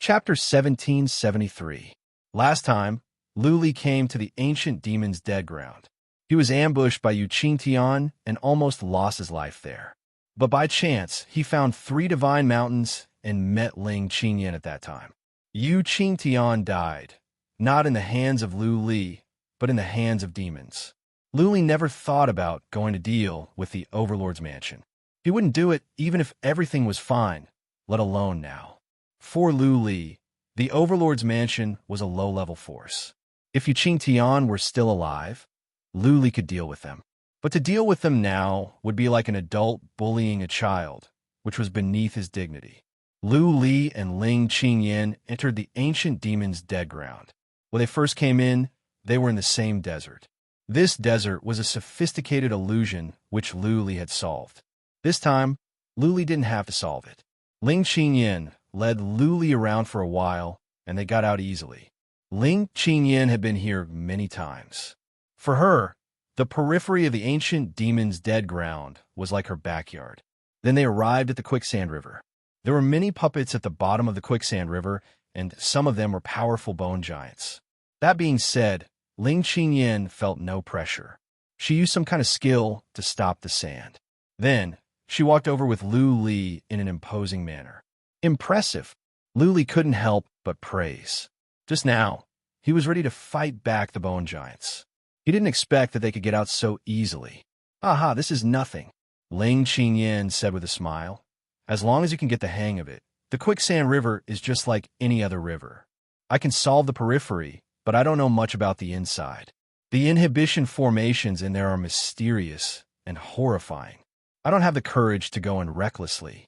Chapter 1773. Last time, Luli came to the ancient demon's dead ground. He was ambushed by Yu Qingtian and almost lost his life there. But by chance, he found 3 divine mountains and met Ling Qingyan at that time. Yu Qingtian died, not in the hands of Lu Li, but in the hands of demons. Luli never thought about going to deal with the Overlord's mansion. He wouldn't do it even if everything was fine, let alone now. For Lu Li, the Overlord's mansion was a low-level force. If Yu Qingtian were still alive, Lu Li could deal with them. But to deal with them now would be like an adult bullying a child, which was beneath his dignity. Lu Li and Ling Qingyan entered the ancient demon's dead ground. When they first came in, they were in the same desert. This desert was a sophisticated illusion which Lu Li had solved. This time, Lu Li didn't have to solve it. Ling Qingyan led Lu Li around for a while, and they got out easily. Ling Qingyan had been here many times. For her, the periphery of the ancient demon's dead ground was like her backyard. Then they arrived at the quicksand river. There were many puppets at the bottom of the quicksand river, and some of them were powerful bone giants. That being said, Ling Qingyan felt no pressure. She used some kind of skill to stop the sand. Then, she walked over with Lu Li in an imposing manner. Impressive. Lu Li couldn't help but praise. Just now, he was ready to fight back the bone giants. He didn't expect that they could get out so easily. Aha, this is nothing, Ling Qingyan said with a smile. As long as you can get the hang of it, the quicksand river is just like any other river. I can solve the periphery, but I don't know much about the inside. The inhibition formations in there are mysterious and horrifying. I don't have the courage to go in recklessly.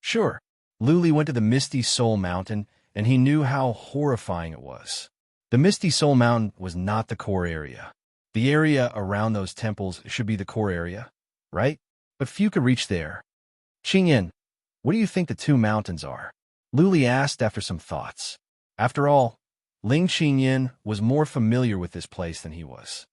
Sure, Lu Li went to the Misty Soul Mountain, and he knew how horrifying it was. The Misty Soul Mountain was not the core area. The area around those temples should be the core area, right? But few could reach there. Qingyan, what do you think the 2 mountains are? Lu Li asked after some thoughts. After all, Ling Qingyan was more familiar with this place than he was.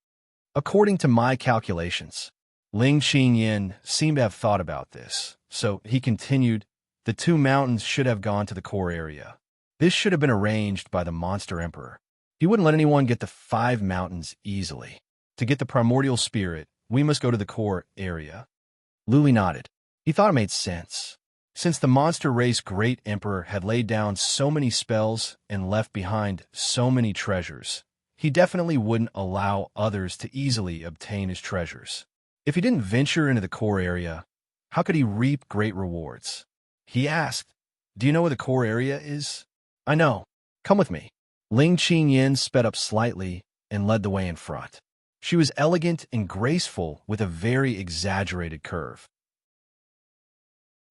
According to my calculations, Ling Qingyan seemed to have thought about this, so he continued, the 2 mountains should have gone to the core area. This should have been arranged by the Monster Emperor. He wouldn't let anyone get the 5 mountains easily. To get the primordial spirit, we must go to the core area. Lu Li nodded. He thought it made sense. Since the monster race great emperor had laid down so many spells and left behind so many treasures, he definitely wouldn't allow others to easily obtain his treasures. If he didn't venture into the core area, how could he reap great rewards? He asked, do you know where the core area is? I know. Come with me. Ling Qingyan sped up slightly and led the way in front. She was elegant and graceful with a very exaggerated curve.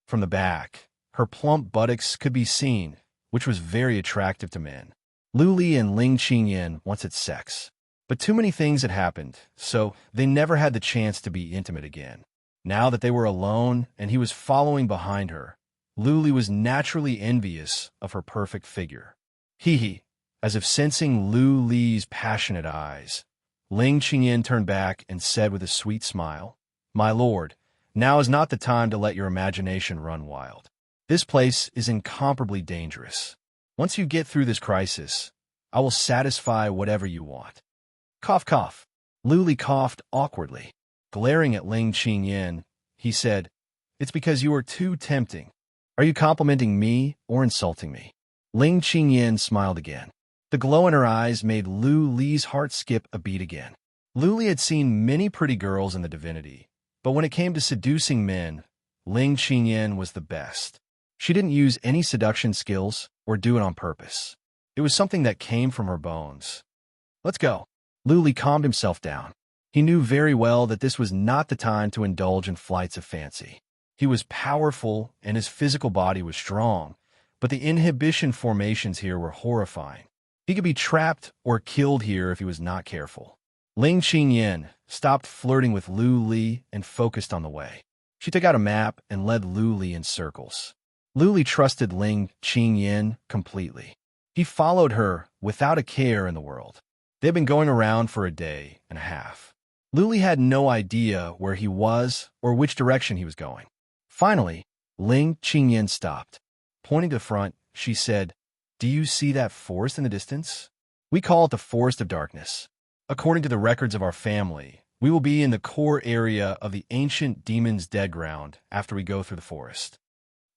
From the back, her plump buttocks could be seen, which was very attractive to men. Lu Li and Ling Qingyan once had sex, but too many things had happened, so they never had the chance to be intimate again. Now that they were alone and he was following behind her, Lu Li was naturally envious of her perfect figure. Hee, as if sensing Lu Li's passionate eyes, Ling Qingyan turned back and said with a sweet smile, my lord, now is not the time to let your imagination run wild. This place is incomparably dangerous. Once you get through this crisis, I will satisfy whatever you want. Cough, cough. Lu Li coughed awkwardly. Glaring at Ling Qingyan, he said, it's because you are too tempting. Are you complimenting me or insulting me? Ling Qingyan smiled again. The glow in her eyes made Lu Li's heart skip a beat again. Lu Li had seen many pretty girls in the divinity, but when it came to seducing men, Ling Qingyan was the best. She didn't use any seduction skills or do it on purpose. It was something that came from her bones. Let's go. Lu Li calmed himself down. He knew very well that this was not the time to indulge in flights of fancy. He was powerful and his physical body was strong, but the inhibition formations here were horrifying. He could be trapped or killed here if he was not careful. Ling Qingyan stopped flirting with Lu Li and focused on the way. She took out a map and led Lu Li in circles. Lu Li trusted Ling Qingyan completely. He followed her without a care in the world. They'd been going around for a day and a half. Lu Li had no idea where he was or which direction he was going. Finally, Ling Qingyan stopped. Pointing to the front, she said, Do you see that forest in the distance? We call it the Forest of Darkness. According to the records of our family, we will be in the core area of the ancient demon's dead ground after we go through the forest.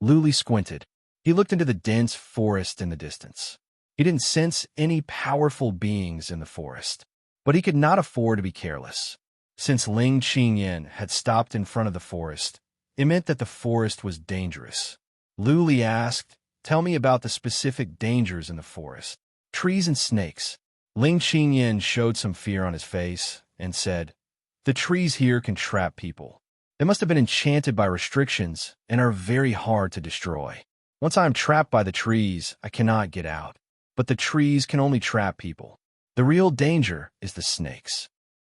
Luli squinted. He looked into the dense forest in the distance. He didn't sense any powerful beings in the forest, but he could not afford to be careless. Since Ling Qingyan had stopped in front of the forest, it meant that the forest was dangerous. Luli asked, "Tell me about the specific dangers in the forest." "Trees and snakes." Ling Qingyan showed some fear on his face and said, "The trees here can trap people. They must have been enchanted by restrictions and are very hard to destroy. Once I am trapped by the trees, I cannot get out. But the trees can only trap people. The real danger is the snakes."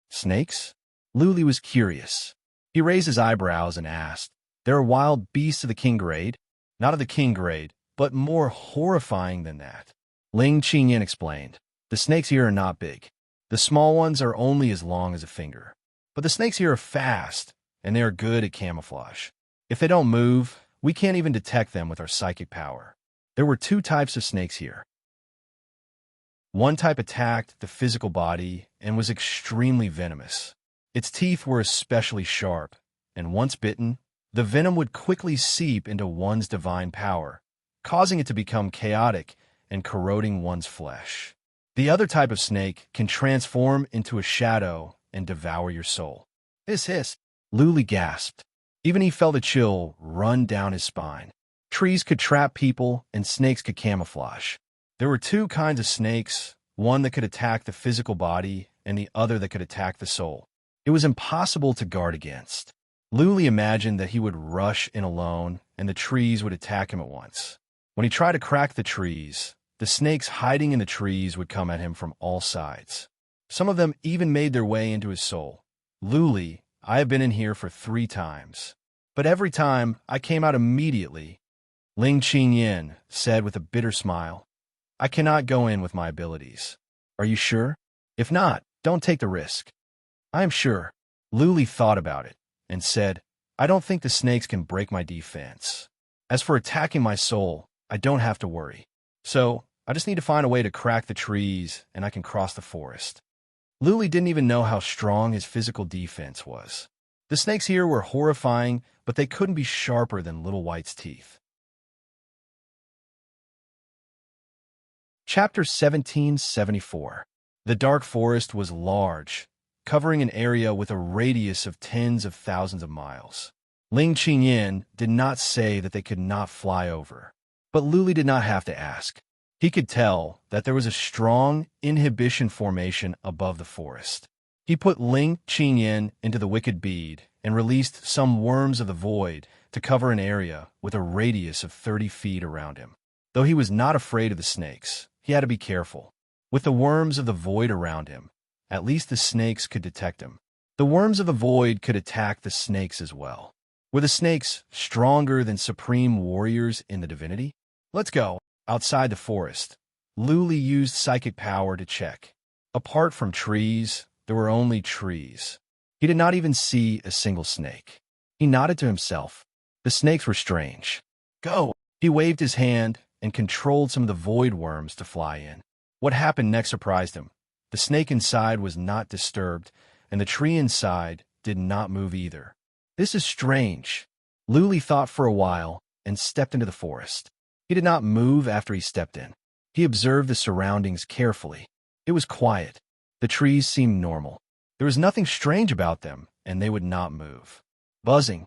"Snakes?" Luli was curious. He raised his eyebrows and asked, "There are wild beasts of the king grade?" "Not of the king grade, but more horrifying than that." Ling Qingyan explained, "The snakes here are not big. The small ones are only as long as a finger. But the snakes here are fast, and they are good at camouflage. If they don't move, we can't even detect them with our psychic power." There were two types of snakes here. One type attacked the physical body and was extremely venomous. Its teeth were especially sharp, and once bitten, the venom would quickly seep into one's divine power, causing it to become chaotic and corroding one's flesh. The other type of snake can transform into a shadow and devour your soul. Hiss. Luli gasped. Even he felt a chill run down his spine. Trees could trap people and snakes could camouflage. There were two kinds of snakes, one that could attack the physical body and the other that could attack the soul. It was impossible to guard against. Luli imagined that he would rush in alone and the trees would attack him at once. When he tried to crack the trees, the snakes hiding in the trees would come at him from all sides. Some of them even made their way into his soul. "Luli, I have been in here for 3 times. But every time, I came out immediately." Ling Qingyan said with a bitter smile, "I cannot go in with my abilities." "Are you sure? If not, don't take the risk." "I am sure." Luli thought about it and said, "I don't think the snakes can break my defense. As for attacking my soul, I don't have to worry. So, I just need to find a way to crack the trees and I can cross the forest." Luli didn't even know how strong his physical defense was. The snakes here were horrifying, but they couldn't be sharper than Little White's teeth. Chapter 1774. The dark forest was large, covering an area with a radius of tens of thousands of miles. Ling Qingyan did not say that they could not fly over, but Luli did not have to ask. He could tell that there was a strong inhibition formation above the forest. He put Ling Qingyan into the wicked bead and released some worms of the void to cover an area with a radius of 30 feet around him. Though he was not afraid of the snakes, he had to be careful. With the worms of the void around him, at least the snakes could detect him. The worms of the void could attack the snakes as well. Were the snakes stronger than supreme warriors in the divinity? "Let's go." Outside the forest, Luli used psychic power to check. Apart from trees, there were only trees. He did not even see a single snake. He nodded to himself. The snakes were strange. "Go!" He waved his hand and controlled some of the void worms to fly in. What happened next surprised him. The snake inside was not disturbed, and the tree inside did not move either. "This is strange." Luli thought for a while and stepped into the forest. He did not move after he stepped in. He observed the surroundings carefully. It was quiet. The trees seemed normal. There was nothing strange about them, and they would not move. Buzzing.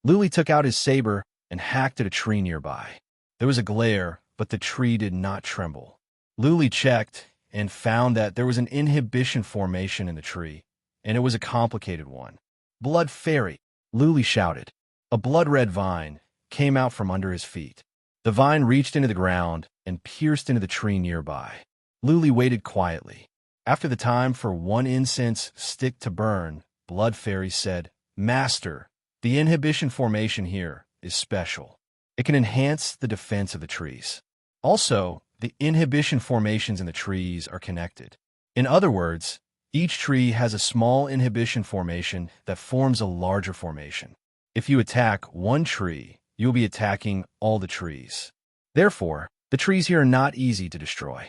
Luli took out his saber and hacked at a tree nearby. There was a glare, but the tree did not tremble. Luli checked and found that there was an inhibition formation in the tree, and it was a complicated one. "Blood fairy!" Luli shouted. A blood-red vine came out from under his feet. The vine reached into the ground and pierced into the tree nearby. Luli waited quietly. After the time for one incense stick to burn, Blood Fairy said, "Master, the inhibition formation here is special. It can enhance the defense of the trees. Also, the inhibition formations in the trees are connected. In other words, each tree has a small inhibition formation that forms a larger formation. If you attack one tree, you will be attacking all the trees. Therefore, The trees here are not easy to destroy.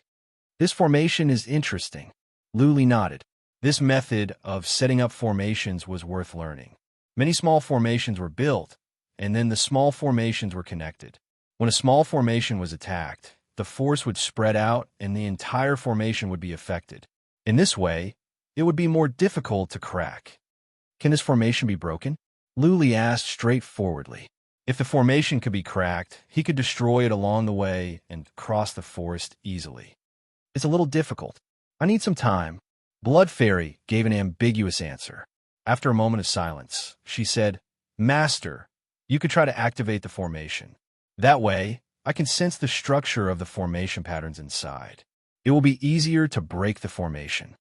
This formation is interesting. Luli nodded. This method of setting up formations was worth learning. Many small formations were built, and then the small formations were connected. When a small formation was attacked, the force would spread out and the entire formation would be affected. In this way, it would be more difficult to crack. Can this formation be broken? Luli asked straightforwardly. If the formation could be cracked, he could destroy it along the way and cross the forest easily. It's a little difficult. I need some time. Blood Fairy gave an ambiguous answer. After a moment of silence, she said, Master, you could try to activate the formation. That way, I can sense the structure of the formation patterns inside. It will be easier to break the formation.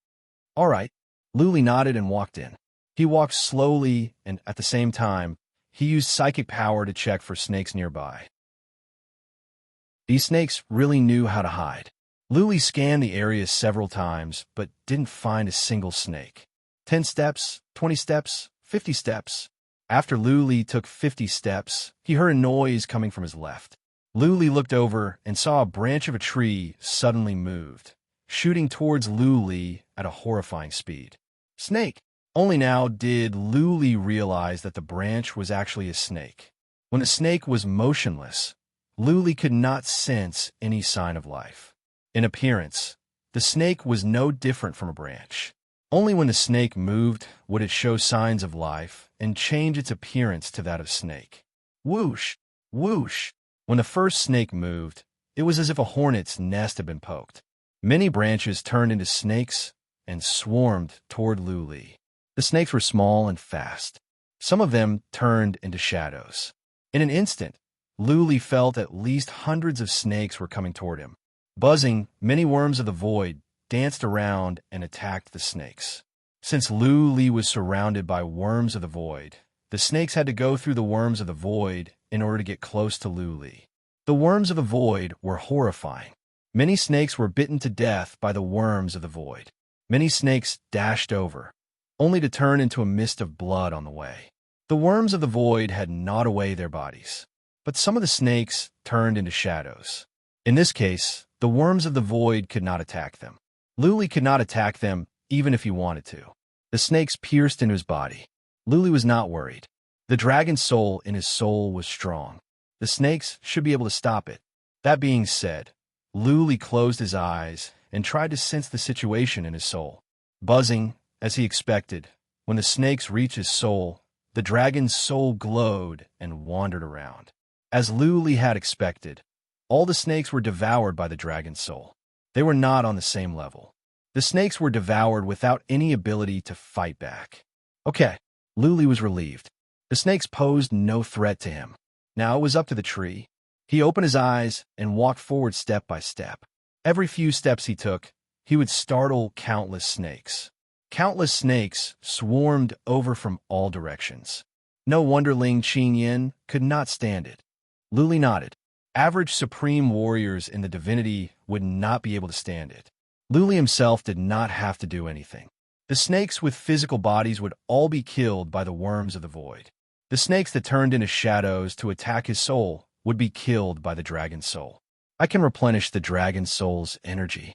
All right. Luli nodded and walked in. He walked slowly, and at the same time, he used psychic power to check for snakes nearby. These snakes really knew how to hide. Luli scanned the area several times, but didn't find a single snake. 10 steps, 20 steps, 50 steps. After Luli took 50 steps, he heard a noise coming from his left. Luli looked over and saw a branch of a tree suddenly moved, shooting towards Luli at a horrifying speed. Snake! Only now did Luli realize that the branch was actually a snake. When the snake was motionless, Luli could not sense any sign of life. In appearance, the snake was no different from a branch. Only when the snake moved would it show signs of life and change its appearance to that of snake. Whoosh! Whoosh! When the first snake moved, it was as if a hornet's nest had been poked. Many branches turned into snakes and swarmed toward Luli. The snakes were small and fast. Some of them turned into shadows. In an instant, Luli felt at least hundreds of snakes were coming toward him. Buzzing, many worms of the void danced around and attacked the snakes. Since Luli was surrounded by worms of the void, the snakes had to go through the worms of the void in order to get close to Luli. The worms of the void were horrifying. Many snakes were bitten to death by the worms of the void. Many snakes dashed over, only to turn into a mist of blood on the way. The worms of the void had gnawed away their bodies, but some of the snakes turned into shadows. In this case, the worms of the void could not attack them. Luli could not attack them even if he wanted to. The snakes pierced into his body. Luli was not worried. The dragon soul in his soul was strong. The snakes should be able to stop it. That being said, Luli closed his eyes and tried to sense the situation in his soul. Buzzing, as he expected, when the snakes reached his soul, the dragon's soul glowed and wandered around. As Luli had expected, all the snakes were devoured by the dragon's soul. They were not on the same level. The snakes were devoured without any ability to fight back. Okay, Luli was relieved. The snakes posed no threat to him. Now it was up to the tree. He opened his eyes and walked forward step by step. Every few steps he took, he would startle countless snakes. Countless snakes swarmed over from all directions. No wonderling Qin Yin could not stand it. Luli nodded. Average supreme warriors in the divinity would not be able to stand it. Luli himself did not have to do anything. The snakes with physical bodies would all be killed by the worms of the void. The snakes that turned into shadows to attack his soul would be killed by the dragon's soul. I can replenish the dragon's soul's energy.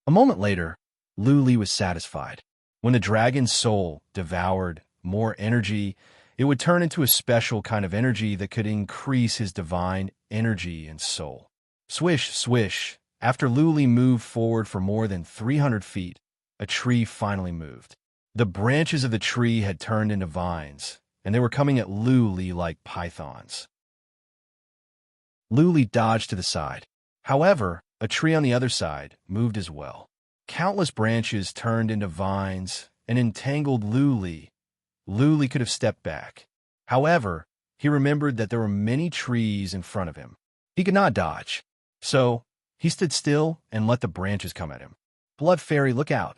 A moment later, Luli was satisfied. When the dragon's soul devoured more energy, it would turn into a special kind of energy that could increase his divine energy and soul. Swish, swish. After Luli moved forward for more than 300 feet, a tree finally moved. The branches of the tree had turned into vines, and they were coming at Luli like pythons. Luli dodged to the side. However, a tree on the other side moved as well. Countless branches turned into vines and entangled Luli. Luli could have stepped back. However, he remembered that there were many trees in front of him. He could not dodge. So, he stood still and let the branches come at him. Blood Fairy, look out.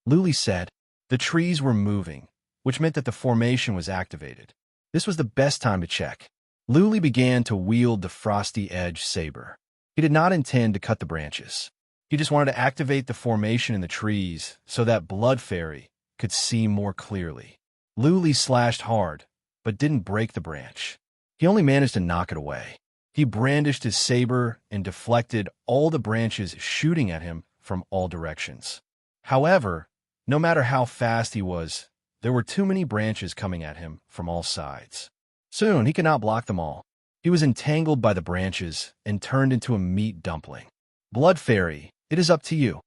Luli said. The trees were moving, which meant that the formation was activated. This was the best time to check. Luli began to wield the frosty edge saber. He did not intend to cut the branches. He just wanted to activate the formation in the trees so that Blood Fairy could see more clearly. Luli slashed hard, but didn't break the branch. He only managed to knock it away. He brandished his saber and deflected all the branches shooting at him from all directions. However, no matter how fast he was, there were too many branches coming at him from all sides. Soon he could not block them all. He was entangled by the branches and turned into a meat dumpling. Blood Fairy, it is up to you.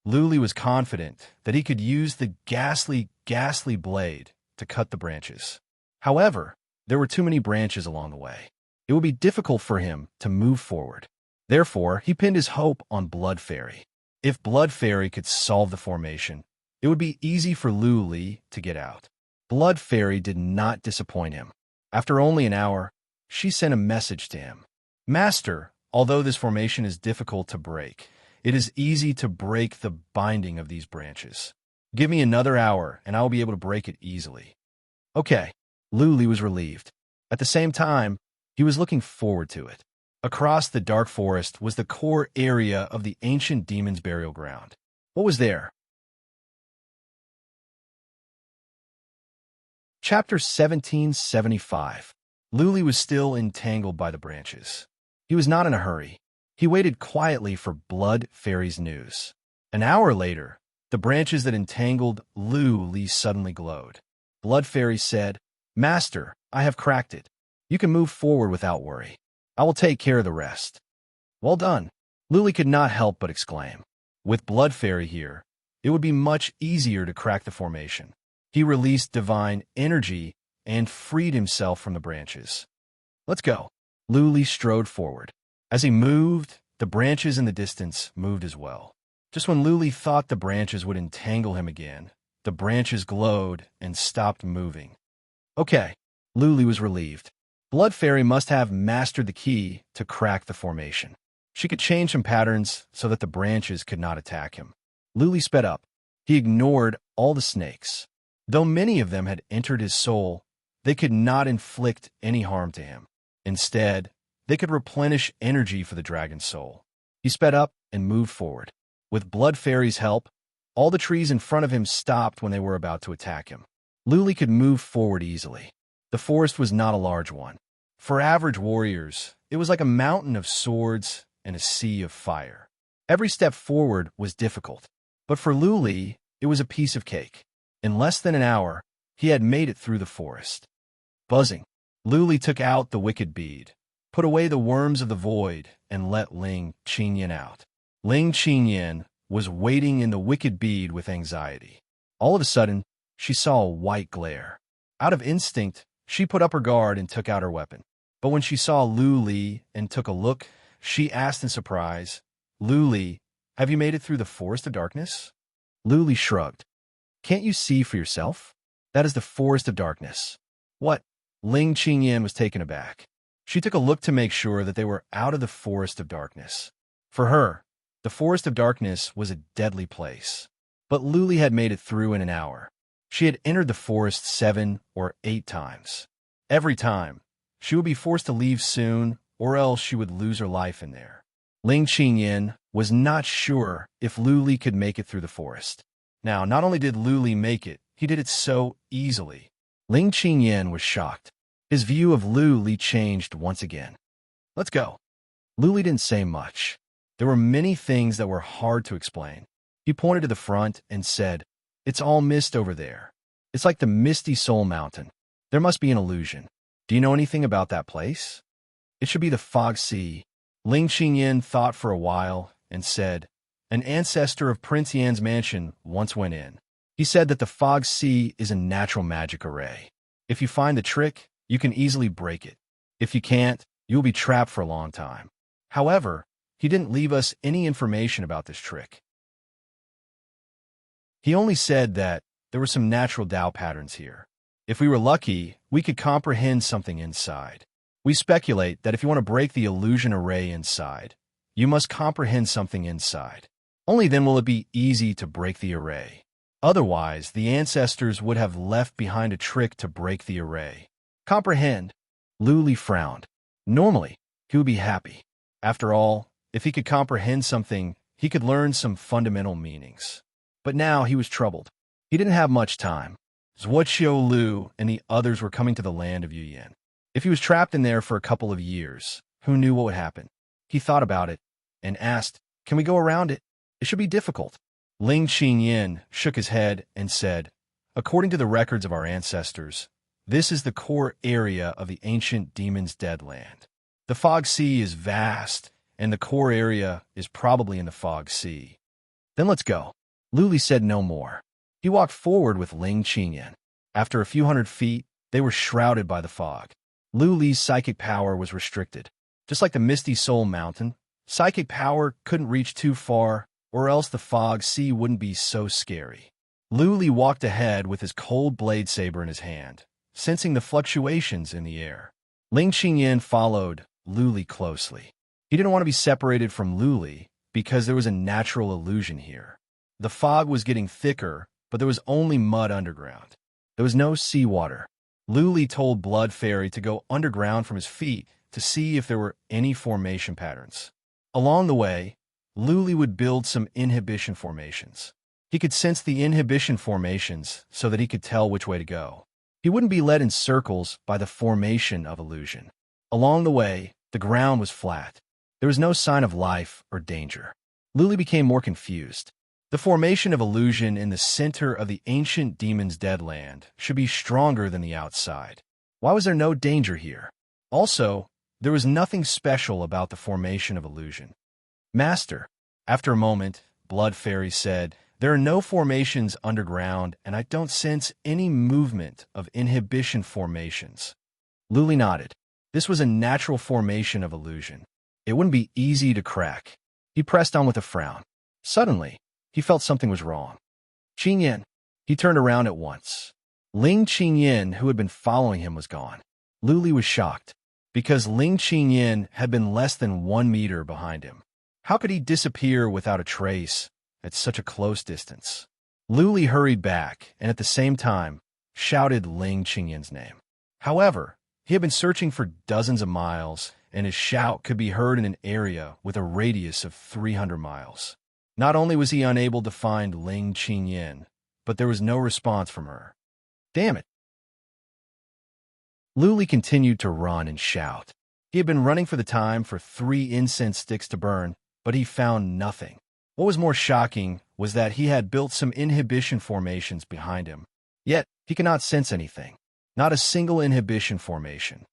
Luli was confident that he could use the ghastly blade to cut the branches. However, there were too many branches along the way. It would be difficult for him to move forward. Therefore, he pinned his hope on Blood Fairy. If Blood Fairy could solve the formation, it would be easy for Luli to get out. Blood Fairy did not disappoint him. After only an hour, she sent a message to him. Master, although this formation is difficult to break, it is easy to break the binding of these branches. Give me another hour, and I will be able to break it easily. Okay, Luli was relieved. At the same time, he was looking forward to it. Across the dark forest was the core area of the ancient demon's burial ground. What was there? Chapter 1775. Luli was still entangled by the branches. He was not in a hurry. He waited quietly for Blood Fairy's news. An hour later, the branches that entangled Luli suddenly glowed. Blood Fairy said, Master, I have cracked it. You can move forward without worry. I will take care of the rest. Well done. Luli could not help but exclaim. With Blood Fairy here, it would be much easier to crack the formation. He released divine energy and freed himself from the branches. Let's go. Luli strode forward. As he moved, the branches in the distance moved as well. Just when Luli thought the branches would entangle him again, the branches glowed and stopped moving. Okay, Luli was relieved. Blood Fairy must have mastered the key to crack the formation. She could change some patterns so that the branches could not attack him. Luli sped up. He ignored all the snakes. Though many of them had entered his soul, they could not inflict any harm to him. Instead, they could replenish energy for the dragon's soul. He sped up and moved forward. With Blood Fairy's help, all the trees in front of him stopped when they were about to attack him. Luli could move forward easily. The forest was not a large one. For average warriors, it was like a mountain of swords and a sea of fire. Every step forward was difficult, but for Luli, it was a piece of cake. In less than an hour, he had made it through the forest. Buzzing, Luli took out the wicked bead, put away the worms of the void, and let Ling Qingyan out. Ling Qingyan was waiting in the wicked bead with anxiety. All of a sudden, she saw a white glare. Out of instinct, she put up her guard and took out her weapon. But when she saw Luli and took a look, she asked in surprise, Luli, have you made it through the forest of darkness? Luli shrugged. Can't you see for yourself? That is the forest of darkness. What? Ling Qingyan was taken aback. She took a look to make sure that they were out of the forest of darkness. For her, the forest of darkness was a deadly place. But Luli had made it through in an hour. She had entered the forest 7 or 8 times. Every time, she would be forced to leave soon, or else she would lose her life in there. Ling Qingyan was not sure if Luli could make it through the forest. Now, not only did Luli make it, he did it so easily. Ling Qingyan was shocked. His view of Luli changed once again. Let's go. Luli didn't say much. There were many things that were hard to explain. He pointed to the front and said, It's all mist over there. It's like the misty soul mountain. There must be an illusion. Do you know anything about that place? It should be the fog sea. Ling Qingyan thought for a while and said, An ancestor of Prince Yan's mansion once went in. He said that the fog sea is a natural magic array. If you find the trick, you can easily break it. If you can't, you will be trapped for a long time. However, he didn't leave us any information about this trick. He only said that there were some natural Tao patterns here. If we were lucky, we could comprehend something inside. We speculate that if you want to break the illusion array inside, you must comprehend something inside. Only then will it be easy to break the array. Otherwise, the ancestors would have left behind a trick to break the array. Comprehend. Luli frowned. Normally, he would be happy. After all, if he could comprehend something, he could learn some fundamental meanings. But now he was troubled. He didn't have much time. Zhuoqiu Lu and the others were coming to the land of Yuyan. If he was trapped in there for a couple of years, who knew what would happen? He thought about it and asked, "Can we go around it? It should be difficult." Ling Qingyin shook his head and said, "According to the records of our ancestors, this is the core area of the ancient demon's dead land. The Fog Sea is vast, and the core area is probably in the Fog Sea." "Then let's go." Luli said no more. He walked forward with Ling Qingyin. After a few hundred feet, they were shrouded by the fog. Luli's psychic power was restricted. Just like the Misty Soul Mountain, psychic power couldn't reach too far, or else the Fog Sea wouldn't be so scary. Luli walked ahead with his cold blade saber in his hand, sensing the fluctuations in the air. Ling Qingyin followed Luli closely. He didn't want to be separated from Luli because there was a natural illusion here. The fog was getting thicker, but there was only mud underground. There was no seawater. Luli told Blood Fairy to go underground from his feet to see if there were any formation patterns. Along the way, Luli would build some inhibition formations. He could sense the inhibition formations so that he could tell which way to go. He wouldn't be led in circles by the formation of illusion. Along the way, the ground was flat. There was no sign of life or danger. Luli became more confused. The formation of illusion in the center of the ancient demon's dead land should be stronger than the outside. Why was there no danger here? Also, there was nothing special about the formation of illusion. "Master," after a moment, Blood Fairy said, "there are no formations underground, and I don't sense any movement of inhibition formations." Luli nodded. This was a natural formation of illusion. It wouldn't be easy to crack. He pressed on with a frown. Suddenly, he felt something was wrong. "Qingyin." He turned around at once. Ling Qingyin, who had been following him, was gone. Luli was shocked, because Ling Qingyin had been less than 1 meter behind him. How could he disappear without a trace at such a close distance? Luli hurried back and at the same time shouted Ling Qingyin's name. However, he had been searching for dozens of miles, and his shout could be heard in an area with a radius of 300 miles. Not only was he unable to find Ling Qingyin, but there was no response from her. Damn it! Luli continued to run and shout. He had been running for the time for 3 incense sticks to burn, but he found nothing. What was more shocking was that he had built some inhibition formations behind him. Yet, he could not sense anything. Not a single inhibition formation.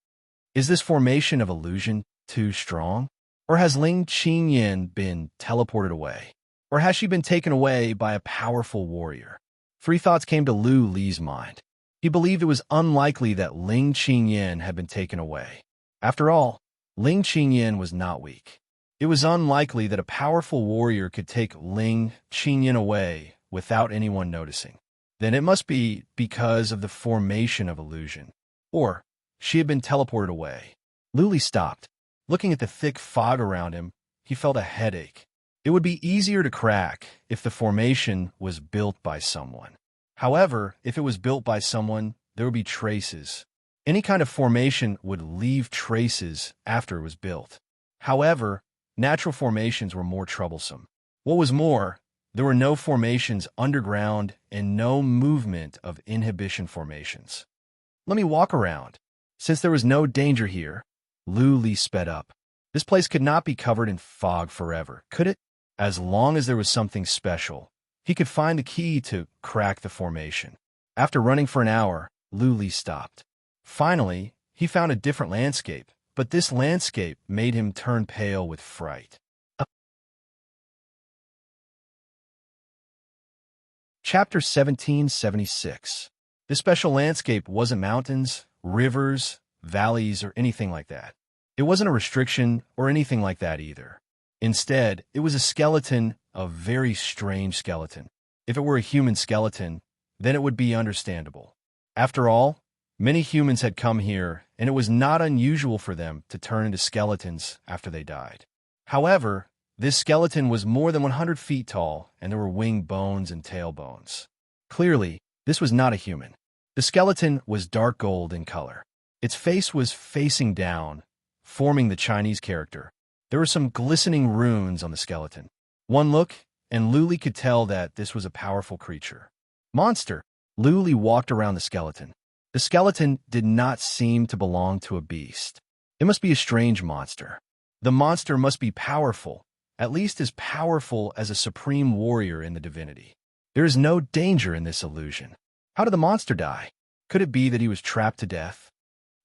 Is this formation of illusion too strong? Or has Ling Qingyin been teleported away? Or has she been taken away by a powerful warrior? 3 thoughts came to Lu Li's mind. He believed it was unlikely that Ling Qingyin had been taken away. After all, Ling Qingyin was not weak. It was unlikely that a powerful warrior could take Ling Qingyin away without anyone noticing. Then it must be because of the formation of illusion. Or she had been teleported away. Luli stopped. Looking at the thick fog around him, he felt a headache. It would be easier to crack if the formation was built by someone. However, if it was built by someone, there would be traces. Any kind of formation would leave traces after it was built. However, natural formations were more troublesome. What was more, there were no formations underground and no movement of inhibition formations. "Let me walk around." Since there was no danger here, Lu Li sped up. This place could not be covered in fog forever, could it? As long as there was something special, he could find the key to crack the formation. After running for an hour, Lu Li stopped. Finally, he found a different landscape, but this landscape made him turn pale with fright. Chapter 1776. This special landscape wasn't mountains, rivers, valleys, or anything like that. It wasn't a restriction or anything like that either. Instead, it was a skeleton, a very strange skeleton. If it were a human skeleton, then it would be understandable. After all, many humans had come here, and it was not unusual for them to turn into skeletons after they died. However, this skeleton was more than 100 feet tall, and there were wing bones and tail bones. Clearly, this was not a human. The skeleton was dark gold in color. Its face was facing down, forming the Chinese character. There were some glistening runes on the skeleton. One look, and Luli could tell that this was a powerful creature. Monster! Luli walked around the skeleton. The skeleton did not seem to belong to a beast. It must be a strange monster. The monster must be powerful, at least as powerful as a supreme warrior in the divinity. There is no danger in this illusion. How did the monster die? Could it be that he was trapped to death?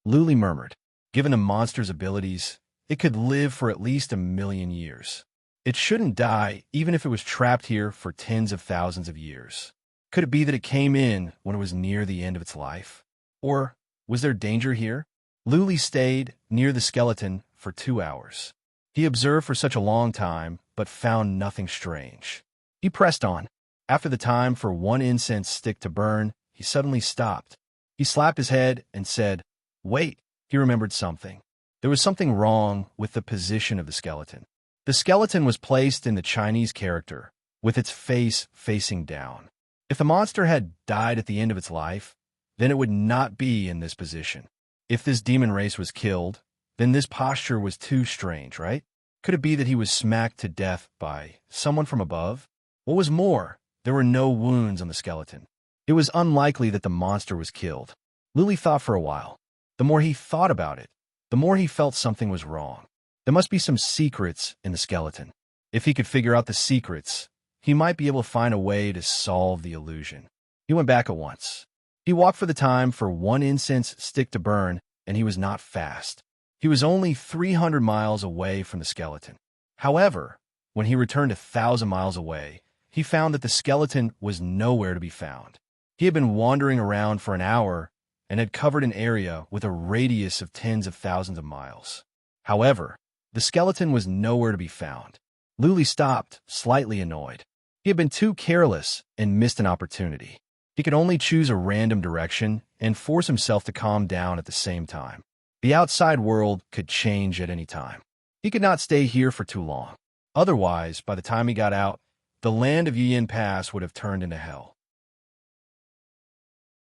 Luli murmured. Given the monster's abilities, it could live for at least 1,000,000 years. It shouldn't die even if it was trapped here for tens of thousands of years. Could it be that it came in when it was near the end of its life? Or was there danger here? Luli stayed near the skeleton for 2 hours. He observed for such a long time, but found nothing strange. He pressed on. After the time for one incense stick to burn, he suddenly stopped. He slapped his head and said, "Wait." He remembered something. There was something wrong with the position of the skeleton. The skeleton was placed in the Chinese character, with its face facing down. If the monster had died at the end of its life, then it would not be in this position. If this demon race was killed, then this posture was too strange, right? Could it be that he was smacked to death by someone from above? What was more, there were no wounds on the skeleton. It was unlikely that the monster was killed. Luli thought for a while. The more he thought about it, the more he felt something was wrong. There must be some secrets in the skeleton. If he could figure out the secrets, he might be able to find a way to solve the illusion. He went back at once. He walked for the time for one incense stick to burn, and he was not fast. He was only 300 miles away from the skeleton. However, when he returned 1,000 miles away, he found that the skeleton was nowhere to be found. He had been wandering around for an hour and had covered an area with a radius of tens of thousands of miles. However, the skeleton was nowhere to be found. Luli stopped, slightly annoyed. He had been too careless and missed an opportunity. He could only choose a random direction and force himself to calm down at the same time. The outside world could change at any time. He could not stay here for too long. Otherwise, by the time he got out, the land of Yin Pass would have turned into hell.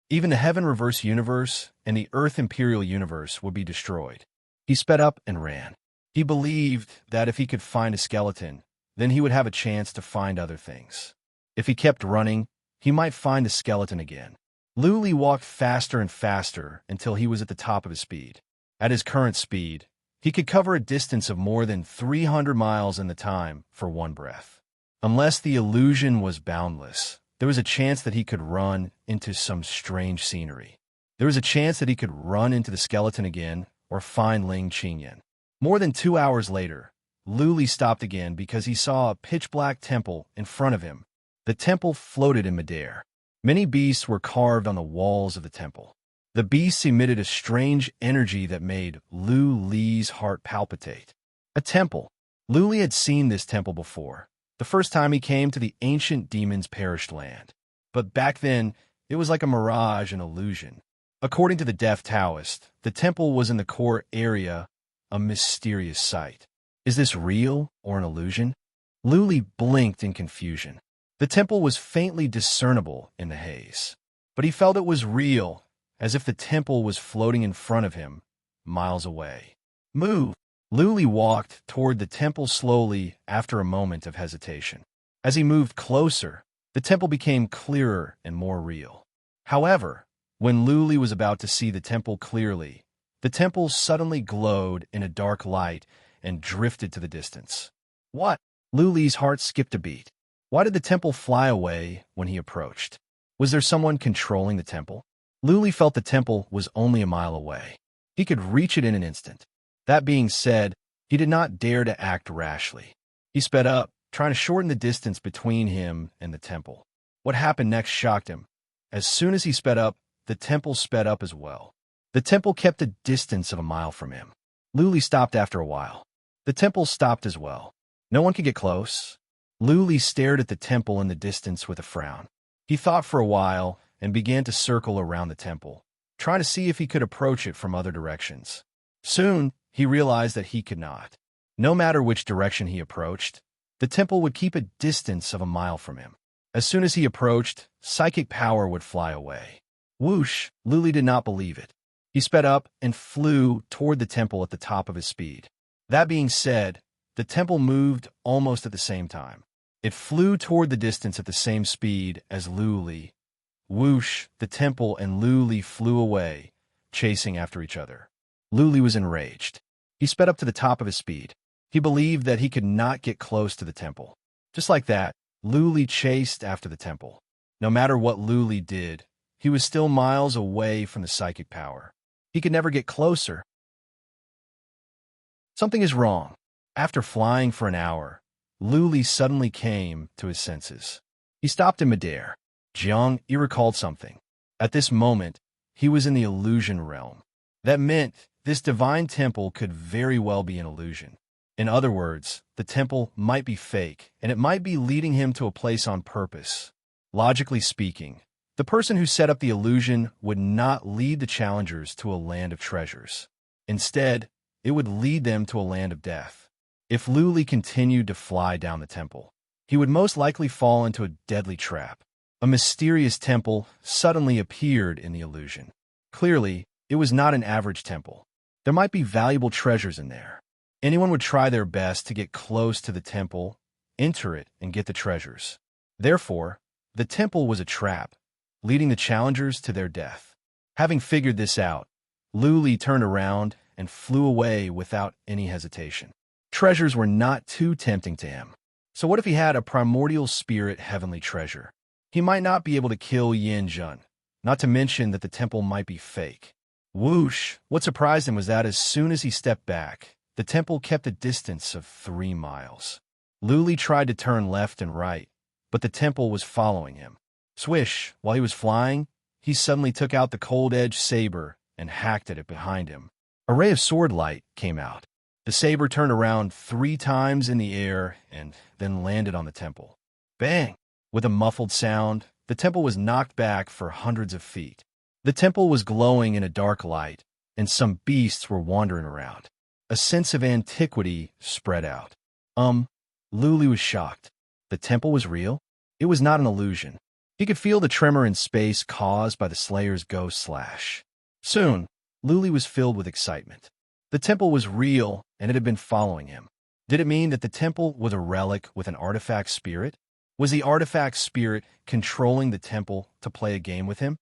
Even the Heaven Reverse Universe and the Earth Imperial Universe would be destroyed. He sped up and ran. He believed that if he could find a skeleton, then he would have a chance to find other things. If he kept running, he might find the skeleton again. Luli walked faster and faster until he was at the top of his speed. At his current speed, he could cover a distance of more than 300 miles in the time for one breath. Unless the illusion was boundless, there was a chance that he could run into some strange scenery. There was a chance that he could run into the skeleton again or find Ling Qingyan. More than 2 hours later, Luli stopped again because he saw a pitch-black temple in front of him. The temple floated in midair. Many beasts were carved on the walls of the temple. The beasts emitted a strange energy that made Luli's heart palpitate. A temple. Luli had seen this temple before, the first time he came to the ancient demon's perished land. But back then, it was like a mirage, an illusion. According to the deaf Taoist, the temple was in the core area, a mysterious sight. Is this real or an illusion? Luli blinked in confusion. The temple was faintly discernible in the haze, but he felt it was real, as if the temple was floating in front of him, miles away. Move! Luli walked toward the temple slowly after a moment of hesitation. As he moved closer, the temple became clearer and more real. However, when Luli was about to see the temple clearly, the temple suddenly glowed in a dark light and drifted to the distance. What? Luli's heart skipped a beat. Why did the temple fly away when he approached? Was there someone controlling the temple? Luli felt the temple was only a mile away. He could reach it in an instant. That being said, he did not dare to act rashly. He sped up, trying to shorten the distance between him and the temple. What happened next shocked him. As soon as he sped up, the temple sped up as well. The temple kept a distance of a mile from him. Luli stopped after a while. The temple stopped as well. No one could get close. Luli stared at the temple in the distance with a frown. He thought for a while and began to circle around the temple, trying to see if he could approach it from other directions. Soon, he realized that he could not. No matter which direction he approached, the temple would keep a distance of a mile from him. As soon as he approached, psychic power would fly away. Whoosh! Luli did not believe it. He sped up and flew toward the temple at the top of his speed. That being said, the temple moved almost at the same time. It flew toward the distance at the same speed as Luli. Whoosh! The temple and Luli flew away, chasing after each other. Luli was enraged. He sped up to the top of his speed. He believed that he could not get close to the temple. Just like that, Luli chased after the temple. No matter what Luli did, he was still miles away from the psychic power. He could never get closer. Something is wrong. After flying for an hour, Luli suddenly came to his senses. He stopped in midair. Jiang, he recalled something. At this moment, he was in the illusion realm. That meant this divine temple could very well be an illusion. In other words, the temple might be fake, and it might be leading him to a place on purpose. Logically speaking, the person who set up the illusion would not lead the challengers to a land of treasures. Instead, it would lead them to a land of death. If Luli continued to fly down the temple, he would most likely fall into a deadly trap. A mysterious temple suddenly appeared in the illusion. Clearly, it was not an average temple. There might be valuable treasures in there. Anyone would try their best to get close to the temple, enter it, and get the treasures. Therefore, the temple was a trap, leading the challengers to their death. Having figured this out, Luli turned around and flew away without any hesitation. Treasures were not too tempting to him. So what if he had a primordial spirit heavenly treasure? He might not be able to kill Yin Jun, not to mention that the temple might be fake. Whoosh! What surprised him was that as soon as he stepped back, the temple kept a distance of 3 miles. Luli tried to turn left and right, but the temple was following him. Swish! While he was flying, he suddenly took out the cold-edged saber and hacked at it behind him. A ray of sword light came out. The saber turned around 3 times in the air and then landed on the temple. Bang! With a muffled sound, the temple was knocked back for hundreds of feet. The temple was glowing in a dark light, and some beasts were wandering around. A sense of antiquity spread out. Luli was shocked. The temple was real? It was not an illusion. He could feel the tremor in space caused by the Slayer's ghost slash. Soon, Luli was filled with excitement. The temple was real, and it had been following him. Did it mean that the temple was a relic with an artifact spirit? Was the artifact spirit controlling the temple to play a game with him?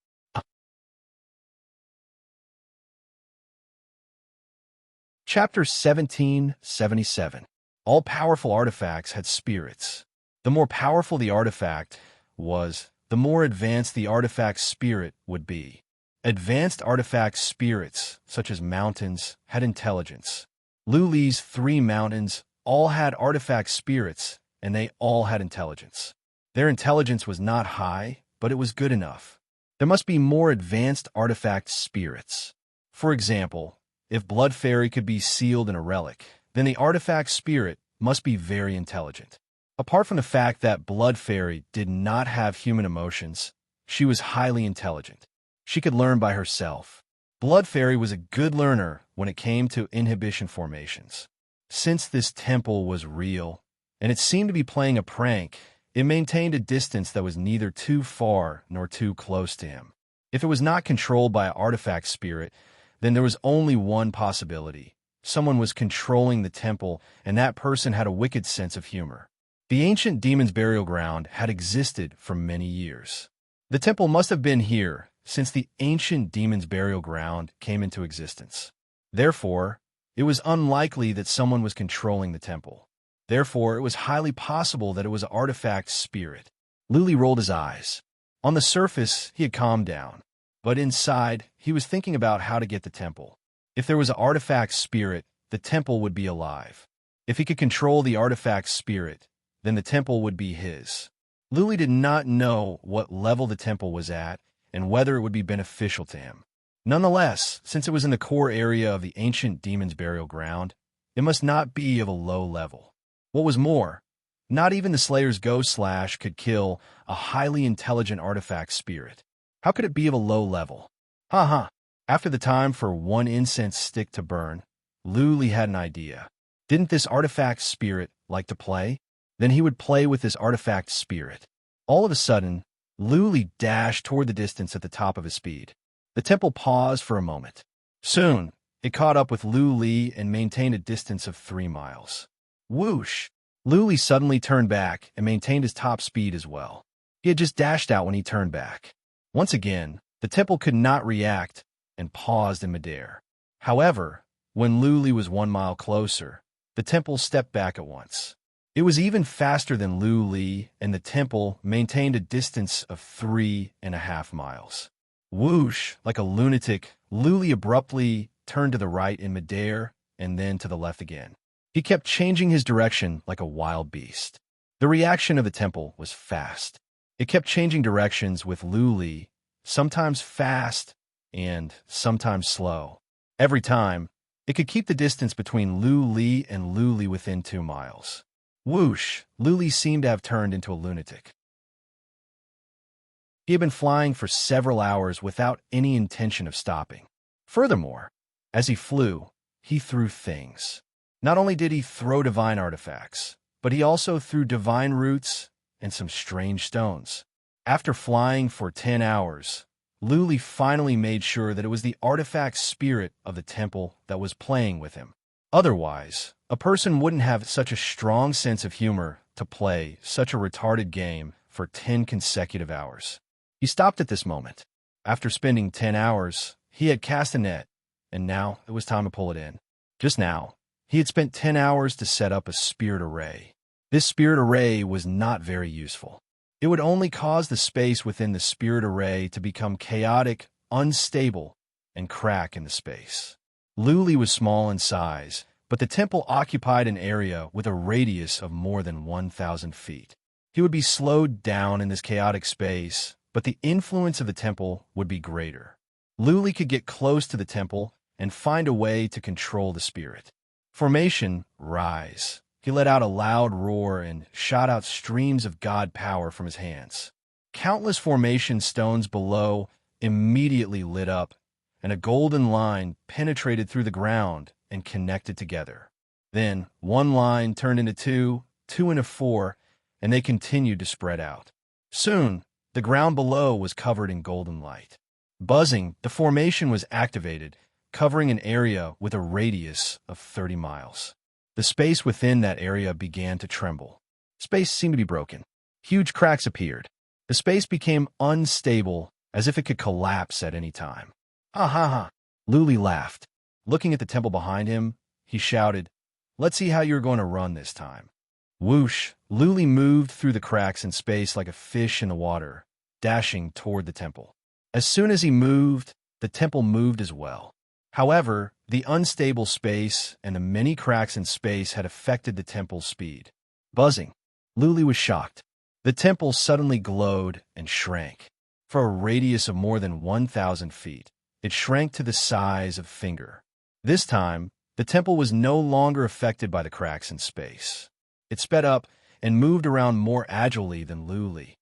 Chapter 1777. All-powerful artifacts had spirits. The more powerful the artifact was, the more advanced the artifact spirit would be. Advanced artifact spirits, such as mountains, had intelligence. Luli's 3 mountains all had artifact spirits, and they all had intelligence. Their intelligence was not high, but it was good enough. There must be more advanced artifact spirits. For example, if Blood Fairy could be sealed in a relic, then the artifact spirit must be very intelligent. Apart from the fact that Blood Fairy did not have human emotions, she was highly intelligent. She could learn by herself. Blood Fairy was a good learner when it came to inhibition formations. Since this temple was real, and it seemed to be playing a prank, it maintained a distance that was neither too far nor too close to him. If it was not controlled by an artifact spirit, then there was only one possibility. Someone was controlling the temple, and that person had a wicked sense of humor. The ancient demon's burial ground had existed for many years. The temple must have been here since the ancient demon's burial ground came into existence. Therefore, it was unlikely that someone was controlling the temple. Therefore, it was highly possible that it was an artifact spirit. Luli rolled his eyes. On the surface, he had calmed down. But inside, he was thinking about how to get the temple. If there was an artifact spirit, the temple would be alive. If he could control the artifact spirit, then the temple would be his. Luli did not know what level the temple was at and whether it would be beneficial to him. Nonetheless, since it was in the core area of the ancient demon's burial ground, it must not be of a low level. What was more, not even the Slayer's ghost slash could kill a highly intelligent artifact spirit. How could it be of a low level? After the time for 1 incense stick to burn, Luli had an idea. Didn't this artifact spirit like to play? Then he would play with this artifact spirit. All of a sudden, Luli dashed toward the distance at the top of his speed. The temple paused for a moment. Soon, it caught up with Luli and maintained a distance of 3 miles. Whoosh! Luli suddenly turned back and maintained his top speed as well. He had just dashed out when he turned back. Once again, the temple could not react and paused in midair. However, when Luli was 1 mile closer, the temple stepped back at once. It was even faster than Lu Li, and the temple maintained a distance of 3.5 miles. Whoosh! Like a lunatic, Lu Li abruptly turned to the right in midair and then to the left again. He kept changing his direction like a wild beast. The reaction of the temple was fast. It kept changing directions with Lu Li, sometimes fast and sometimes slow. Every time, it could keep the distance between Lu Li and Lu Li within 2 miles. Whoosh! Lu Li seemed to have turned into a lunatic. He had been flying for several hours without any intention of stopping. Furthermore, as he flew, he threw things. Not only did he throw divine artifacts, but he also threw divine roots and some strange stones. After flying for 10 hours, Lu Li finally made sure that it was the artifact spirit of the temple that was playing with him. Otherwise, a person wouldn't have such a strong sense of humor to play such a retarded game for 10 consecutive hours. He stopped at this moment. After spending 10 hours, he had cast a net, and now it was time to pull it in. Just now, he had spent 10 hours to set up a spirit array. This spirit array was not very useful. It would only cause the space within the spirit array to become chaotic, unstable, and crack in the space. Lu Li was small in size, but the temple occupied an area with a radius of more than 1,000 feet. He would be slowed down in this chaotic space, but the influence of the temple would be greater. Lu Li could get close to the temple and find a way to control the spirit. Formation, rise. He let out a loud roar and shot out streams of god power from his hands. Countless formation stones below immediately lit up, and a golden line penetrated through the ground and connected together. Then one line turned into two, two into four, and they continued to spread out. Soon, the ground below was covered in golden light. Buzzing, the formation was activated, covering an area with a radius of 30 miles. The space within that area began to tremble. Space seemed to be broken. Huge cracks appeared. The space became unstable, as if it could collapse at any time. Ha ha ha! Lu Li laughed. Looking at the temple behind him, he shouted, "Let's see how you're going to run this time." Whoosh! Lu Li moved through the cracks in space like a fish in the water, dashing toward the temple. As soon as he moved, the temple moved as well. However, the unstable space and the many cracks in space had affected the temple's speed. Buzzing. Lu Li was shocked. The temple suddenly glowed and shrank. For a radius of more than 1,000 feet, it shrank to the size of a finger. This time, the temple was no longer affected by the cracks in space. It sped up and moved around more agilely than Lu Li.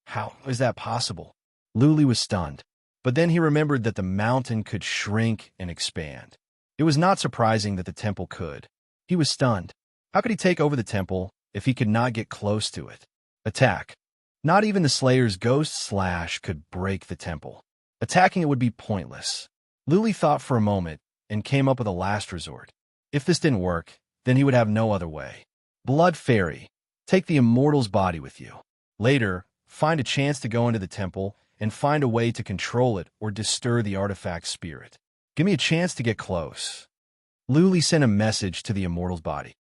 How is that possible? Lu Li was stunned. But then he remembered that the mountain could shrink and expand. It was not surprising that the temple could. He was stunned. How could he take over the temple if he could not get close to it? Attack. Not even the Slayer's ghost slash could break the temple. Attacking it would be pointless. Lu Li thought for a moment and came up with a last resort. If this didn't work, then he would have no other way. Blood Fairy. Take the immortal's body with you. Later, find a chance to go into the temple and find a way to control it or disturb the artifact spirit. Give me a chance to get close. Lu Li sent a message to the immortal's body.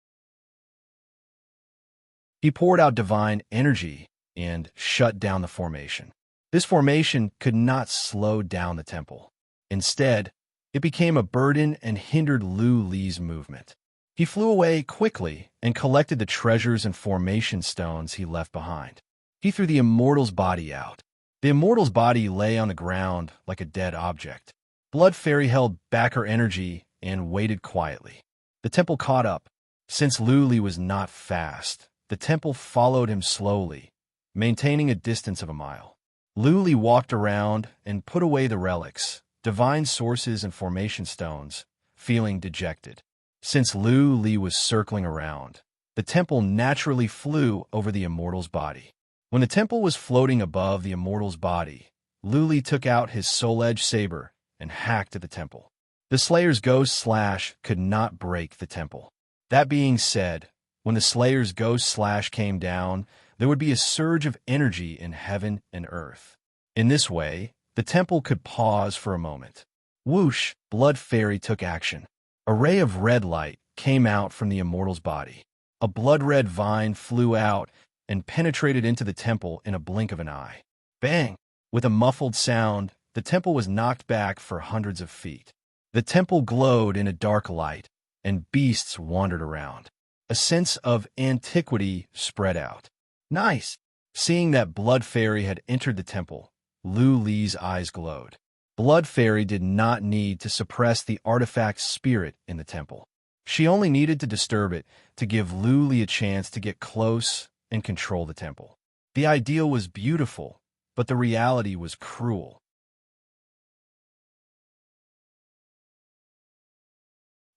He poured out divine energy and shut down the formation. This formation could not slow down the temple. Instead, it became a burden and hindered Lu Li's movement. He flew away quickly and collected the treasures and formation stones he left behind. He threw the immortal's body out. The immortal's body lay on the ground like a dead object. Blood Fairy held back her energy and waited quietly. The temple caught up. Since Lu Li was not fast, the temple followed him slowly, maintaining a distance of a mile. Lu Li walked around and put away the relics, divine sources and formation stones, feeling dejected. Since Lu Li was circling around, the temple naturally flew over the immortal's body. When the temple was floating above the immortal's body, Lu Li took out his soul-edge saber and hacked at the temple. The Slayer's ghost slash could not break the temple. That being said, when the Slayer's ghost slash came down, there would be a surge of energy in heaven and earth. In this way, the temple could pause for a moment. Whoosh! Blood Fairy took action. A ray of red light came out from the immortal's body. A blood-red vine flew out and penetrated into the temple in a blink of an eye. Bang! With a muffled sound, the temple was knocked back for hundreds of feet. The temple glowed in a dark light, and beasts wandered around. A sense of antiquity spread out. Nice! Seeing that Blood Fairy had entered the temple, Lu Li's eyes glowed. Blood Fairy did not need to suppress the artifact's spirit in the temple. She only needed to disturb it to give Lu Li a chance to get close and control the temple. The ideal was beautiful, but the reality was cruel.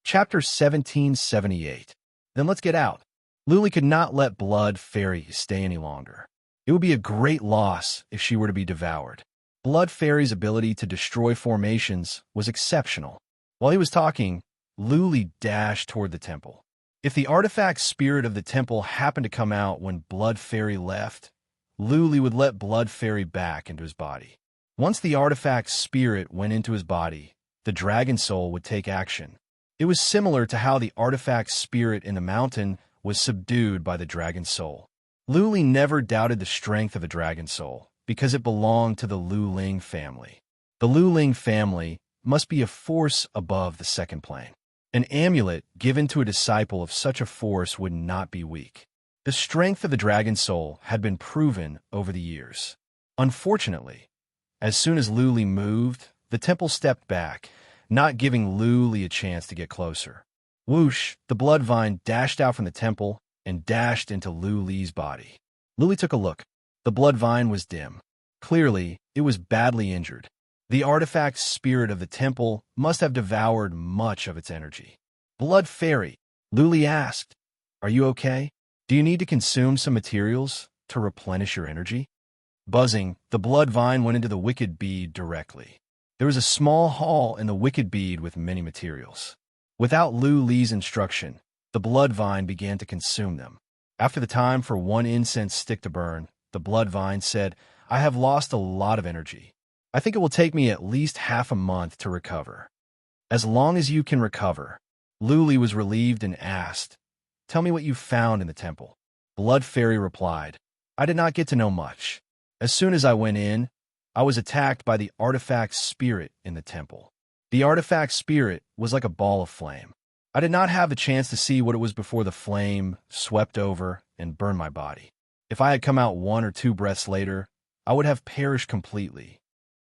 Chapter 1778. Then let's get out. Lu Li could not let Blood Fairy stay any longer. It would be a great loss if she were to be devoured. Blood Fairy's ability to destroy formations was exceptional. While he was talking, Lu Li dashed toward the temple. If the artifact spirit of the temple happened to come out when Blood Fairy left, Lu Li would let Blood Fairy back into his body. Once the artifact spirit went into his body, the dragon soul would take action. It was similar to how the artifact spirit in the mountain was subdued by the dragon soul. Lu Li never doubted the strength of a dragon soul because it belonged to the Lu Ling family. The Lu Ling family must be a force above the second plane. An amulet given to a disciple of such a force would not be weak. The strength of the dragon soul had been proven over the years. Unfortunately, as soon as Lu Li moved, the temple stepped back, not giving Lu Li a chance to get closer. Whoosh, the blood vine dashed out from the temple and dashed into Lu Li's body. Lu Li took a look. The blood vine was dim. Clearly, it was badly injured. The artifact spirit of the temple must have devoured much of its energy. Blood Fairy, Lu Li asked, "Are you okay? Do you need to consume some materials to replenish your energy?" Buzzing, the blood vine went into the wicked bead directly. There was a small hall in the wicked bead with many materials. Without Lu Li's instruction, the blood vine began to consume them. After the time for one incense stick to burn, the blood vine said, "I have lost a lot of energy. I think it will take me at least half a month to recover." "As long as you can recover." Lu Li was relieved and asked, "Tell me what you found in the temple." Blood Fairy replied, "I did not get to know much. As soon as I went in, I was attacked by the artifact spirit in the temple. The artifact spirit was like a ball of flame. I did not have a chance to see what it was before the flame swept over and burned my body. If I had come out 1 or 2 breaths later, I would have perished completely."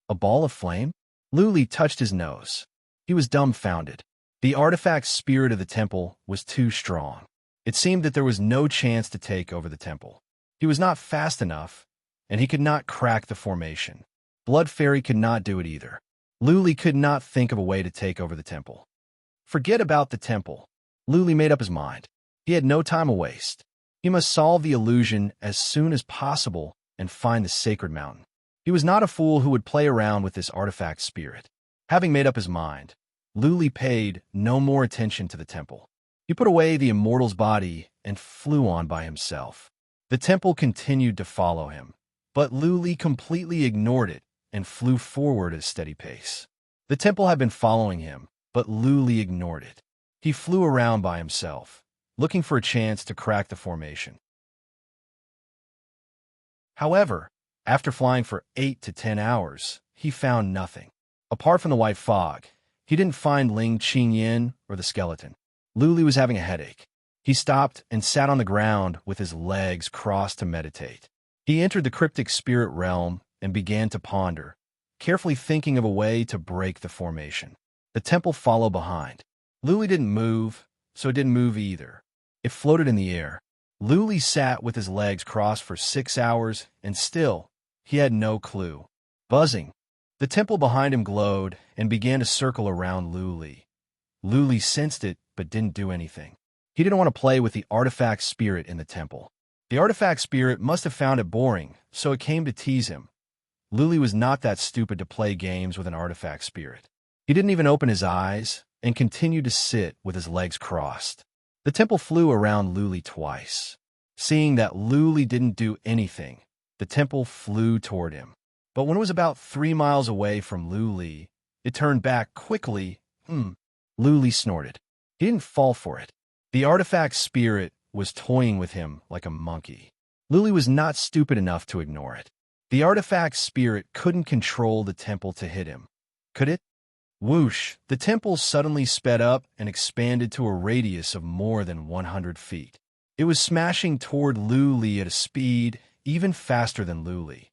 "A ball of flame?" Lu Li touched his nose. He was dumbfounded. The artifact spirit of the temple was too strong. It seemed that there was no chance to take over the temple. He was not fast enough, and he could not crack the formation. Blood Fairy could not do it either. Lu Li could not think of a way to take over the temple. Forget about the temple. Lu Li made up his mind. He had no time to waste. He must solve the illusion as soon as possible and find the sacred mountain. He was not a fool who would play around with this artifact spirit. Having made up his mind, Lu Li paid no more attention to the temple. He put away the immortal's body and flew on by himself. The temple continued to follow him, but Lu Li completely ignored it and flew forward at a steady pace. The temple had been following him, but Lu Li ignored it. He flew around by himself, looking for a chance to crack the formation. However, after flying for 8 to 10 hours, he found nothing. Apart from the white fog, he didn't find Ling Qingyin or the skeleton. Lu Li was having a headache. He stopped and sat on the ground with his legs crossed to meditate. He entered the cryptic spirit realm and began to ponder, carefully thinking of a way to break the formation. The temple followed behind. Lu Li didn't move, so it didn't move either. It floated in the air. Lu Li sat with his legs crossed for 6 hours, and still, he had no clue. Buzzing. The temple behind him glowed and began to circle around Lu Li. Lu Li sensed it, but didn't do anything. He didn't want to play with the artifact spirit in the temple. The artifact spirit must have found it boring, so it came to tease him. Lu Li was not that stupid to play games with an artifact spirit. He didn't even open his eyes and continued to sit with his legs crossed. The temple flew around Lu Li twice. Seeing that Lu Li didn't do anything, the temple flew toward him. But when it was about 3 miles away from Lu Li, it turned back quickly. Lu Li snorted. He didn't fall for it. The artifact spirit was toying with him like a monkey. Luli was not stupid enough to ignore it. The artifact spirit couldn't control the temple to hit him, could it? Whoosh! The temple suddenly sped up and expanded to a radius of more than 100 feet. It was smashing toward Luli at a speed even faster than Luli.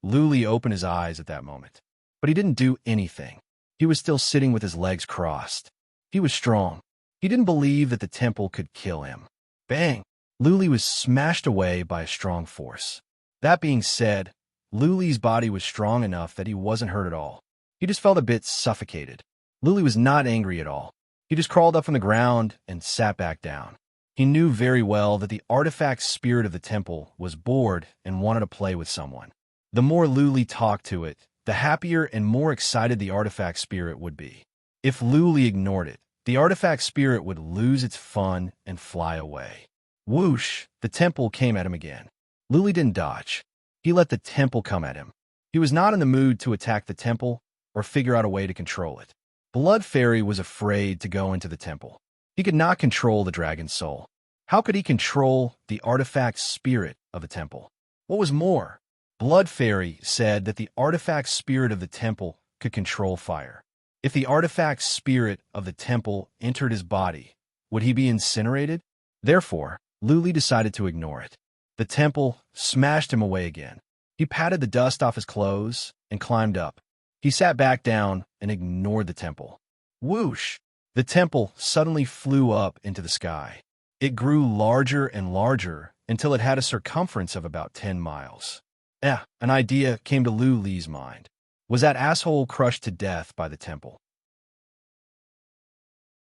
Luli opened his eyes at that moment, but he didn't do anything. He was still sitting with his legs crossed. He was strong. He didn't believe that the temple could kill him. Bang! Luli was smashed away by a strong force. That being said, Luli's body was strong enough that he wasn't hurt at all. He just felt a bit suffocated. Luli was not angry at all. He just crawled up from the ground and sat back down. He knew very well that the artifact spirit of the temple was bored and wanted to play with someone. The more Luli talked to it, the happier and more excited the artifact spirit would be. If Luli ignored it, the artifact spirit would lose its fun and fly away. Whoosh! The temple came at him again. Luli didn't dodge. He let the temple come at him. He was not in the mood to attack the temple or figure out a way to control it. Blood Fairy was afraid to go into the temple. He could not control the dragon's soul. How could he control the artifact spirit of the temple? What was more, Blood Fairy said that the artifact spirit of the temple could control fire. If the artifact spirit of the temple entered his body, would he be incinerated? Therefore, Luli decided to ignore it. The temple smashed him away again. He patted the dust off his clothes and climbed up. He sat back down and ignored the temple. Whoosh! The temple suddenly flew up into the sky. It grew larger and larger until it had a circumference of about 10 miles. An idea came to Luli's mind. Was that asshole crushed to death by the temple?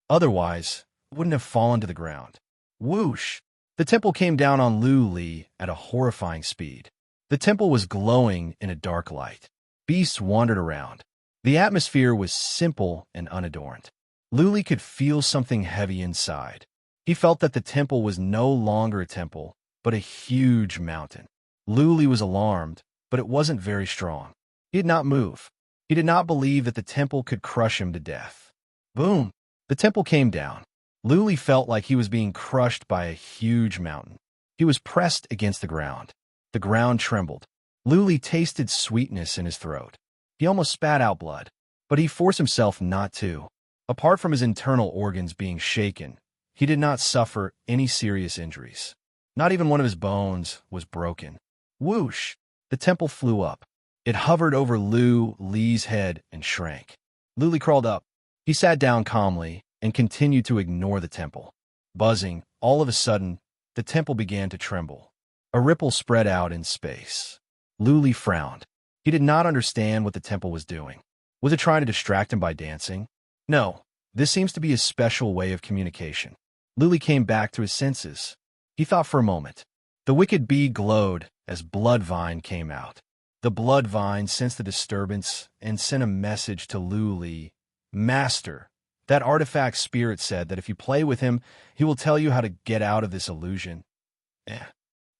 Otherwise, it wouldn't have fallen to the ground. Whoosh! The temple came down on Luli at a horrifying speed. The temple was glowing in a dark light. Beasts wandered around. The atmosphere was simple and unadorned. Luli could feel something heavy inside. He felt that the temple was no longer a temple, but a huge mountain. Luli was alarmed, but it wasn't very strong. He did not move. He did not believe that the temple could crush him to death. Boom! The temple came down. Luli felt like he was being crushed by a huge mountain. He was pressed against the ground. The ground trembled. Luli tasted sweetness in his throat. He almost spat out blood, but he forced himself not to. Apart from his internal organs being shaken, he did not suffer any serious injuries. Not even one of his bones was broken. Whoosh! The temple flew up. It hovered over Luli's head and shrank. Luli crawled up. He sat down calmly and continued to ignore the temple. Buzzing, all of a sudden, the temple began to tremble. A ripple spread out in space. Luli frowned. He did not understand what the temple was doing. Was it trying to distract him by dancing? No, this seems to be a special way of communication. Luli came back to his senses. He thought for a moment. The wicked bee glowed as Bloodvine came out. The Bloodvine sensed the disturbance and sent a message to Luli. Master, that artifact spirit said that if you play with him, he will tell you how to get out of this illusion.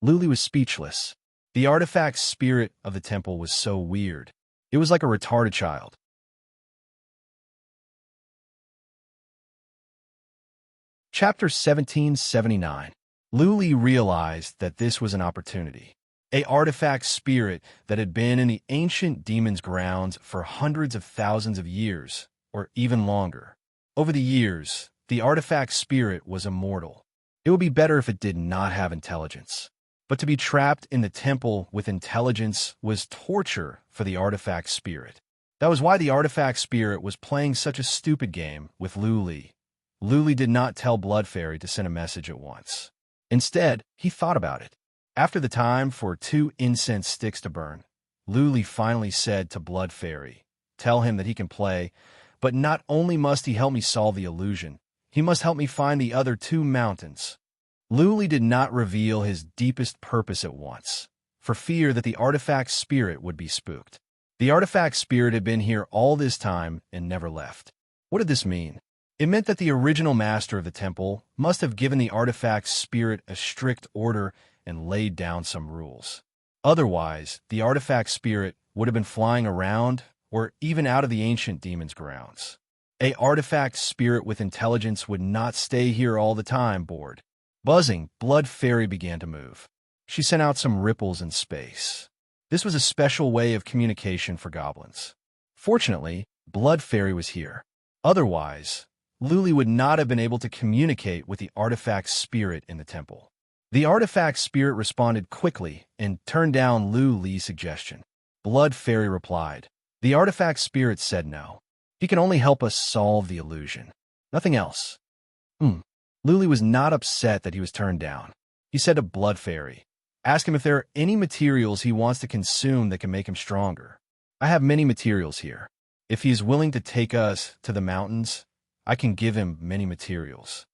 Luli was speechless. The artifact spirit of the temple was so weird. It was like a retarded child. Chapter 1779. Luli realized that this was an opportunity. A artifact spirit that had been in the ancient demon's grounds for hundreds of thousands of years, or even longer. Over the years, the artifact spirit was immortal. It would be better if it did not have intelligence. But to be trapped in the temple with intelligence was torture for the artifact spirit. That was why the artifact spirit was playing such a stupid game with Luli. Luli did not tell Blood Fairy to send a message at once. Instead, he thought about it. After the time for 2 incense sticks to burn, Luli finally said to Blood Fairy, "Tell him that he can play, but not only must he help me solve the illusion, he must help me find the other 2 mountains." Luli did not reveal his deepest purpose at once, for fear that the artifact spirit would be spooked. The artifact spirit had been here all this time and never left. What did this mean? It meant that the original master of the temple must have given the artifact spirit a strict order and laid down some rules. Otherwise, the artifact spirit would have been flying around or even out of the ancient demon's grounds. A artifact spirit with intelligence would not stay here all the time, bored. Buzzing, Blood Fairy began to move. She sent out some ripples in space. This was a special way of communication for goblins. Fortunately, Blood Fairy was here. Otherwise, Luli would not have been able to communicate with the artifact spirit in the temple. The artifact spirit responded quickly and turned down Luli's suggestion. Blood Fairy replied. The artifact spirit said no. He can only help us solve the illusion. Nothing else. Luli was not upset that he was turned down. He said to Blood Fairy, ask him if there are any materials he wants to consume that can make him stronger. I have many materials here. If he is willing to take us to the mountains, I can give him many materials.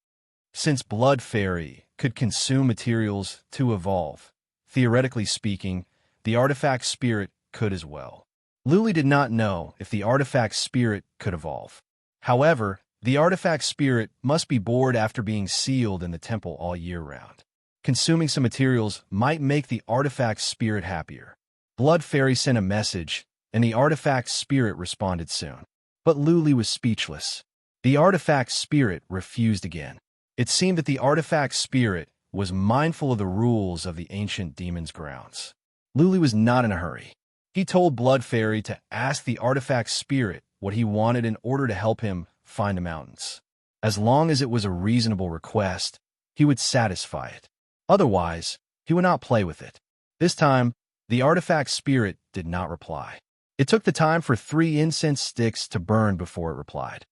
Since Blood Fairy could consume materials to evolve, theoretically speaking, the artifact spirit could as well. Luli did not know if the artifact spirit could evolve. However, the artifact spirit must be bored after being sealed in the temple all year round. Consuming some materials might make the artifact spirit happier. Blood Fairy sent a message, and the artifact spirit responded soon. But Luli was speechless. The artifact spirit refused again. It seemed that the artifact spirit was mindful of the rules of the ancient demon's grounds. Luli was not in a hurry. He told Blood Fairy to ask the artifact spirit what he wanted in order to help him find the mountains. As long as it was a reasonable request, he would satisfy it. Otherwise, he would not play with it. This time, the artifact spirit did not reply. It took the time for 3 incense sticks to burn before it replied.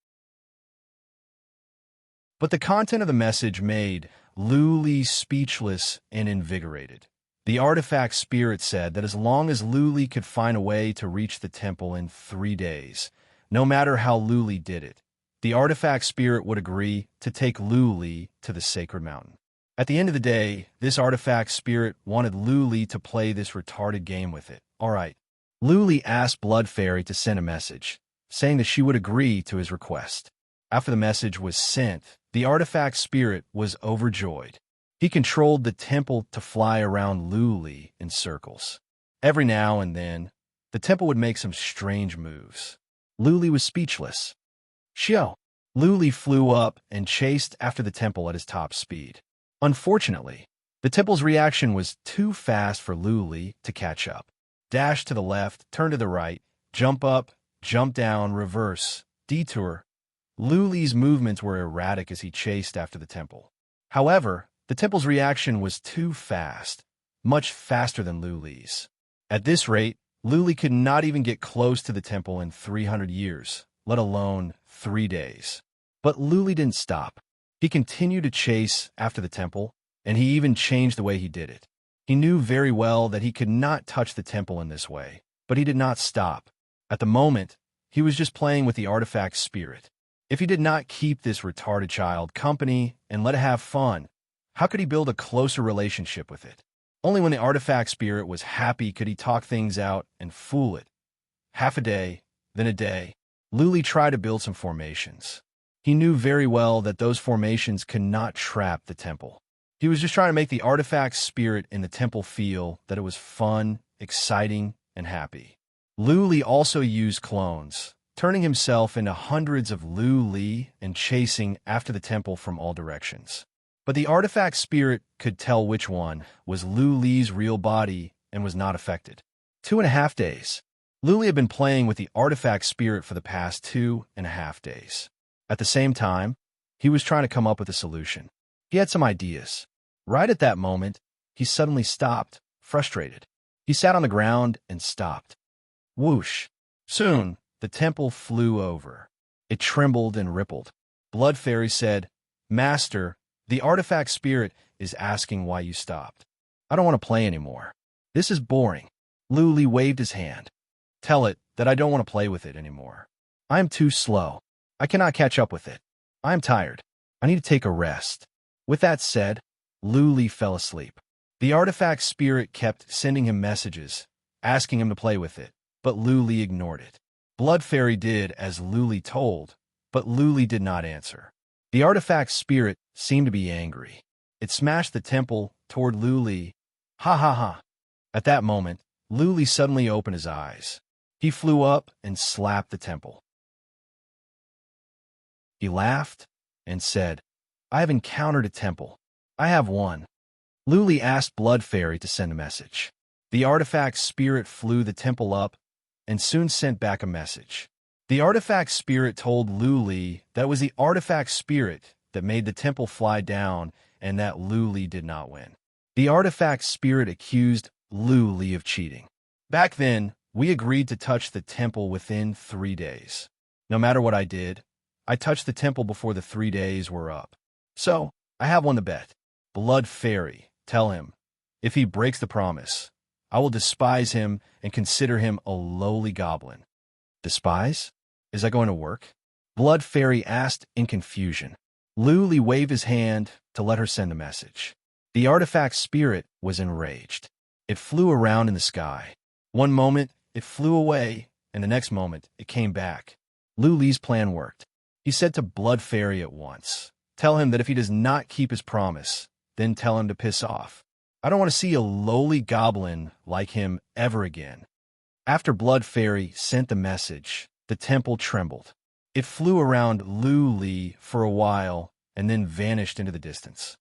But the content of the message made Luli speechless and invigorated. The artifact spirit said that as long as Luli could find a way to reach the temple in 3 days, no matter how Luli did it, the artifact spirit would agree to take Luli to the sacred mountain. At the end of the day, this artifact spirit wanted Luli to play this retarded game with it. All right. Luli asked Blood Fairy to send a message, saying that she would agree to his request. After the message was sent, the artifact spirit was overjoyed. He controlled the temple to fly around Luli in circles. Every now and then, the temple would make some strange moves. Luli was speechless. Shio! Luli flew up and chased after the temple at his top speed. Unfortunately, the temple's reaction was too fast for Luli to catch up. Dash to the left, turn to the right, jump up, jump down, reverse, detour. Luli's movements were erratic as he chased after the temple. However, the temple's reaction was too fast, much faster than Luli's. At this rate, Luli could not even get close to the temple in 300 years, let alone 3 days. But Luli didn't stop. He continued to chase after the temple, and he even changed the way he did it. He knew very well that he could not touch the temple in this way, but he did not stop. At the moment, he was just playing with the artifact spirit. If he did not keep this retarded child company and let it have fun, how could he build a closer relationship with it? Only when the artifact spirit was happy could he talk things out and fool it. Half a day, then a day, Luli tried to build some formations. He knew very well that those formations could not trap the temple. He was just trying to make the artifact spirit in the temple feel that it was fun, exciting, and happy. Luli also used clones, turning himself into hundreds of Luli and chasing after the temple from all directions. But the artifact spirit could tell which one was Luli's real body and was not affected. 2.5 days. Luli had been playing with the artifact spirit for the past 2.5 days. At the same time, he was trying to come up with a solution. He had some ideas. Right at that moment, he suddenly stopped, frustrated. He sat on the ground and stopped. Whoosh! Soon, the temple flew over. It trembled and rippled. Blood Fairy said, Master, the artifact spirit is asking why you stopped. I don't want to play anymore. This is boring. Luli waved his hand. Tell it that I don't want to play with it anymore. I am too slow. I cannot catch up with it. I am tired. I need to take a rest. With that said, Luli fell asleep. The artifact spirit kept sending him messages, asking him to play with it, but Luli ignored it. Blood Fairy did as Luli told, but Luli did not answer. The artifact spirit seemed to be angry. It smashed the temple toward Luli. Ha ha ha. At that moment, Luli suddenly opened his eyes. He flew up and slapped the temple. He laughed and said, I have encountered a temple. I have one. Luli asked Blood Fairy to send a message. The artifact spirit flew the temple up and soon sent back a message. The artifact spirit told Luli that it was the artifact spirit that made the temple fly down and that Luli did not win. The artifact spirit accused Luli of cheating. Back then, we agreed to touch the temple within 3 days. No matter what I did, I touched the temple before the 3 days were up. So, I have one to bet. Blood Fairy, tell him, if he breaks the promise, I will despise him and consider him a lowly goblin. Despise? Is that going to work? Blood Fairy asked in confusion. Luli waved his hand to let her send a message. The artifact spirit was enraged. It flew around in the sky. One moment, it flew away, and the next moment, it came back. Luli's plan worked. He said to Blood Fairy at once, tell him that if he does not keep his promise, then tell him to piss off. I don't want to see a lowly goblin like him ever again. After Blood Fairy sent the message, the temple trembled. It flew around Luli for a while and then vanished into the distance.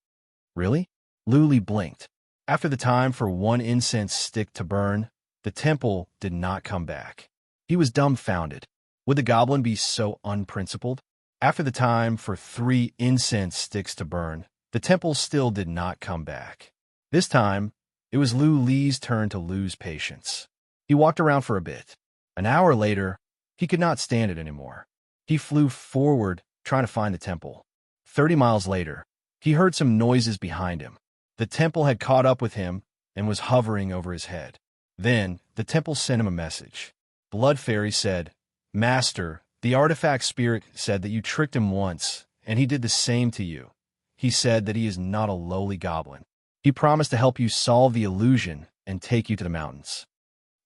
Really? Luli blinked. After the time for one incense stick to burn, the temple did not come back. He was dumbfounded. Would the goblin be so unprincipled? After the time for 3 incense sticks to burn, the temple still did not come back. This time, it was Luli's turn to lose patience. He walked around for a bit. An hour later, he could not stand it anymore. He flew forward, trying to find the temple. 30 miles later, he heard some noises behind him. The temple had caught up with him and was hovering over his head. Then, the temple sent him a message. Blood Fairy said, Master, the artifact spirit said that you tricked him once, and he did the same to you. He said that he is not a lowly goblin. He promised to help you solve the illusion and take you to the mountains.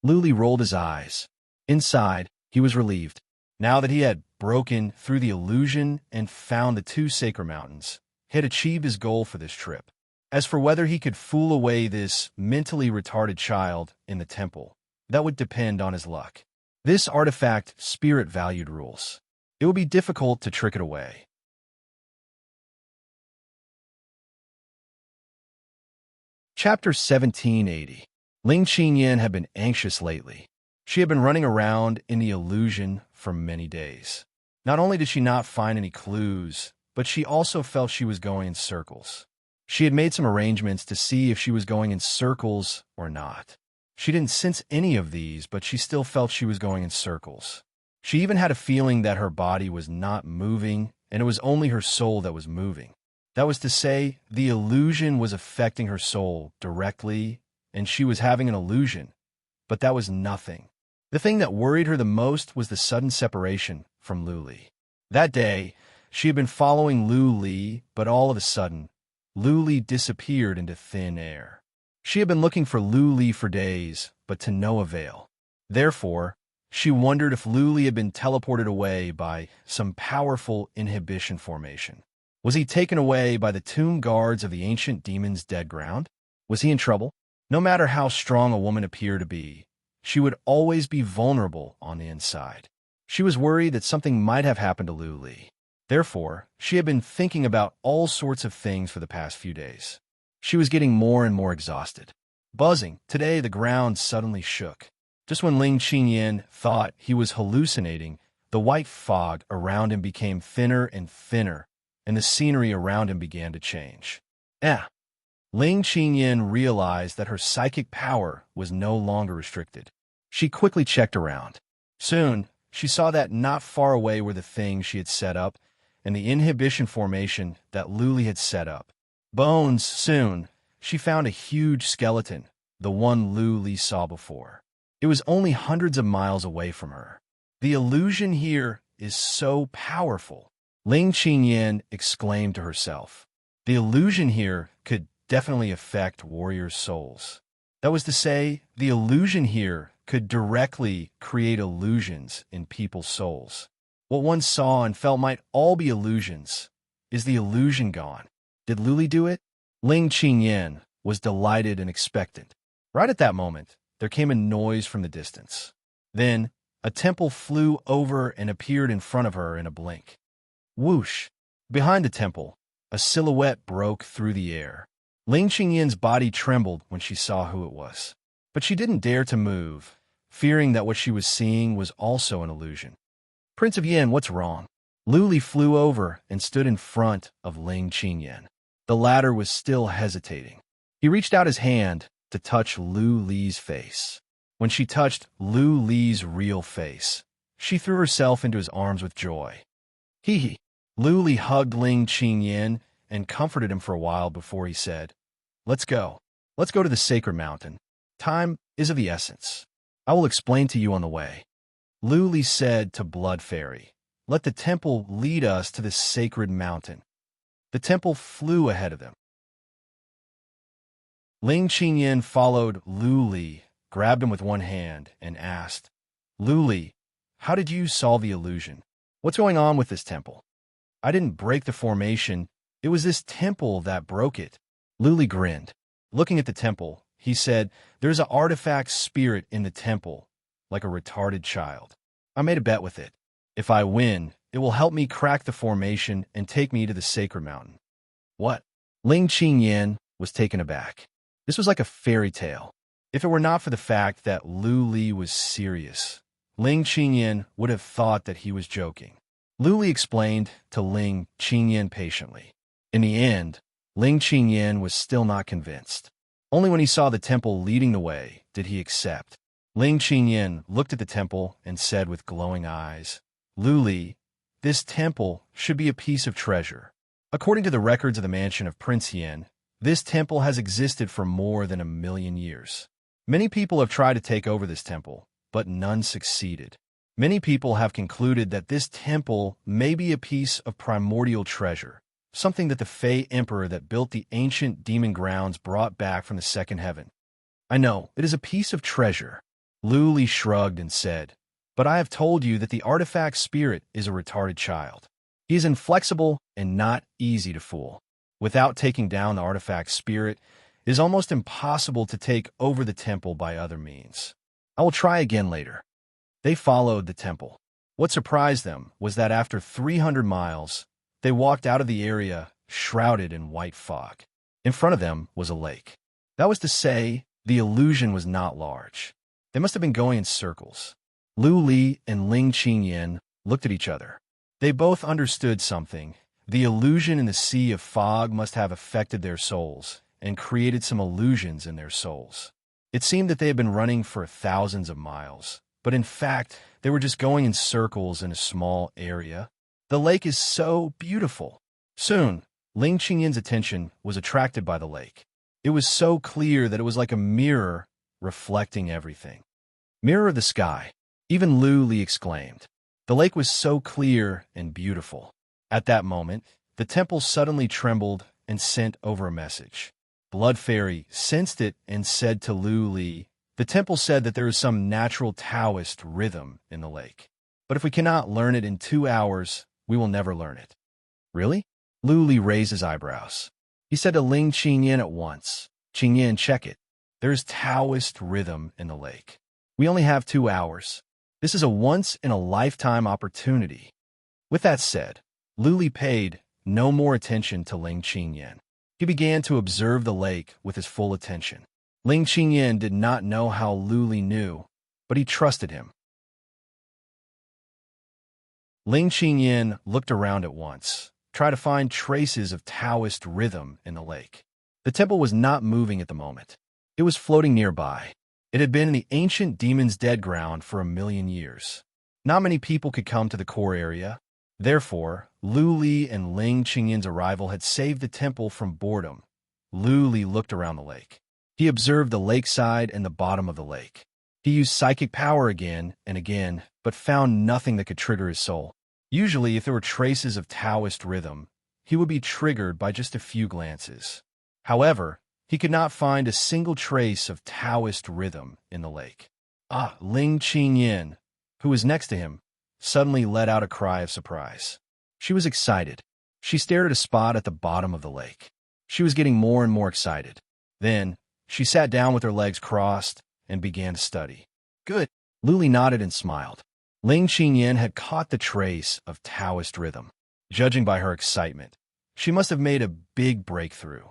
Luli rolled his eyes. Inside, he was relieved. Now that he had broken through the illusion and found the 2 sacred mountains, he had achieved his goal for this trip. As for whether he could fool away this mentally retarded child in the temple, that would depend on his luck. This artifact spirit valued rules. It would be difficult to trick it away. Chapter 1780. Ling Qingyan had been anxious lately. She had been running around in the illusion for many days. Not only did she not find any clues, but she also felt she was going in circles. She had made some arrangements to see if she was going in circles or not. She didn't sense any of these, but she still felt she was going in circles. She even had a feeling that her body was not moving, and it was only her soul that was moving. That was to say, the illusion was affecting her soul directly, and she was having an illusion, but that was nothing. The thing that worried her the most was the sudden separation from Luli. That day, she had been following Luli, but all of a sudden, Luli disappeared into thin air. She had been looking for Luli for days, but to no avail. Therefore, she wondered if Luli had been teleported away by some powerful inhibition formation. Was he taken away by the tomb guards of the ancient demon's dead ground? Was he in trouble? No matter how strong a woman appeared to be, she would always be vulnerable on the inside. She was worried that something might have happened to Luli. Therefore, she had been thinking about all sorts of things for the past few days. She was getting more and more exhausted. Buzzing, today the ground suddenly shook. Just when Ling Qingyan thought he was hallucinating, the white fog around him became thinner and thinner, and the scenery around him began to change. Ling Qingyan realized that her psychic power was no longer restricted. She quickly checked around. Soon, she saw that not far away were the things she had set up, and the inhibition formation that Luli had set up. Bones, soon, she found a huge skeleton, the one Luli saw before. It was only hundreds of miles away from her. The illusion here is so powerful, Ling Qingyan exclaimed to herself. The illusion here could definitely affect warriors' souls. That was to say, the illusion here could directly create illusions in people's souls. What one saw and felt might all be illusions. Is the illusion gone? Did Luli do it? Ling Qingyan was delighted and expectant. Right at that moment, there came a noise from the distance. Then, a temple flew over and appeared in front of her in a blink. Whoosh! Behind the temple, a silhouette broke through the air. Ling Qingyin's body trembled when she saw who it was. But she didn't dare to move, fearing that what she was seeing was also an illusion. Prince of Yin, what's wrong? Lu Li flew over and stood in front of Ling Qingyin. The latter was still hesitating. He reached out his hand to touch Lu Li's face. When she touched Lu Li's real face, she threw herself into his arms with joy. Hee hee. Lu Li hugged Ling Qingyin and comforted him for a while before he said, Let's go. Let's go to the sacred mountain. Time is of the essence. I will explain to you on the way. Lu Li said to Blood Fairy, Let the temple lead us to this sacred mountain. The temple flew ahead of them. Ling Qingyin followed Lu Li, grabbed him with one hand, and asked, Lu Li, how did you solve the illusion? What's going on with this temple? I didn't break the formation. It was this temple that broke it. Lu Li grinned. Looking at the temple, he said, There's an artifact spirit in the temple, like a retarded child. I made a bet with it. If I win, it will help me crack the formation and take me to the sacred mountain. What? Ling Qingyin was taken aback. This was like a fairy tale. If it were not for the fact that Lu Li was serious, Ling Qingyin would have thought that he was joking. Lu Li explained to Ling Qingyin patiently. In the end, Ling Qingyin was still not convinced. Only when he saw the temple leading the way did he accept. Ling Qingyin looked at the temple and said with glowing eyes, Lu Li, this temple should be a piece of treasure. According to the records of the mansion of Prince Yin, this temple has existed for more than 1,000,000 years. Many people have tried to take over this temple, but none succeeded. Many people have concluded that this temple may be a piece of primordial treasure, something that the Fey Emperor that built the ancient demon grounds brought back from the second heaven. I know, it is a piece of treasure. Lu Li shrugged and said, But I have told you that the artifact spirit is a retarded child. He is inflexible and not easy to fool. Without taking down the artifact spirit, it is almost impossible to take over the temple by other means. I will try again later. They followed the temple. What surprised them was that after 300 miles, they walked out of the area shrouded in white fog. In front of them was a lake. That was to say, the illusion was not large. They must have been going in circles. Lu Li and Ling Qingyin looked at each other. They both understood something. The illusion in the sea of fog must have affected their souls and created some illusions in their souls. It seemed that they had been running for thousands of miles, but in fact, they were just going in circles in a small area. The lake is so beautiful. Soon, Ling Qingyin's attention was attracted by the lake. It was so clear that it was like a mirror reflecting everything. Mirror of the sky, even Lu Li exclaimed. The lake was so clear and beautiful. At that moment, the temple suddenly trembled and sent over a message. Blood Fairy sensed it and said to Lu Li, The temple said that there is some natural Taoist rhythm in the lake. But if we cannot learn it in 2 hours, we will never learn it. Really? Lu Li raised his eyebrows. He said to Ling Qingyin at once, Qingyin, check it. There is Taoist rhythm in the lake. We only have 2 hours. This is a once-in-a-lifetime opportunity. With that said, Lu Li paid no more attention to Ling Qingyin. He began to observe the lake with his full attention. Ling Qingyin did not know how Lu Li knew, but he trusted him. Ling Qingyin looked around at once, tried to find traces of Taoist rhythm in the lake. The temple was not moving at the moment. It was floating nearby. It had been in the ancient demon's dead ground for 1,000,000 years. Not many people could come to the core area. Therefore, Lu Li and Ling Qingyin's arrival had saved the temple from boredom. Lu Li looked around the lake. He observed the lakeside and the bottom of the lake. He used psychic power again and again, but found nothing that could trigger his soul. Usually, if there were traces of Taoist rhythm, he would be triggered by just a few glances. However, he could not find a single trace of Taoist rhythm in the lake. Ling Qingyin, who was next to him, suddenly let out a cry of surprise. She was excited. She stared at a spot at the bottom of the lake. She was getting more and more excited. Then, she sat down with her legs crossed and began to study. Good. Lu Li nodded and smiled. Ling Qingyin had caught the trace of Taoist rhythm. judging by her excitement. She must have made a big breakthrough.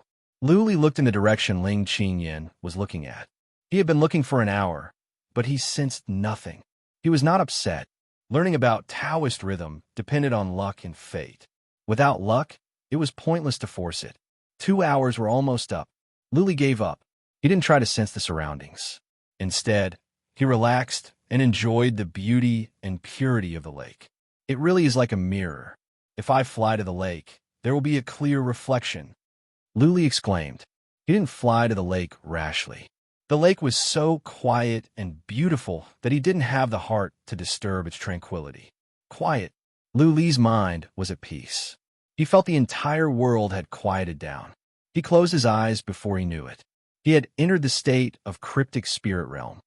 Luli looked in the direction Ling Qingyan was looking at. He had been looking for an hour, but he sensed nothing. He was not upset. Learning about Taoist rhythm depended on luck and fate. Without luck, it was pointless to force it. 2 hours were almost up. Luli gave up. He didn't try to sense the surroundings. Instead, he relaxed and enjoyed the beauty and purity of the lake. It really is like a mirror. If I fly to the lake, there will be a clear reflection. Luli exclaimed. He didn't fly to the lake rashly. The lake was so quiet and beautiful that he didn't have the heart to disturb its tranquility. Quiet. Luli's mind was at peace. He felt the entire world had quieted down. He closed his eyes before he knew it. He had entered the state of cryptic spirit realm.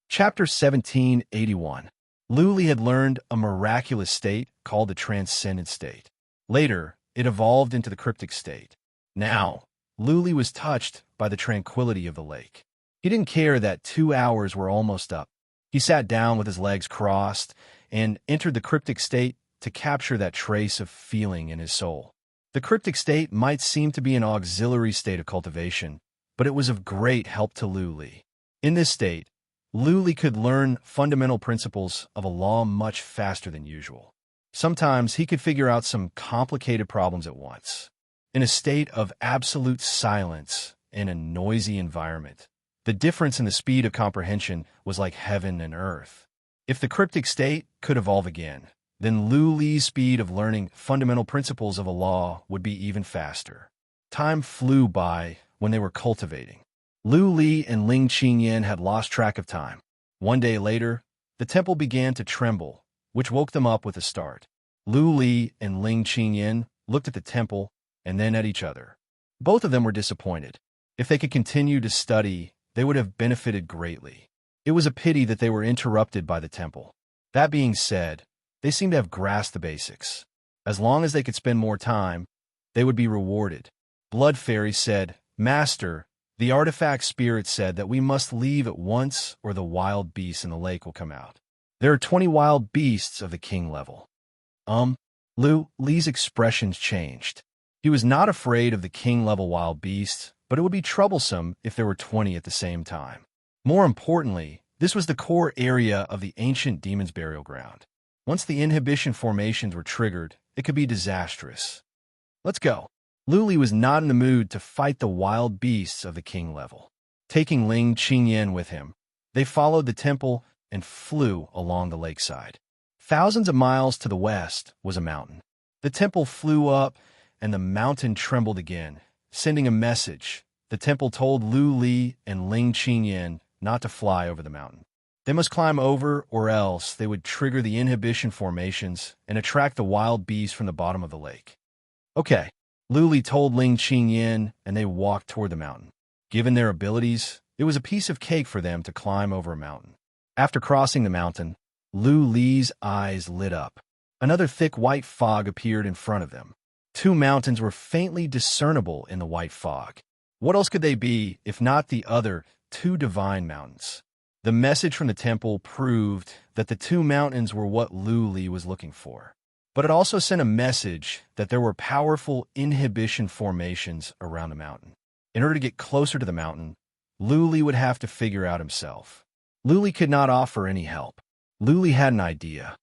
Chapter 1781. Luli had learned a miraculous state called the transcendent state. Later, it evolved into the cryptic state. Now, Luli was touched by the tranquility of the lake. He didn't care that 2 hours were almost up. He sat down with his legs crossed and entered the cryptic state to capture that trace of feeling in his soul. The cryptic state might seem to be an auxiliary state of cultivation, but it was of great help to Luli. In this state, Luli could learn fundamental principles of a law much faster than usual. Sometimes he could figure out some complicated problems at once. In a state of absolute silence in a noisy environment, the difference in the speed of comprehension was like heaven and earth. If the cryptic state could evolve again, then Luli's speed of learning fundamental principles of a law would be even faster. Time flew by when they were cultivating. Luli and Ling Qingyan had lost track of time. One day later, the temple began to tremble, which woke them up with a start. Luli and Ling Qingyan looked at the temple and then at each other. Both of them were disappointed. If they could continue to study, they would have benefited greatly. It was a pity that they were interrupted by the temple. That being said, they seemed to have grasped the basics. As long as they could spend more time, they would be rewarded. Blood Fairy said, "Master, the artifact spirit said that we must leave at once or the wild beasts in the lake will come out. There are 20 wild beasts of the king level." Luli's expressions changed. He was not afraid of the king-level wild beasts, but it would be troublesome if there were 20 at the same time. More importantly, this was the core area of the ancient demon's burial ground. Once the inhibition formations were triggered, it could be disastrous. Let's go. Luli was not in the mood to fight the wild beasts of the king level. Taking Ling Qingyan with him, they followed the temple and flew along the lakeside. Thousands of miles to the west was a mountain. The temple flew up, and the mountain trembled again, sending a message. The temple told Luli and Ling Qingyan not to fly over the mountain. They must climb over, or else they would trigger the inhibition formations and attract the wild beasts from the bottom of the lake. Okay, Luli told Ling Qingyan, and they walked toward the mountain. Given their abilities, it was a piece of cake for them to climb over a mountain. After crossing the mountain, Luli's eyes lit up. Another thick white fog appeared in front of them. 2 mountains were faintly discernible in the white fog. What else could they be if not the other 2 divine mountains? The message from the temple proved that the 2 mountains were what Luli was looking for. But it also sent a message that there were powerful inhibition formations around the mountain. In order to get closer to the mountain, Luli would have to figure out himself. Luli could not offer any help. Luli had an idea.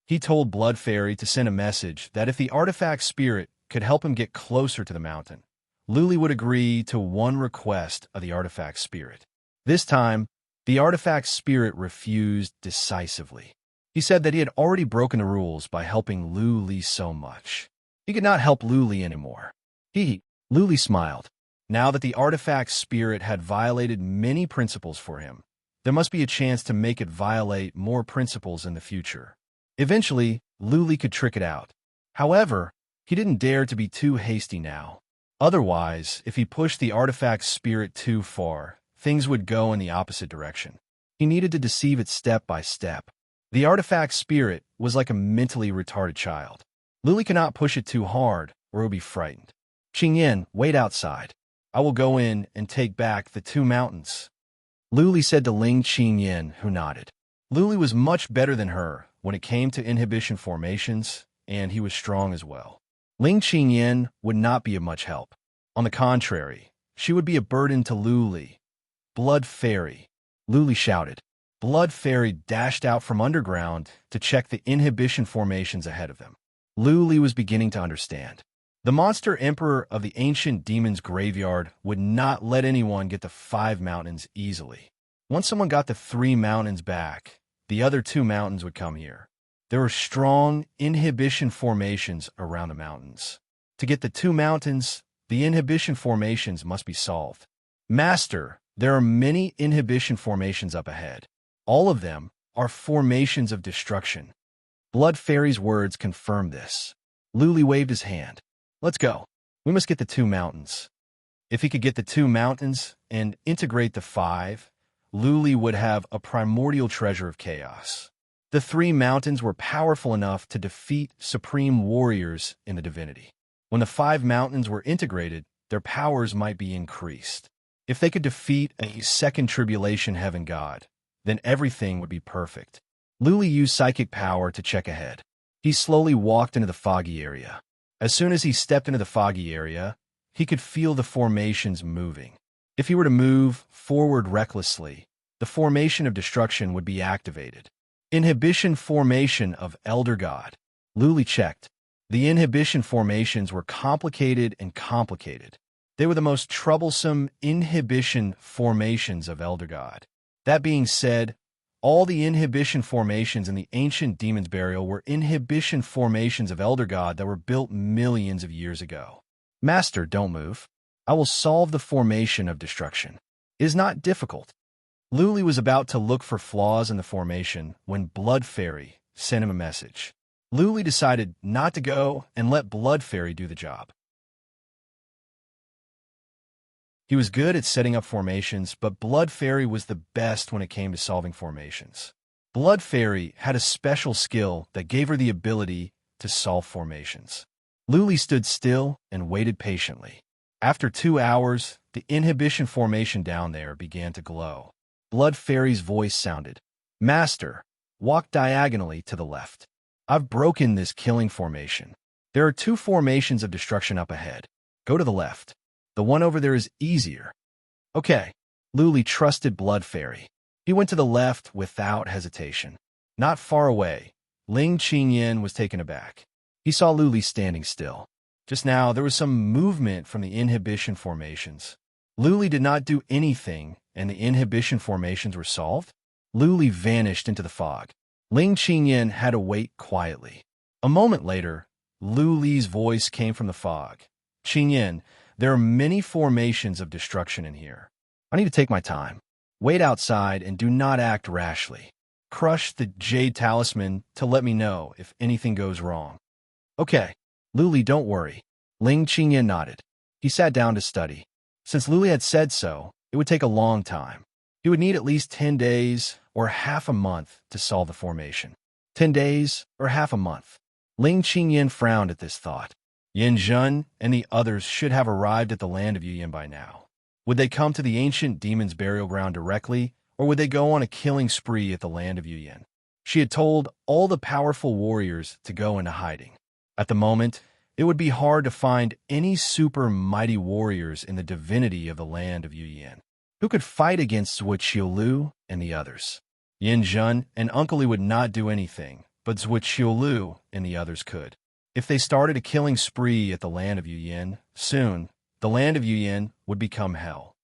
He told Blood Fairy to send a message that if the artifact spirit could help him get closer to the mountain, Luli would agree to one request of the artifact spirit. This time, the artifact spirit refused decisively. He said that he had already broken the rules by helping Luli so much. He could not help Luli anymore. Luli smiled. Now that the artifact spirit had violated many principles for him, there must be a chance to make it violate more principles in the future. Eventually, Luli could trick it out. However, he didn't dare to be too hasty now. Otherwise, if he pushed the artifact spirit too far, things would go in the opposite direction. He needed to deceive it step by step. The artifact spirit was like a mentally retarded child. Luli cannot push it too hard, or it will be frightened. Qingyan, wait outside. I will go in and take back the 2 mountains. Luli said to Ling Qingyan, who nodded. Luli was much better than her when it came to inhibition formations, and he was strong as well. Ling Qingyan would not be of much help. On the contrary, she would be a burden to Luli. Blood Fairy, Luli shouted. Blood Fairy dashed out from underground to check the inhibition formations ahead of them. Luli was beginning to understand. The monster emperor of the ancient demon's graveyard would not let anyone get the 5 mountains easily. Once someone got the 3 mountains back, the other 2 mountains would come here. There were strong inhibition formations around the mountains. To get the 2 mountains, the inhibition formations must be solved. Master, there are many inhibition formations up ahead. All of them are formations of destruction. Blood Fairy's words confirmed this. Luli waved his hand. Let's go. We must get the 2 mountains. If he could get the 2 mountains and integrate the 5, Luli would have a primordial treasure of chaos. The 3 mountains were powerful enough to defeat supreme warriors in the divinity. When the 5 mountains were integrated, their powers might be increased. If they could defeat a second tribulation heaven god, then everything would be perfect. Luli used psychic power to check ahead. He slowly walked into the foggy area. As soon as he stepped into the foggy area, he could feel the formations moving. If he were to move forward recklessly, the formation of destruction would be activated. Inhibition formation of Elder God. Luli checked. The inhibition formations were complicated and complicated. They were the most troublesome inhibition formations of Elder God. That being said, all the inhibition formations in the ancient demon's burial were inhibition formations of Elder God that were built millions of years ago. Master, don't move. I will solve the formation of destruction. It is not difficult. Luli was about to look for flaws in the formation when Blood Fairy sent him a message. Luli decided not to go and let Blood Fairy do the job. He was good at setting up formations, but Blood Fairy was the best when it came to solving formations. Blood Fairy had a special skill that gave her the ability to solve formations. Luli stood still and waited patiently. After 2 hours, the inhibition formation down there began to glow. Blood Fairy's voice sounded. Master, walk diagonally to the left. I've broken this killing formation. There are 2 formations of destruction up ahead. Go to the left. The one over there is easier. Okay. Luli trusted Blood Fairy. He went to the left without hesitation. Not far away, Ling Qingyan was taken aback. He saw Luli standing still. Just now, there was some movement from the inhibition formations. Luli did not do anything, and the inhibition formations were solved. Luli vanished into the fog. Ling Qingyan had to wait quietly. A moment later, Luli's voice came from the fog. Qingyan, there are many formations of destruction in here. I need to take my time. Wait outside and do not act rashly. Crush the Jade Talisman to let me know if anything goes wrong. Okay. Luli, don't worry. Ling Qingyan nodded. He sat down to study. Since Luli had said so, it would take a long time. He would need at least 10 days or half a month to solve the formation. 10 days or half a month. Ling Qingyan frowned at this thought. Yin Zhen and the others should have arrived at the land of Yuyin by now. Would they come to the ancient demon's burial ground directly, or would they go on a killing spree at the land of Yuyin? She had told all the powerful warriors to go into hiding. At the moment, it would be hard to find any super mighty warriors in the divinity of the land of Yuyin who could fight against Zhuo Qiulu and the others. Yin Zhen and Uncle Li would not do anything, but Zhuo Qiulu and the others could. If they started a killing spree at the land of Yuyin, soon, the land of Yuyin would become hell.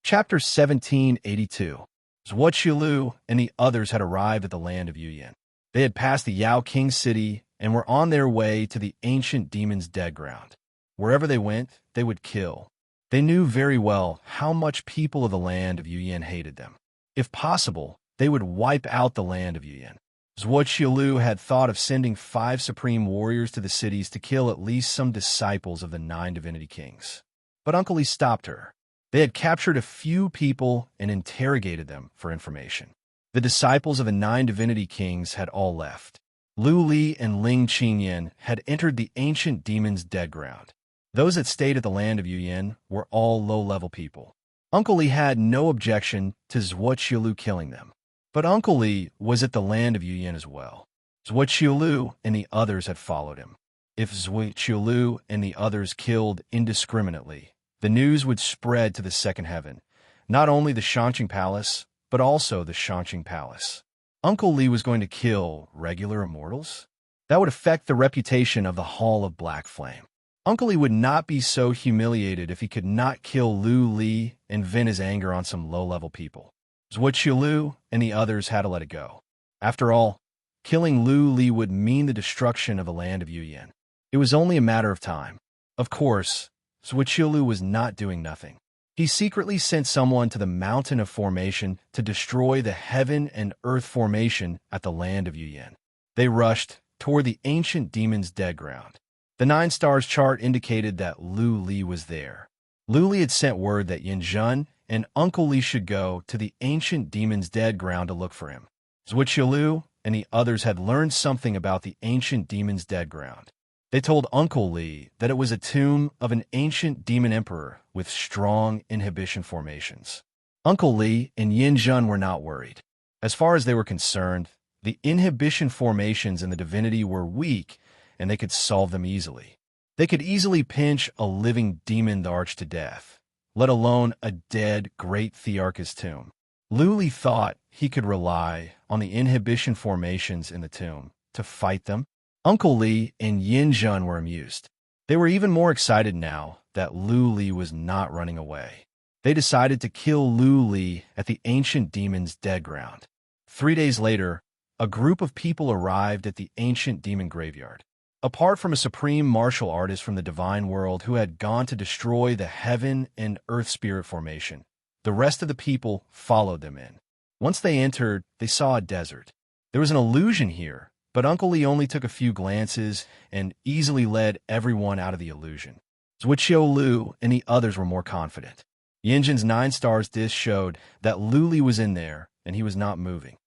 Chapter 1782. Zhuo Qiulu and the others had arrived at the land of Yuyin. They had passed the Yao King city and were on their way to the ancient demon's dead ground. Wherever they went, they would kill. They knew very well how much people of the land of Yuyin hated them. If possible, they would wipe out the land of Yuyin. Zhuo Qiulu had thought of sending 5 supreme warriors to the cities to kill at least some disciples of the 9 divinity kings. But Uncle Li stopped her. They had captured a few people and interrogated them for information. The disciples of the 9 divinity kings had all left. Lu Li and Ling Qingyan had entered the ancient demon's dead ground. Those that stayed at the land of Yuyin were all low-level people. Uncle Li had no objection to Zhuo killing them. But Uncle Li was at the land of Yuyin as well. Zhuo and the others had followed him. If Zhuo and the others killed indiscriminately, the news would spread to the second heaven, not only the Shanqing Palace, but also the Shanqing Palace. Uncle Li was going to kill regular immortals? That would affect the reputation of the Hall of Black Flame. Uncle Li would not be so humiliated if he could not kill Lu Li and vent his anger on some low-level people. Zhuo and the others had to let it go. After all, killing Lu Li would mean the destruction of the land of Yuyin. It was only a matter of time. Of course, Zhuo was not doing nothing. He secretly sent someone to the Mountain of Formation to destroy the Heaven and Earth Formation at the land of Yuyin. They rushed toward the ancient demon's dead ground. The 9 stars chart indicated that Lu Li was there. Lu Li had sent word that Yin Zhen and Uncle Li should go to the ancient demon's dead ground to look for him. Zhuo and the others had learned something about the ancient demon's dead ground. They told Uncle Li that it was a tomb of an ancient demon emperor with strong inhibition formations. Uncle Li and Yin Zhen were not worried. As far as they were concerned, the inhibition formations in the divinity were weak, and they could solve them easily. They could easily pinch a living demon the arch to death, let alone a dead great Thearch's tomb. Lu Li thought he could rely on the inhibition formations in the tomb to fight them. Uncle Li and Yin Zhen were amused. They were even more excited now that Lu Li was not running away. They decided to kill Lu Li at the ancient demon's dead ground. 3 days later, a group of people arrived at the ancient demon graveyard. Apart from a supreme martial artist from the divine world who had gone to destroy the heaven and earth spirit formation, the rest of the people followed them in. Once they entered, they saw a desert. There was an illusion here, but Uncle Li only took a few glances and easily led everyone out of the illusion. Zhuo and the others were more confident. Yin Zhen's 9 stars disc showed that Lu Li was in there, and he was not moving.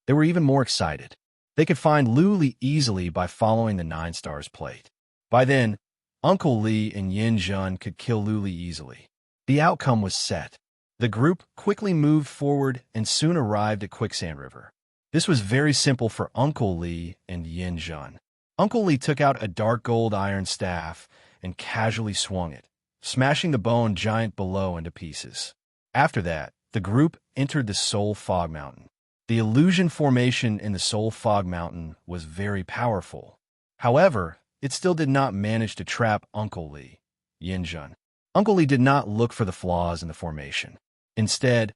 They were even more excited. They could find Lu Li easily by following the 9 stars plate. By then, Uncle Li and Yin Zhen could kill Lu Li easily. The outcome was set. The group quickly moved forward and soon arrived at Quicksand River. This was very simple for Uncle Li and Yin Zhen. Uncle Li took out a dark gold iron staff and casually swung it, smashing the bone giant below into pieces. After that, the group entered the Soul Fog Mountain. The illusion formation in the Soul Fog Mountain was very powerful. However, it still did not manage to trap Uncle Li, Yin Zhen. Uncle Li did not look for the flaws in the formation. Instead,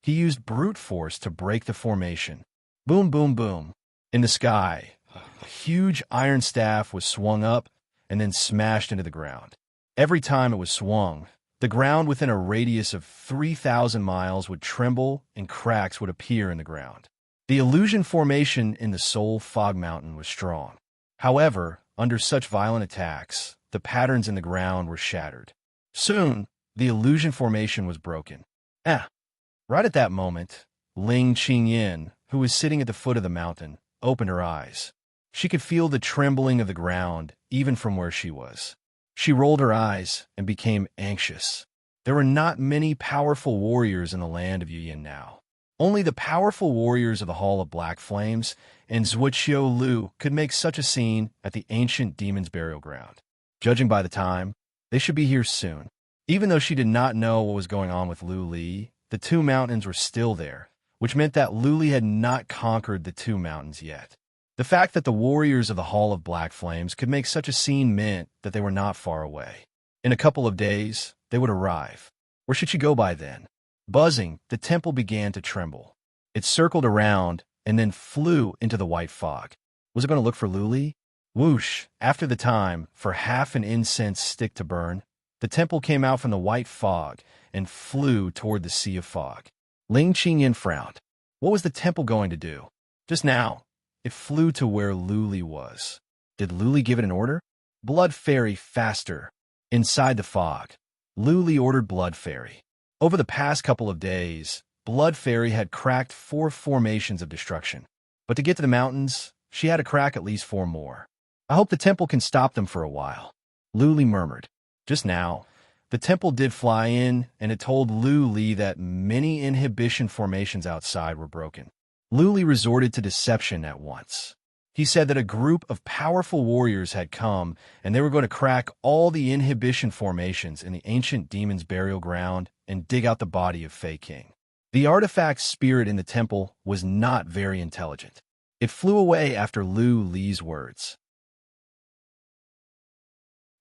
he used brute force to break the formation. Boom, boom, boom. In the sky, a huge iron staff was swung up and then smashed into the ground. Every time it was swung, the ground within a radius of 3,000 miles would tremble and cracks would appear in the ground. The illusion formation in the Soul Fog Mountain was strong. However, under such violent attacks, the patterns in the ground were shattered. Soon, the illusion formation was broken. Right at that moment, Ling Qingyin, who was sitting at the foot of the mountain, opened her eyes. She could feel the trembling of the ground even from where she was. She rolled her eyes and became anxious. There were not many powerful warriors in the land of Yuyin now. Only the powerful warriors of the Hall of Black Flames and Zhuo could make such a scene at the ancient demon's burial ground. Judging by the time, they should be here soon. Even though she did not know what was going on with Lu Li, the 2 mountains were still there, which meant that Lu Li had not conquered the 2 mountains yet. The fact that the warriors of the Hall of Black Flames could make such a scene meant that they were not far away. In a couple of days, they would arrive. Where should she go by then? Buzzing, the temple began to tremble. It circled around and then flew into the white fog. Was it going to look for Lu Li? Whoosh! After the time for half an incense stick to burn, the temple came out from the white fog and flew toward the sea of fog. Ling Qingyin frowned. What was the temple going to do? Just now, it flew to where Lu Li was. Did Lu Li give it an order? Blood Fairy faster. Inside the fog, Lu Li ordered Blood Fairy. Over the past couple of days, Blood Fairy had cracked 4 formations of destruction. But to get to the mountains, she had to crack at least 4 more. I hope the temple can stop them for a while. Luli murmured. Just now, the temple did fly in, and it told Luli that many inhibition formations outside were broken. Luli resorted to deception at once. He said that a group of powerful warriors had come, and they were going to crack all the inhibition formations in the ancient demon's burial ground and dig out the body of Fei King. The artifact spirit in the temple was not very intelligent. It flew away after Lu Li's words.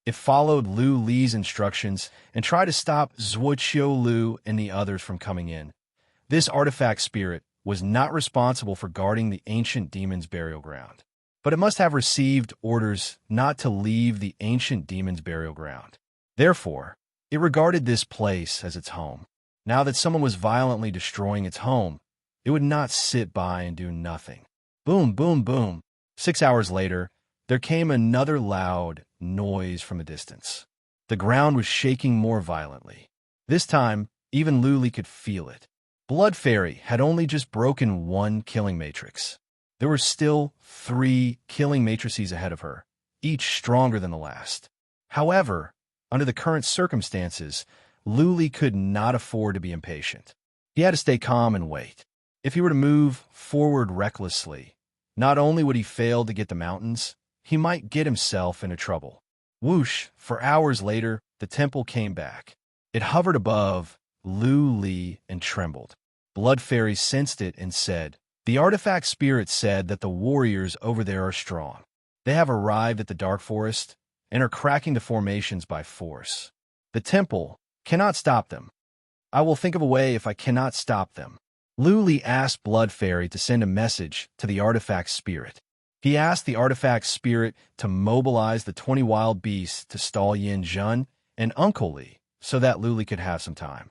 It followed Lu Li's instructions and tried to stop Zhuoqiu Lu and the others from coming in. This artifact spirit was not responsible for guarding the ancient demon's burial ground, but it must have received orders not to leave the ancient demon's burial ground. Therefore, it regarded this place as its home. Now that someone was violently destroying its home, it would not sit by and do nothing. Boom, boom, boom. 6 hours later, there came another loud noise from a distance. The ground was shaking more violently. This time, even Luli could feel it. Blood Fairy had only just broken one killing matrix. There were still 3 killing matrices ahead of her, each stronger than the last. However, under the current circumstances, Luli could not afford to be impatient. He had to stay calm and wait. If he were to move forward recklessly, not only would he fail to get the mountains, he might get himself into trouble. Whoosh! For hours later, the temple came back. It hovered above Luli and trembled. Blood Fairy sensed it and said, "The artifact spirit said that the warriors over there are strong. They have arrived at the dark forest and are cracking the formations by force. The temple cannot stop them. I will think of a way if I cannot stop them." Luli asked Blood Fairy to send a message to the artifact spirit. He asked the artifact spirit to mobilize the 20 wild beasts to stall Yin Zhen and Uncle Li so that Luli could have some time.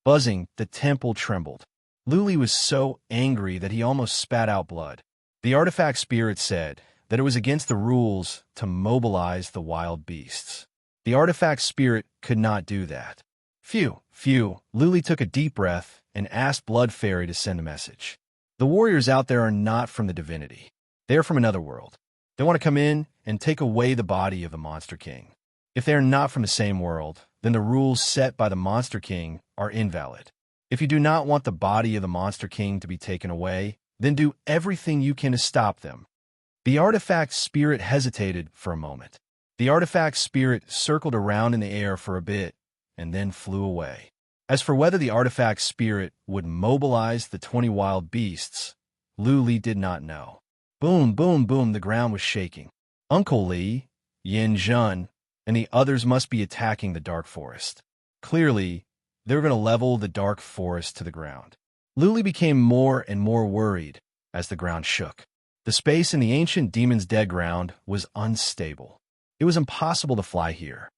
Buzzing, the temple trembled. Luli was so angry that he almost spat out blood. The artifact spirit said that it was against the rules to mobilize the wild beasts. The artifact spirit could not do that. Phew. Luli took a deep breath and asked Blood Fairy to send a message. The warriors out there are not from the divinity. They are from another world. They want to come in and take away the body of the Monster King. If they are not from the same world, then the rules set by the Monster King are invalid. If you do not want the body of the Monster King to be taken away, then do everything you can to stop them. The artifact spirit hesitated for a moment. The artifact spirit circled around in the air for a bit and then flew away. As for whether the artifact spirit would mobilize the 20 wild beasts, Luli did not know. Boom, boom, boom, the ground was shaking. Uncle Li, Yin Zhen, and the others must be attacking the dark forest. Clearly, they were going to level the dark forest to the ground. Luli became more and more worried as the ground shook. The space in the ancient demon's dead ground was unstable. It was impossible to fly here.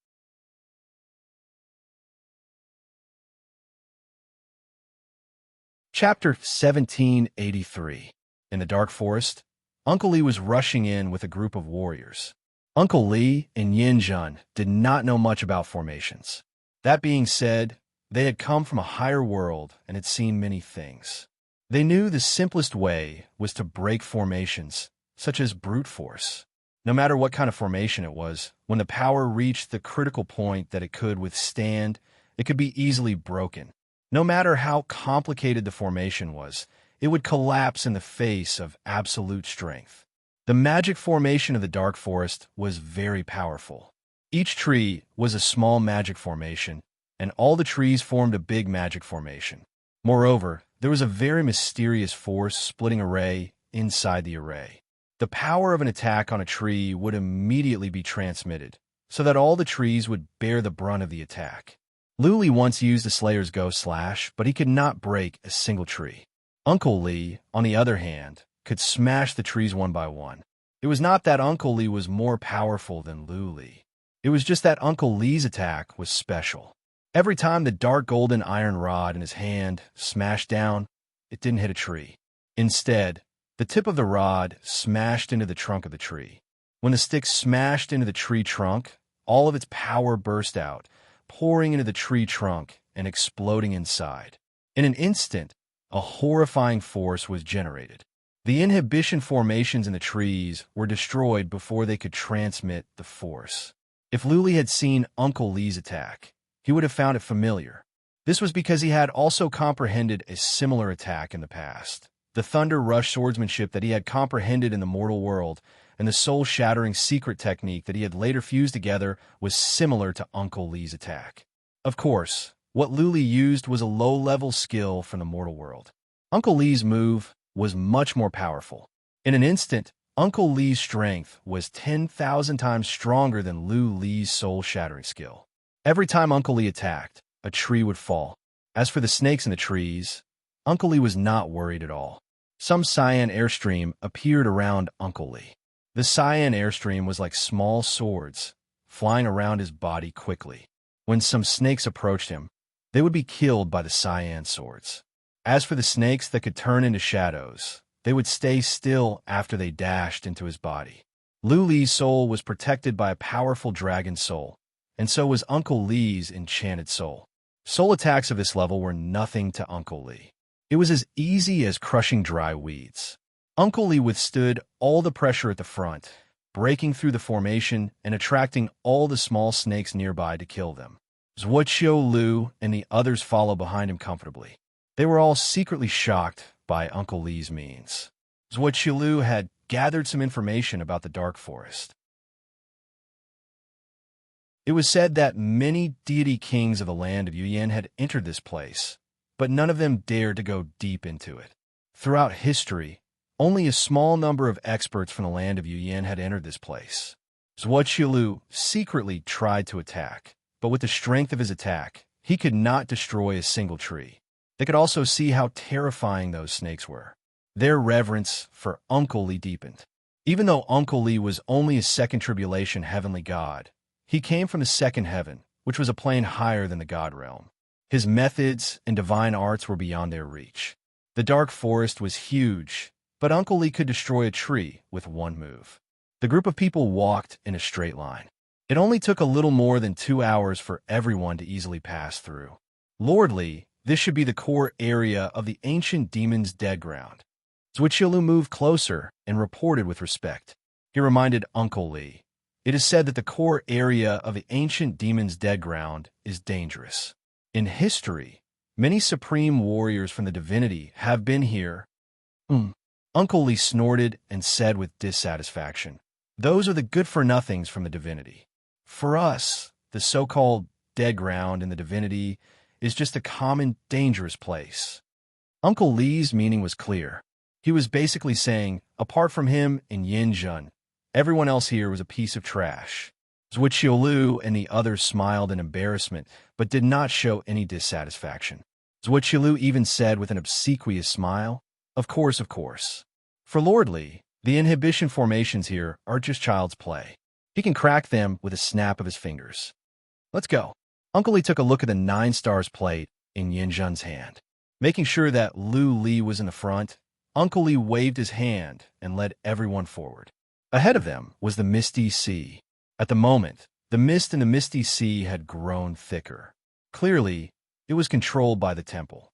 Chapter 1783. In the dark forest, Uncle Li was rushing in with a group of warriors. Uncle Li and Yin Zhen did not know much about formations. That being said, they had come from a higher world and had seen many things. They knew the simplest way was to break formations, such as brute force. No matter what kind of formation it was, when the power reached the critical point that it could withstand, it could be easily broken. No matter how complicated the formation was, it would collapse in the face of absolute strength. The magic formation of the dark forest was very powerful. Each tree was a small magic formation, and all the trees formed a big magic formation. Moreover, there was a very mysterious force splitting array inside the array. The power of an attack on a tree would immediately be transmitted, so that all the trees would bear the brunt of the attack. Luli once used the Slayer's Ghost Slash, but he could not break a single tree. Uncle Li, on the other hand, could smash the trees one by one. It was not that Uncle Li was more powerful than Luli. It was just that Uncle Li's attack was special. Every time the dark golden iron rod in his hand smashed down, it didn't hit a tree. Instead, the tip of the rod smashed into the trunk of the tree. When the stick smashed into the tree trunk, all of its power burst out, pouring into the tree trunk and exploding inside. In an instant, a horrifying force was generated. The inhibition formations in the trees were destroyed before they could transmit the force. If Luli had seen Uncle Lee's attack, he would have found it familiar. This was because he had also comprehended a similar attack in the past. The thunder rush swordsmanship that he had comprehended in the mortal world and the soul-shattering secret technique that he had later fused together was similar to Uncle Lee's attack. Of course, what Luli used was a low-level skill from the mortal world. Uncle Lee's move was much more powerful. In an instant, Uncle Lee's strength was 10,000 times stronger than Lee's soul-shattering skill. Every time Uncle Lee attacked, a tree would fall. As for the snakes in the trees, Uncle Lee was not worried at all. Some cyan airstream appeared around Uncle Lee. The cyan airstream was like small swords, flying around his body quickly. When some snakes approached him, they would be killed by the cyan swords. As for the snakes that could turn into shadows, they would stay still after they dashed into his body. Lee's soul was protected by a powerful dragon soul, and so was Uncle Lee's enchanted soul. Soul attacks of this level were nothing to Uncle Lee. It was as easy as crushing dry weeds. Uncle Lee withstood all the pressure at the front, breaking through the formation and attracting all the small snakes nearby to kill them. Zhuoqiu Lu and the others followed behind him comfortably. They were all secretly shocked by Uncle Lee's means. Zhuoqiu Lu had gathered some information about the Dark Forest. It was said that many deity kings of the land of Yuyan had entered this place, but none of them dared to go deep into it. Throughout history, only a small number of experts from the land of Yuyan had entered this place. Zhuoqiu Lu secretly tried to attack, but with the strength of his attack, he could not destroy a single tree. They could also see how terrifying those snakes were. Their reverence for Uncle Lee deepened. Even though Uncle Lee was only a second tribulation heavenly god, he came from the second heaven, which was a plane higher than the god realm. His methods and divine arts were beyond their reach. The Dark Forest was huge, but Uncle Lee could destroy a tree with one move. The group of people walked in a straight line. It only took a little more than 2 hours for everyone to easily pass through. Lord Lee, this should be the core area of the ancient demon's dead ground. Zhuoqiu Lu moved closer and reported with respect. He reminded Uncle Lee, "It is said that the core area of the ancient demon's dead ground is dangerous. In history, many supreme warriors from the divinity have been here." Uncle Lee snorted and said with dissatisfaction, "Those are the good-for-nothings from the divinity. For us, the so-called dead ground in the divinity is just a common, dangerous place." Uncle Lee's meaning was clear. He was basically saying, apart from him and Yin Jun, everyone else here was a piece of trash. Zhuoqiu Lu and the others smiled in embarrassment, but did not show any dissatisfaction. Zhuoqiu Lu even said with an obsequious smile, Of course. For Lord Lee, the inhibition formations here are just child's play. He can crack them with a snap of his fingers. Let's go." Uncle Lee took a look at the 9 stars plate in Yin Jun's hand. Making sure that Lee was in the front, Uncle Lee waved his hand and led everyone forward. Ahead of them was the misty sea. At the moment, the mist in the misty sea had grown thicker. Clearly, it was controlled by the temple.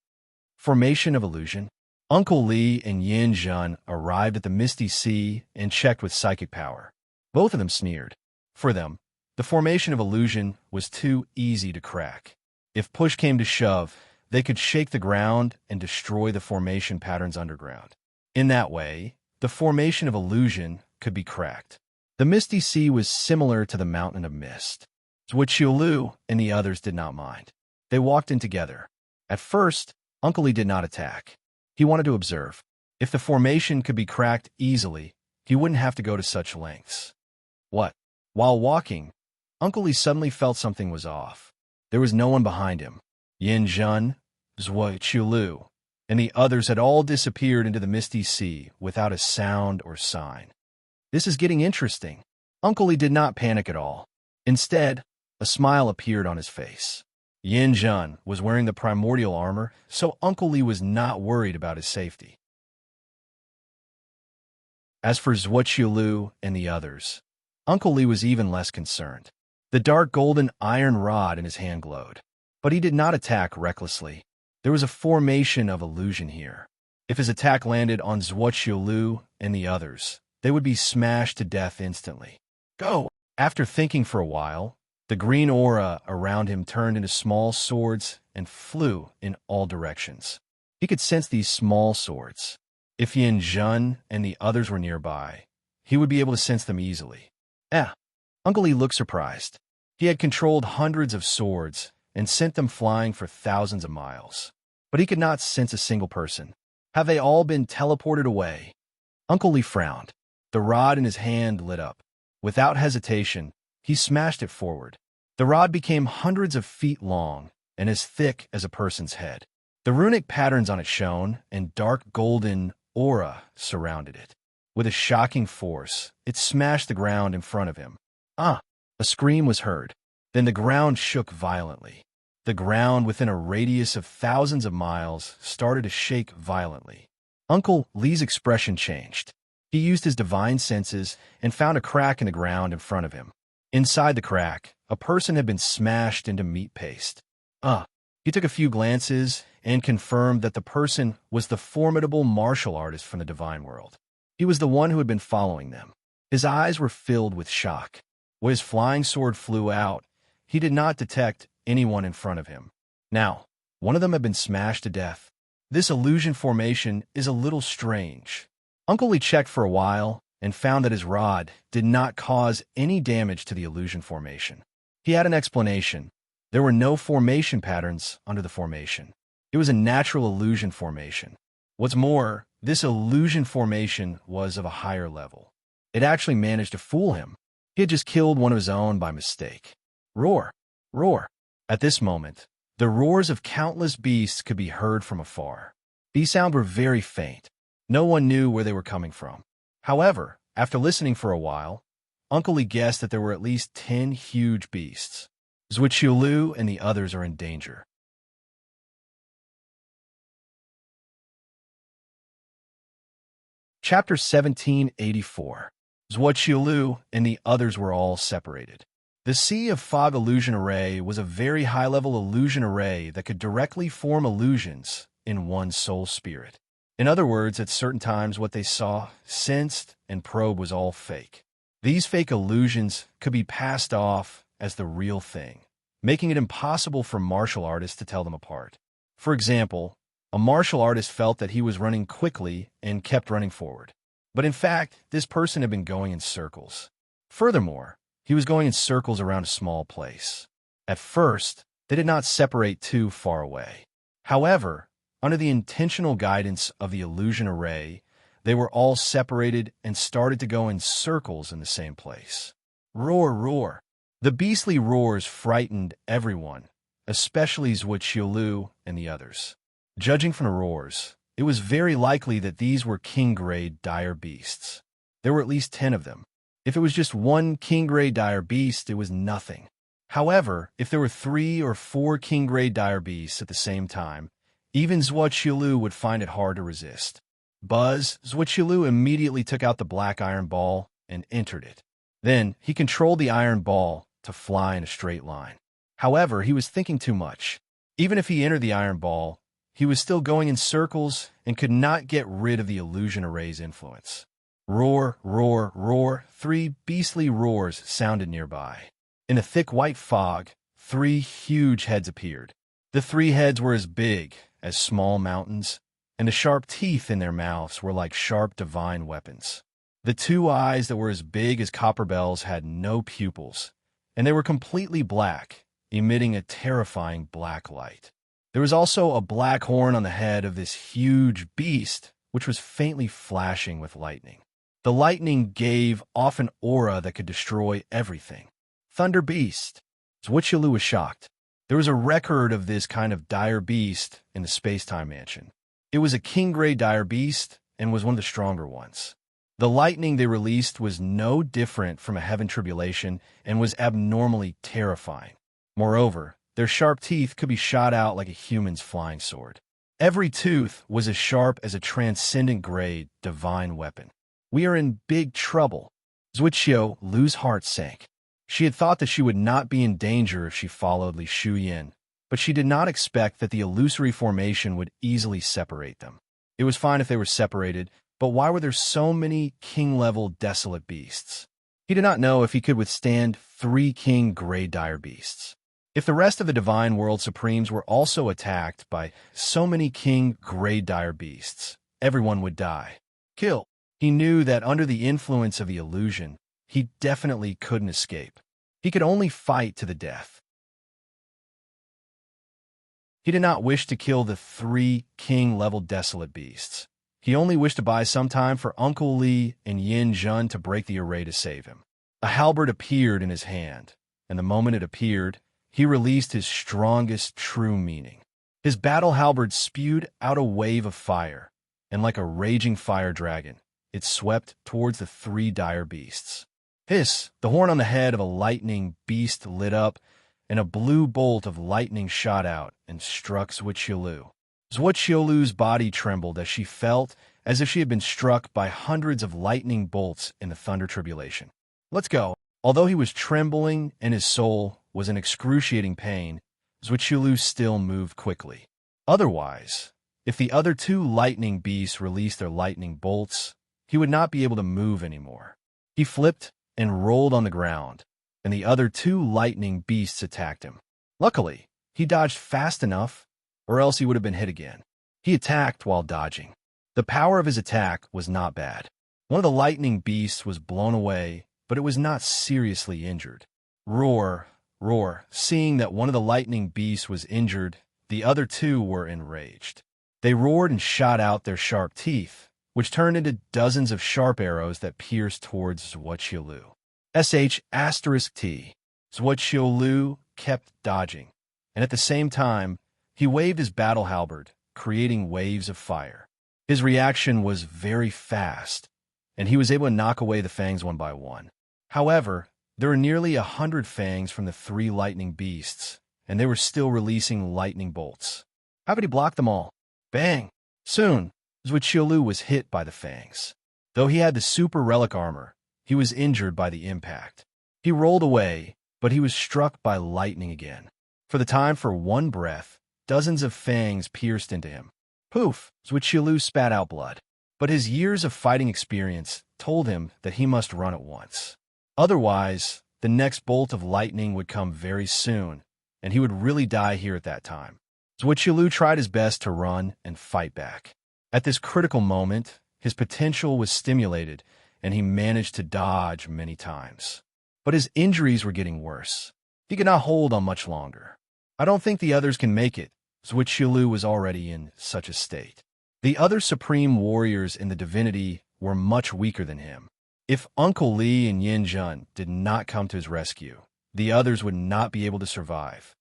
Formation of illusion. Uncle Lee and Yin Jun arrived at the misty sea and checked with psychic power. Both of them sneered. For them, the formation of illusion was too easy to crack. If push came to shove, they could shake the ground and destroy the formation patterns underground. In that way, the formation of illusion could be cracked. The misty sea was similar to the mountain of mist. Zhuoqiu Lu and the others did not mind. They walked in together. At first, Uncle Lee did not attack. He wanted to observe. If the formation could be cracked easily, he wouldn't have to go to such lengths. What? While walking, Uncle Lee suddenly felt something was off. There was no one behind him. Yin Jun, Zhuoqiu Lu, and the others had all disappeared into the misty sea without a sound or sign. This is getting interesting. Uncle Lee did not panic at all. Instead, a smile appeared on his face. Yin Jun was wearing the primordial armor, so Uncle Lee was not worried about his safety. As for Zhuoqiu Lu and the others, Uncle Lee was even less concerned. The dark golden iron rod in his hand glowed. But he did not attack recklessly. There was a formation of illusion here. If his attack landed on Zhuoqiulu and the others, they would be smashed to death instantly. Go! After thinking for a while, the green aura around him turned into small swords and flew in all directions. He could sense these small swords. If Yin Zhen and the others were nearby, he would be able to sense them easily. Uncle Li looked surprised. He had controlled hundreds of swords and sent them flying for thousands of miles. But he could not sense a single person. Have they all been teleported away? Uncle Li frowned. The rod in his hand lit up. Without hesitation, he smashed it forward. The rod became hundreds of feet long and as thick as a person's head. The runic patterns on it shone, and dark golden aura surrounded it. With a shocking force, it smashed the ground in front of him. A scream was heard. Then the ground shook violently. The ground within a radius of thousands of miles started to shake violently. Uncle Li's expression changed. He used his divine senses and found a crack in the ground in front of him. Inside the crack, a person had been smashed into meat paste. He took a few glances and confirmed that the person was the formidable martial artist from the divine world. He was the one who had been following them. His eyes were filled with shock. When his flying sword flew out, he did not detect anyone in front of him. Now, one of them had been smashed to death. This illusion formation is a little strange. Uncle Li checked for a while and found that his rod did not cause any damage to the illusion formation. He had an explanation. There were no formation patterns under the formation. It was a natural illusion formation. What's more, this illusion formation was of a higher level. It actually managed to fool him. He had just killed one of his own by mistake. Roar! Roar! At this moment, the roars of countless beasts could be heard from afar. These sounds were very faint. No one knew where they were coming from. However, after listening for a while, Uncle Li guessed that there were at least 10 huge beasts. Zhuoqiulu and the others are in danger. Chapter 1784. Zhuoqiulu and the others were all separated. The Sea of Fog Illusion Array was a very high-level illusion array that could directly form illusions in one's soul spirit. In other words, at certain times what they saw, sensed, and probed was all fake. These fake illusions could be passed off as the real thing, making it impossible for martial artists to tell them apart. For example, a martial artist felt that he was running quickly and kept running forward. But in fact, this person had been going in circles. Furthermore, he was going in circles around a small place. At first, they did not separate too far away. However, under the intentional guidance of the illusion array, they were all separated and started to go in circles in the same place. Roar, roar. The beastly roars frightened everyone, especially Zhuoqiulu and the others. Judging from the roars, it was very likely that these were king-grade dire beasts. There were at least 10 of them. If it was just one king-grade dire beast, it was nothing. However, if there were 3 or 4 king-grade dire beasts at the same time, even Zhuoqiulu would find it hard to resist. Zhuoqiulu immediately took out the black iron ball and entered it. Then, he controlled the iron ball to fly in a straight line. However, he was thinking too much. Even if he entered the iron ball, he was still going in circles and could not get rid of the illusion array's influence. Roar, roar, roar, 3 beastly roars sounded nearby. In a thick white fog, 3 huge heads appeared. The 3 heads were as big as small mountains, and the sharp teeth in their mouths were like sharp divine weapons. The 2 eyes that were as big as copper bells had no pupils, and they were completely black, emitting a terrifying black light. There was also a black horn on the head of this huge beast, which was faintly flashing with lightning. The lightning gave off an aura that could destroy everything. Thunder Beast. Zhuoqiulu was shocked. There was a record of this kind of dire beast in the space-time mansion. It was a king-grade dire beast and was one of the stronger ones. The lightning they released was no different from a heaven tribulation and was abnormally terrifying. Moreover, their sharp teeth could be shot out like a human's flying sword. Every tooth was as sharp as a transcendent-grade divine weapon. We are in big trouble. Zhuoqiulu's heart sank. She had thought that she would not be in danger if she followed Li Shuyin, but she did not expect that the illusory formation would easily separate them. It was fine if they were separated, but why were there so many king-level desolate beasts? He did not know if he could withstand 3 king gray dire beasts. If the rest of the divine world supremes were also attacked by so many king gray dire beasts, everyone would die. Kill. He knew that under the influence of the illusion, he definitely couldn't escape. He could only fight to the death. He did not wish to kill the 3 king-level desolate beasts. He only wished to buy some time for Uncle Li and Yin Jun to break the array to save him. A halberd appeared in his hand, and the moment it appeared, he released his strongest true meaning. His battle halberd spewed out a wave of fire, and like a raging fire dragon, it swept towards the 3 dire beasts. Hiss! The horn on the head of a lightning beast lit up, and a blue bolt of lightning shot out and struck Zhuqiulu. Zhuqiulu's body trembled as she felt as if she had been struck by hundreds of lightning bolts in the thunder tribulation. Let's go. Although he was trembling and his soul was in excruciating pain, Zhuqiulu still moved quickly. Otherwise, if the other 2 lightning beasts released their lightning bolts, he would not be able to move anymore. He flipped and rolled on the ground, and the other 2 lightning beasts attacked him. Luckily, he dodged fast enough, or else he would have been hit again. He attacked while dodging. The power of his attack was not bad. One of the lightning beasts was blown away, but it was not seriously injured. Roar, roar. Seeing that one of the lightning beasts was injured, the other 2 were enraged. They roared and shot out their sharp teeth, which turned into dozens of sharp arrows that pierced towards Zhuqiulu. *T. Zhuqiulu kept dodging, and at the same time, he waved his battle halberd, creating waves of fire. His reaction was very fast, and he was able to knock away the fangs one by one. However, there were nearly 100 fangs from the 3 lightning beasts, and they were still releasing lightning bolts. How could he block them all? Bang! Soon, Zhuqiulu was hit by the fangs. Though he had the super relic armor, he was injured by the impact. He rolled away, but he was struck by lightning again. For the time for one breath, dozens of fangs pierced into him. Poof! Zhuqiulu spat out blood. But his years of fighting experience told him that he must run at once. Otherwise, the next bolt of lightning would come very soon, and he would really die here at that time. Zhuqiulu tried his best to run and fight back. At this critical moment, his potential was stimulated, and he managed to dodge many times. But his injuries were getting worse. He could not hold on much longer. I don't think the others can make it. Zhuqiulu was already in such a state. The other supreme warriors in the divinity were much weaker than him. If Uncle Li and Yin Jun did not come to his rescue, the others would not be able to survive.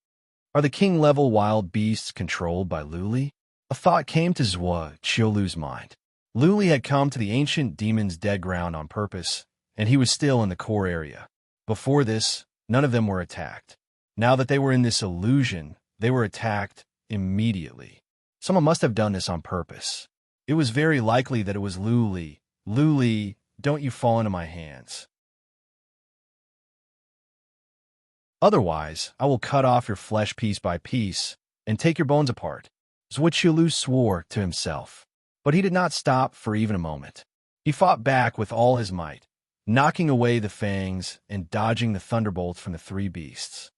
Are the king-level wild beasts controlled by Luli? A thought came to Zhuqiulu's mind. Luli had come to the ancient demon's dead ground on purpose, and he was still in the core area. Before this, none of them were attacked. Now that they were in this illusion, they were attacked immediately. Someone must have done this on purpose. It was very likely that it was Luli. Luli, don't you fall into my hands. Otherwise, I will cut off your flesh piece by piece and take your bones apart. Zhuqiulu swore to himself. But he did not stop for even a moment. He fought back with all his might, knocking away the fangs and dodging the thunderbolts from the 3 beasts.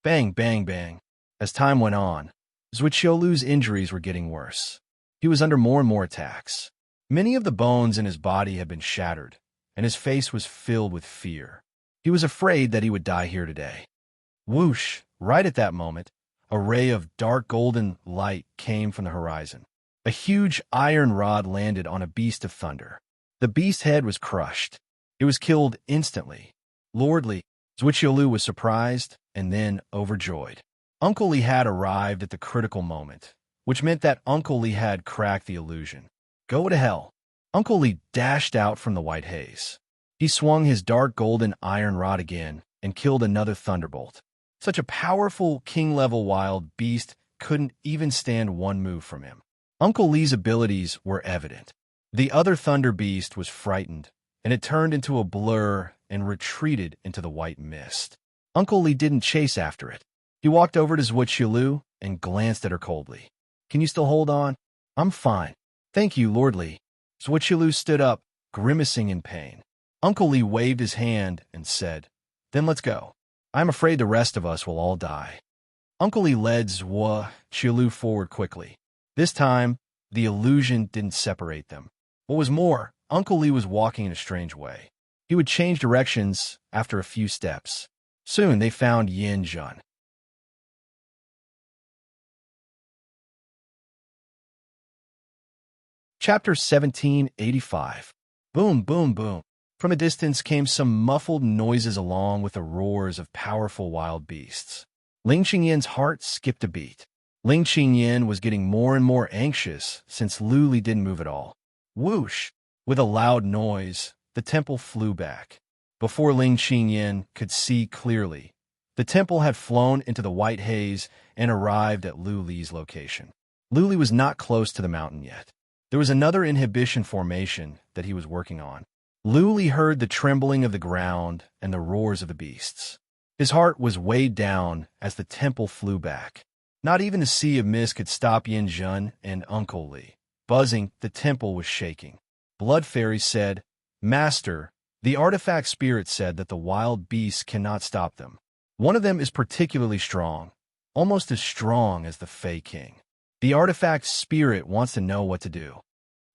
Bang, bang, bang. As time went on, Zhuqiulu's injuries were getting worse. He was under more and more attacks. Many of the bones in his body had been shattered, and his face was filled with fear. He was afraid that he would die here today. Whoosh! Right at that moment, a ray of dark golden light came from the horizon. A huge iron rod landed on a beast of thunder. The beast's head was crushed. It was killed instantly. Lordly, Zhuqiulu was surprised and then overjoyed. Uncle Li had arrived at the critical moment, which meant that Uncle Li had cracked the illusion. Go to hell. Uncle Li dashed out from the white haze. He swung his dark golden iron rod again and killed another thunderbolt. Such a powerful king-level wild beast couldn't even stand one move from him. Uncle Li's abilities were evident. The other thunder beast was frightened, and it turned into a blur and retreated into the white mist. Uncle Li didn't chase after it. He walked over to Zhuqiulu and glanced at her coldly. Can you still hold on? I'm fine. Thank you, Lord Li. Zhuqilu stood up, grimacing in pain. Uncle Li waved his hand and said, Then let's go. I'm afraid the rest of us will all die. Uncle Li led Zhuqilu forward quickly. This time, the illusion didn't separate them. What was more, Uncle Li was walking in a strange way. He would change directions after a few steps. Soon they found Yin Jun. Chapter 1785. Boom, boom, boom. From a distance came some muffled noises along with the roars of powerful wild beasts. Ling Qingyin's heart skipped a beat. Ling Qingyin was getting more and more anxious since Lu Li didn't move at all. Whoosh! With a loud noise, the temple flew back. Before Ling Qingyin could see clearly, the temple had flown into the white haze and arrived at Lu Li's location. Lu Li was not close to the mountain yet. There was another inhibition formation that he was working on. Lu Li heard the trembling of the ground and the roars of the beasts. His heart was weighed down as the temple flew back. Not even a sea of mist could stop Yin Jun and Uncle Li. Buzzing, the temple was shaking. Blood Fairy said, Master, the artifact spirit said that the wild beasts cannot stop them. One of them is particularly strong, almost as strong as the Fey King. The artifact spirit wants to know what to do.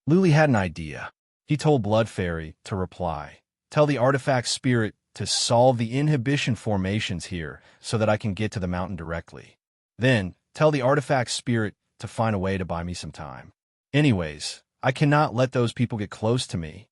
Lu Li had an idea. He told Blood Fairy to reply. Tell the artifact spirit to solve the inhibition formations here so that I can get to the mountain directly. Then, tell the artifact spirit to find a way to buy me some time. Anyways, I cannot let those people get close to me.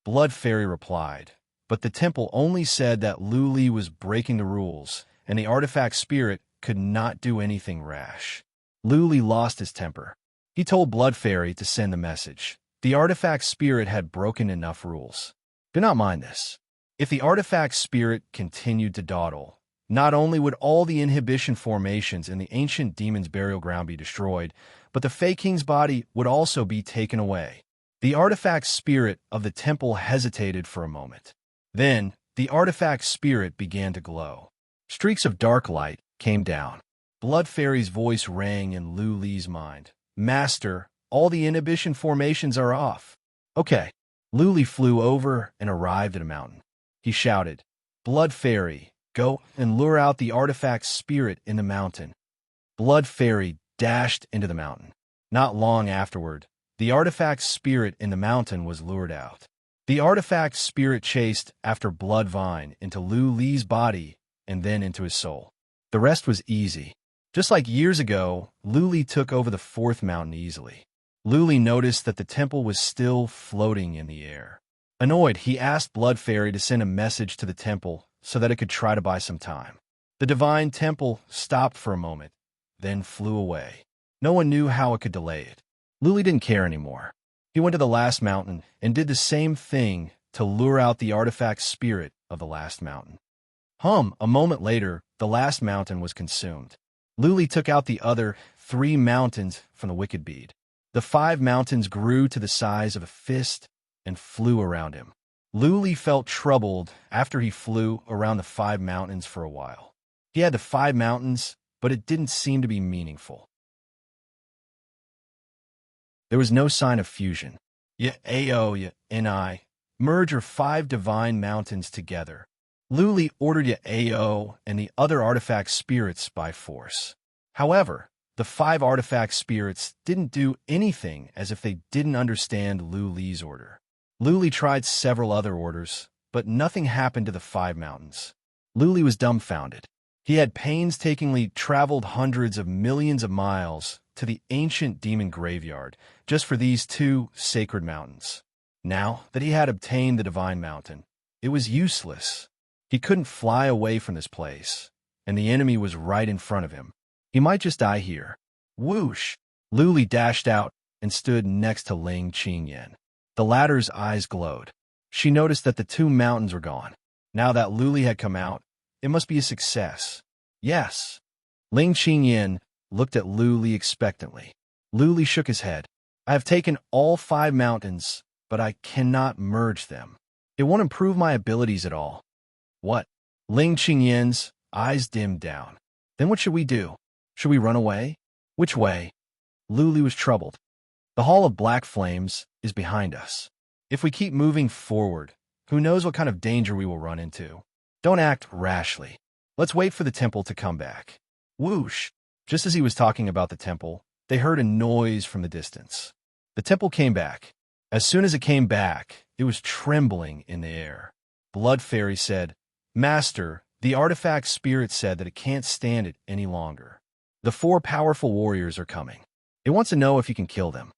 Blood Fairy replied, but the temple only said that Lu Li was breaking the rules, and the artifact spirit could not do anything rash. Lu Li lost his temper. He told Blood Fairy to send the message. The artifact spirit had broken enough rules. Do not mind this. If the artifact spirit continued to dawdle, not only would all the inhibition formations in the ancient demon's burial ground be destroyed, but the Fey King's body would also be taken away. The artifact spirit of the temple hesitated for a moment. Then, the artifact spirit began to glow. Streaks of dark light came down. Blood Fairy's voice rang in Lu Li's mind. Master, all the inhibition formations are off. Okay. Lu Li flew over and arrived at a mountain. He shouted, Blood Fairy, go and lure out the artifact spirit in the mountain. Blood Fairy dashed into the mountain. Not long afterward, the artifact spirit in the mountain was lured out. The artifact spirit chased after Blood Vine into Lu Li's body and then into his soul. The rest was easy. Just like years ago, Lu Li took over the fourth mountain easily. Lu Li noticed that the temple was still floating in the air. Annoyed, he asked Blood Fairy to send a message to the temple so that it could try to buy some time. The divine temple stopped for a moment, then flew away. No one knew how it could delay it. Lu Li didn't care anymore. He went to the last mountain and did the same thing to lure out the artifact spirit of the last mountain. A moment later, the last mountain was consumed. Lu Li took out the other 3 mountains from the wicked bead. The 5 mountains grew to the size of a fist and flew around him. Lu Li felt troubled after he flew around the 5 mountains for a while. He had the 5 mountains, but it didn't seem to be meaningful. There was no sign of fusion. Merge your 5 divine mountains together. Lu Li ordered Ao and the other artifact spirits by force. However, the 5 artifact spirits didn't do anything as if they didn't understand Lu Li's order. Lu Li tried several other orders, but nothing happened to the 5 mountains. Lu Li was dumbfounded. He had painstakingly traveled hundreds of millions of miles to the ancient demon graveyard just for these 2 sacred mountains. Now that he had obtained the divine mountain, it was useless. He couldn't fly away from this place, and the enemy was right in front of him. He might just die here. Whoosh! Lu Li dashed out and stood next to Ling Qingyin. The latter's eyes glowed. She noticed that the 2 mountains were gone. Now that Lu Li had come out, it must be a success. Yes. Ling Qingyin looked at Lu Li expectantly. Lu Li shook his head. I have taken all 5 mountains, but I cannot merge them. It won't improve my abilities at all. What? Ling Qingyin's eyes dimmed down. Then what should we do? Should we run away? Which way? Lu Li was troubled. The Hall of Black Flames is behind us. If we keep moving forward, who knows what kind of danger we will run into. Don't act rashly. Let's wait for the temple to come back. Whoosh! Just as he was talking about the temple, they heard a noise from the distance. The temple came back. As soon as it came back, it was trembling in the air. Blood Fairy said, "Master, the artifact spirit said that it can't stand it any longer. The 4 powerful warriors are coming. It wants to know if you can kill them."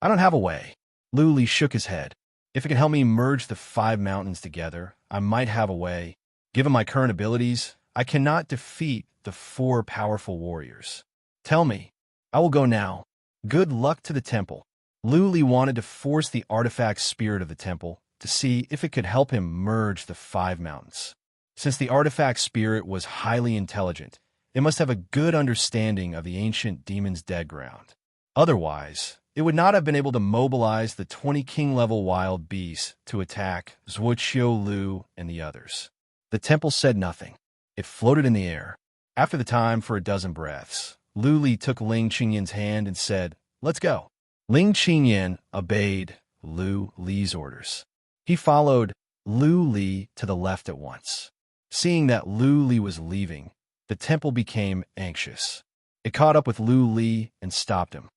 "I don't have a way." Luli shook his head. "If it can help me merge the 5 mountains together, I might have a way. Given my current abilities, I cannot defeat the 4 powerful warriors. Tell me. I will go now. Good luck to the temple." Luli wanted to force the artifact spirit of the temple to see if it could help him merge the 5 mountains. Since the artifact spirit was highly intelligent, it must have a good understanding of the ancient demon's dead ground. Otherwise, it would not have been able to mobilize the 20 king-level wild beasts to attack Zhuoqiu Lu and the others. The temple said nothing. It floated in the air. After the time for a dozen breaths, Lu Li took Ling Qingyan's hand and said, "Let's go." Ling Qingyan obeyed Lu Li's orders. He followed Lu Li to the left at once. Seeing that Lu Li was leaving, the temple became anxious. It caught up with Lu Li and stopped him.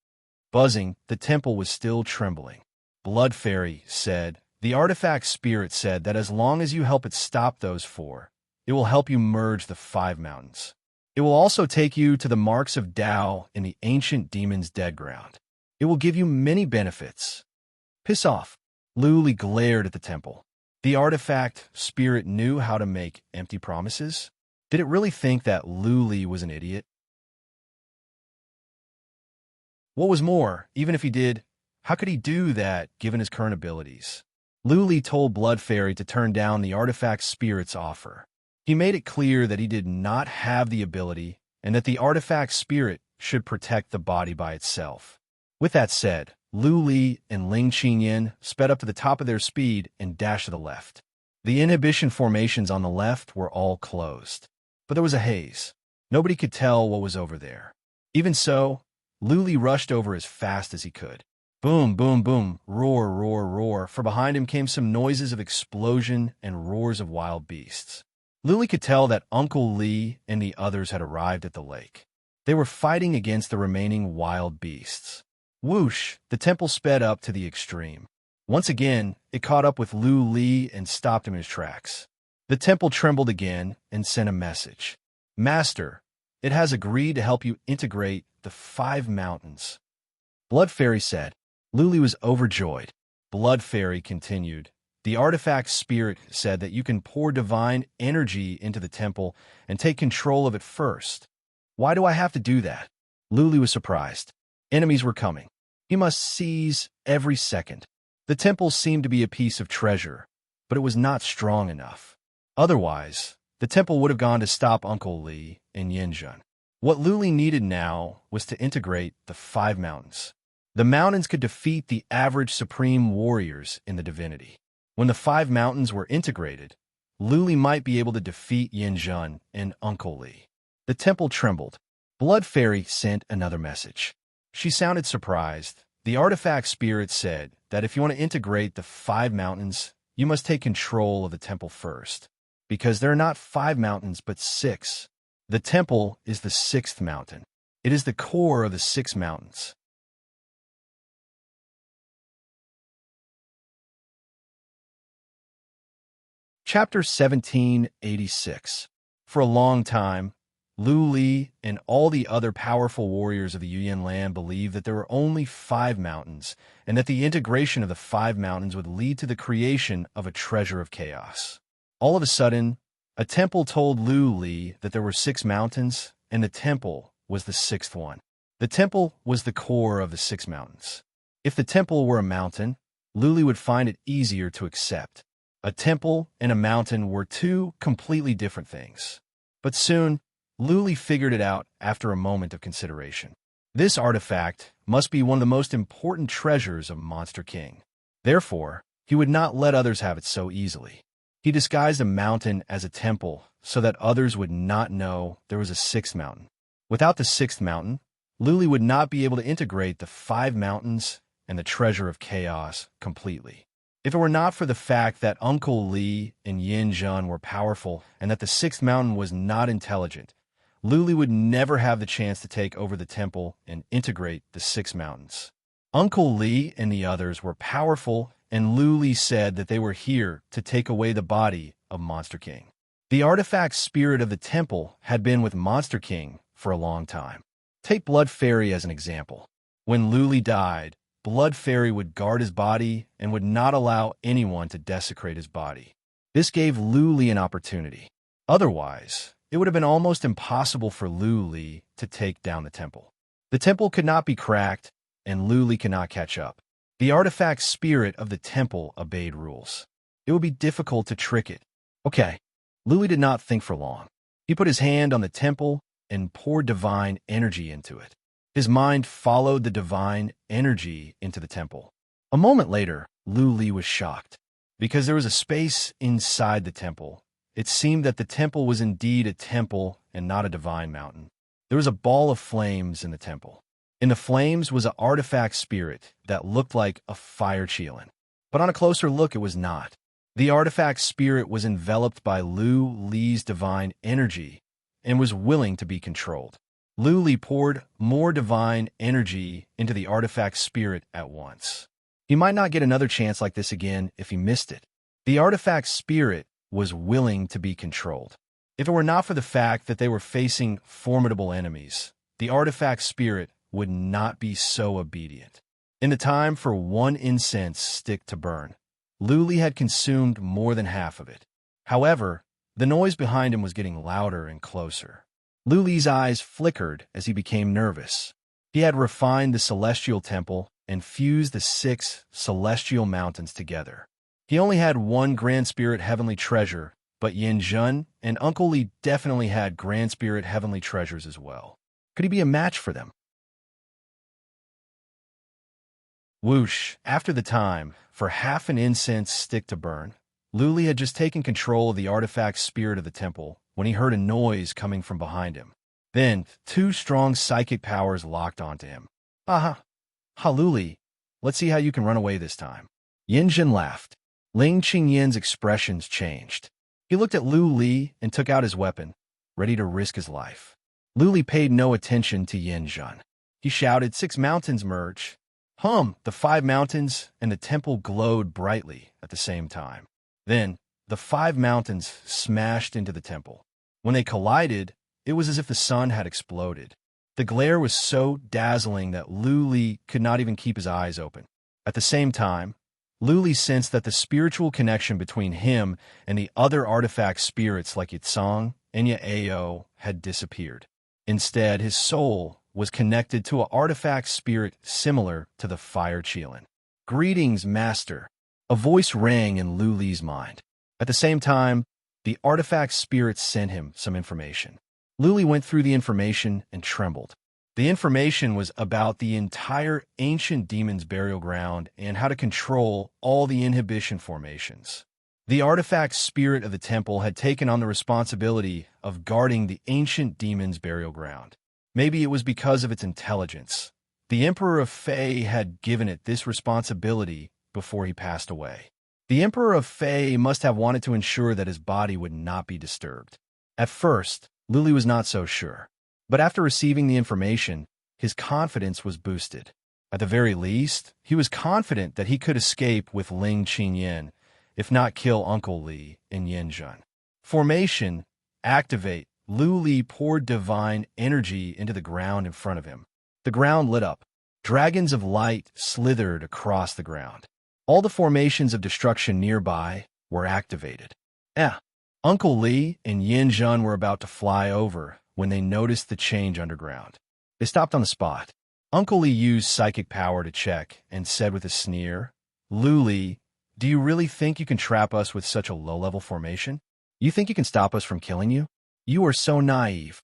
Buzzing, the temple was still trembling. Blood Fairy said, "The artifact spirit said that as long as you help it stop those 4, it will help you merge the 5 mountains. It will also take you to the marks of Tao in the ancient demon's dead ground. It will give you many benefits." "Piss off." Lu Li glared at the temple. The artifact spirit knew how to make empty promises. Did it really think that Lu Li was an idiot? What was more, even if he did, how could he do that given his current abilities? Lu Li told Blood Fairy to turn down the artifact spirit's offer. He made it clear that he did not have the ability and that the artifact spirit should protect the body by itself. With that said, Lu Li and Ling Qingyan sped up to the top of their speed and dashed to the left. The inhibition formations on the left were all closed, but there was a haze. Nobody could tell what was over there. Even so, Lu Li rushed over as fast as he could. Boom, boom, boom, roar, roar, roar. For behind him came some noises of explosion and roars of wild beasts. Lu Li could tell that Uncle Li and the others had arrived at the lake. They were fighting against the remaining wild beasts. Whoosh! The temple sped up to the extreme. Once again, it caught up with Lu Li and stopped him in his tracks. The temple trembled again and sent a message. "Master, it has agreed to help you integrate the 5 mountains." Blood Fairy said. Lu Li was overjoyed. Blood Fairy continued. "The artifact spirit said that you can pour divine energy into the temple and take control of it first. Why do I have to do that?" Lu Li was surprised. Enemies were coming. He must seize every second. The temple seemed to be a piece of treasure, but it was not strong enough. Otherwise, the temple would have gone to stop Uncle Li and Yinjun. What Lu Li needed now was to integrate the 5 mountains. The mountains could defeat the average supreme warriors in the divinity. When the 5 mountains were integrated, Lu Li might be able to defeat Yinjun and Uncle Li. The temple trembled. Blood Fairy sent another message. She sounded surprised. The artifact spirit said that if you want to integrate the 5 mountains, you must take control of the temple first. Because there are not 5 mountains, but 6. The temple is the 6th mountain. It is the core of the 6 mountains. Chapter 1786. For a long time, Lu Li and all the other powerful warriors of the Yuyan land believed that there were only 5 mountains, and that the integration of the 5 mountains would lead to the creation of a treasure of chaos. All of a sudden, a temple told Lu Li that there were 6 mountains, and the temple was the 6th one. The temple was the core of the 6 mountains. If the temple were a mountain, Lu Li would find it easier to accept. A temple and a mountain were 2 completely different things. But soon, Lu Li figured it out after a moment of consideration. This artifact must be one of the most important treasures of Monster King. Therefore, he would not let others have it so easily. He disguised a mountain as a temple so that others would not know there was a 6th mountain. Without the 6th mountain, Lu Li would not be able to integrate the 5 mountains and the treasure of chaos completely. If it were not for the fact that Uncle Li and Yin Jun were powerful and that the sixth mountain was not intelligent, Luli would never have the chance to take over the temple and integrate the six mountains. Uncle Li and the others were powerful, and Luli said that they were here to take away the body of Monster King. The artifact spirit of the temple had been with Monster King for a long time. Take Blood Fairy as an example. When Luli died, Blood Fairy would guard his body and would not allow anyone to desecrate his body. This gave Luli an opportunity. Otherwise, it would have been almost impossible for Luli to take down the temple. The temple could not be cracked, and Luli could not catch up. The artifact spirit of the temple obeyed rules. It would be difficult to trick it. Okay, Luli did not think for long. He put his hand on the temple and poured divine energy into it. His mind followed the divine energy into the temple. A moment later, Luli was shocked. Because there was a space inside the temple, it seemed that the temple was indeed a temple and not a divine mountain. There was a ball of flames in the temple. In the flames was an artifact spirit that looked like a fire Qilin. But on a closer look, it was not. The artifact spirit was enveloped by Li's divine energy and was willing to be controlled. Li poured more divine energy into the artifact spirit at once. He might not get another chance like this again if he missed it. The artifact spirit was willing to be controlled. If it were not for the fact that they were facing formidable enemies, the artifact spirit would not be so obedient. In the time for one incense stick to burn, Li had consumed more than half of it. However, the noise behind him was getting louder and closer. Li's eyes flickered as he became nervous. He had refined the celestial temple and fused the 6 celestial mountains together. He only had one Grand Spirit Heavenly Treasure, but Yin Jun and Uncle Li definitely had Grand Spirit Heavenly Treasures as well. Could he be a match for them? Whoosh! After the time for half an incense stick to burn, Li had just taken control of the artifact spirit of the temple when he heard a noise coming from behind him. Then, 2 strong psychic powers locked onto him. Aha! Ha, Luli, let's see how you can run away this time. Yin Jin laughed. Ling Qingyin's expressions changed. He looked at Li and took out his weapon, ready to risk his life. Li paid no attention to Yin Jun. He shouted, 6 mountains merge. The 5 mountains and the temple glowed brightly at the same time. Then, the 5 mountains smashed into the temple. When they collided, it was as if the sun had exploded. The glare was so dazzling that Li could not even keep his eyes open. At the same time, Li sensed that the spiritual connection between him and the other artifact spirits like Yitsong and Yaeo had disappeared. Instead, his soul was connected to an artifact spirit similar to the fire Qilin. Greetings, Master. A voice rang in Li's mind. At the same time, the artifact spirit sent him some information. Li went through the information and trembled. The information was about the entire ancient demon's burial ground and how to control all the inhibition formations. The artifact spirit of the temple had taken on the responsibility of guarding the ancient demon's burial ground. Maybe it was because of its intelligence. The Emperor of Fei had given it this responsibility before he passed away. The Emperor of Fei must have wanted to ensure that his body would not be disturbed. At first, Li was not so sure. But after receiving the information, his confidence was boosted. At the very least, he was confident that he could escape with Ling Qinyin, if not kill Uncle Li and Yin Jun. Formation, activate. Li poured divine energy into the ground in front of him. The ground lit up. Dragons of light slithered across the ground. All the formations of destruction nearby were activated. Uncle Li and Yin Jun were about to fly over when they noticed the change underground. They stopped on the spot. Uncle Li used psychic power to check and said with a sneer, Li, do you really think you can trap us with such a low-level formation? You think you can stop us from killing you? You are so naive.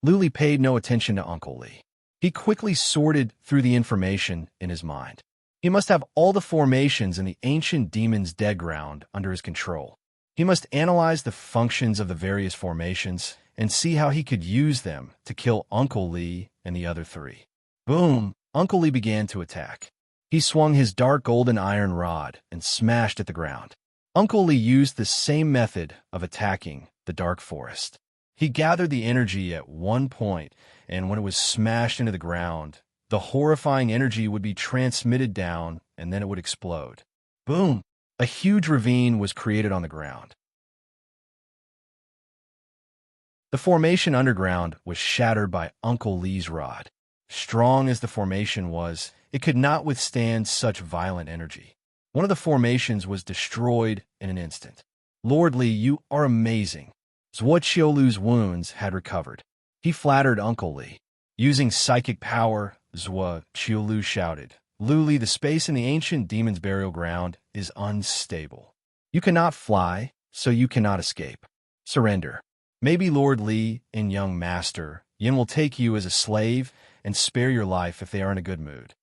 Li paid no attention to Uncle Li. He quickly sorted through the information in his mind. He must have all the formations in the ancient demon's dead ground under his control. He must analyze the functions of the various formations and see how he could use them to kill Uncle Li and the other 3. Boom! Uncle Li began to attack. He swung his dark golden iron rod and smashed at the ground. Uncle Lee used the same method of attacking the dark forest. He gathered the energy at one point, and when it was smashed into the ground, the horrifying energy would be transmitted down, and then it would explode. Boom! A huge ravine was created on the ground. The formation underground was shattered by Uncle Lee's rod. Strong as the formation was, it could not withstand such violent energy. One of the formations was destroyed in an instant. Lord Lee, you are amazing. Zhuo-Qiulu's wounds had recovered. He flattered Uncle Lee. Using psychic power, Zhuo-Qiulu shouted, Luli, the space in the ancient demon's burial ground is unstable. You cannot fly, so you cannot escape. Surrender. Maybe Lord Lee and young master Yin will take you as a slave and spare your life if they are in a good mood.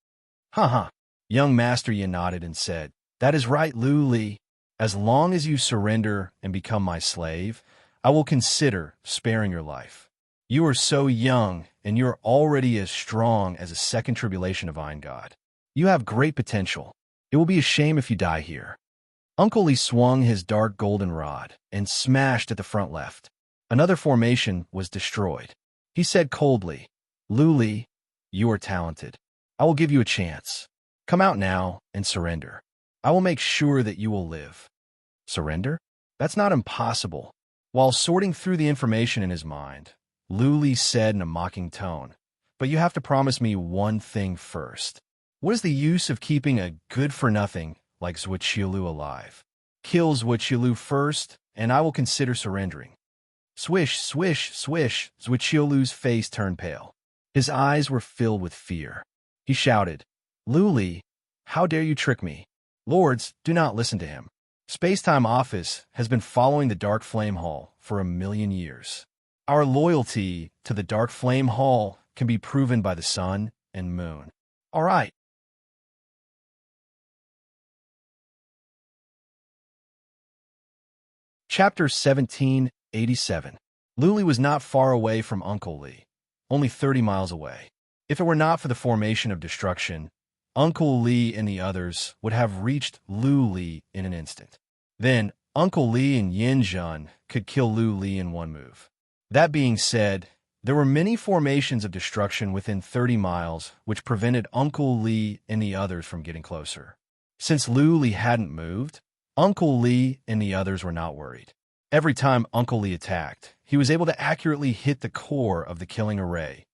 Ha. Young master Yin nodded and said, That is right, Lu Li. As long as you surrender and become my slave, I will consider sparing your life. You are so young, and you are already as strong as a second tribulation divine god. You have great potential. It will be a shame if you die here. Uncle Lee swung his dark golden rod and smashed at the front left. Another formation was destroyed. He said coldly, Lu Li, you are talented. I will give you a chance. Come out now and surrender. I will make sure that you will live. Surrender? That's not impossible. While sorting through the information in his mind, Lu Li said in a mocking tone, But you have to promise me one thing first. What is the use of keeping a good-for-nothing like Zhuo-Qiulu alive? Kill Zhuo-Qiulu first, and I will consider surrendering. Swish, swish, swish, Zhuo-Qiulu's face turned pale. His eyes were filled with fear. He shouted, Lu Li, how dare you trick me? Lords, do not listen to him. Spacetime Office has been following the Dark Flame Hall for 1,000,000 years. Our loyalty to the Dark Flame Hall can be proven by the sun and moon. All right. Chapter 1787. Lu Li was not far away from Uncle Lee, only 30 miles away. If it were not for the formation of destruction, Uncle Lee and the others would have reached Lu Li in an instant. Then, Uncle Lee and Yin Jun could kill Lu Li in one move. That being said, there were many formations of destruction within 30 miles which prevented Uncle Lee and the others from getting closer. Since Lu Li hadn't moved, Uncle Lee and the others were not worried. Every time Uncle Lee attacked, he was able to accurately hit the core of the killing array,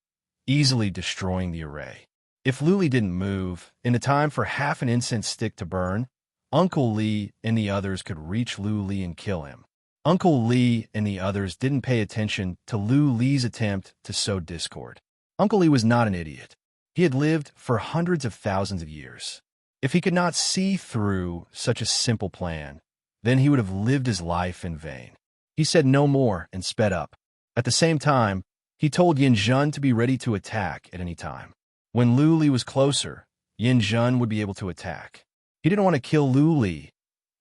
easily destroying the array. If Lu Li didn't move, in the time for half an incense stick to burn, Uncle Lee and the others could reach Lu Li and kill him. Uncle Lee and the others didn't pay attention to Lu Li's attempt to sow discord. Uncle Lee was not an idiot. He had lived for hundreds of thousands of years. If he could not see through such a simple plan, then he would have lived his life in vain. He said no more and sped up. At the same time, he told Yin Jun to be ready to attack at any time. When Lu Li was closer, Yin Jun would be able to attack. He didn't want to kill Lu Li,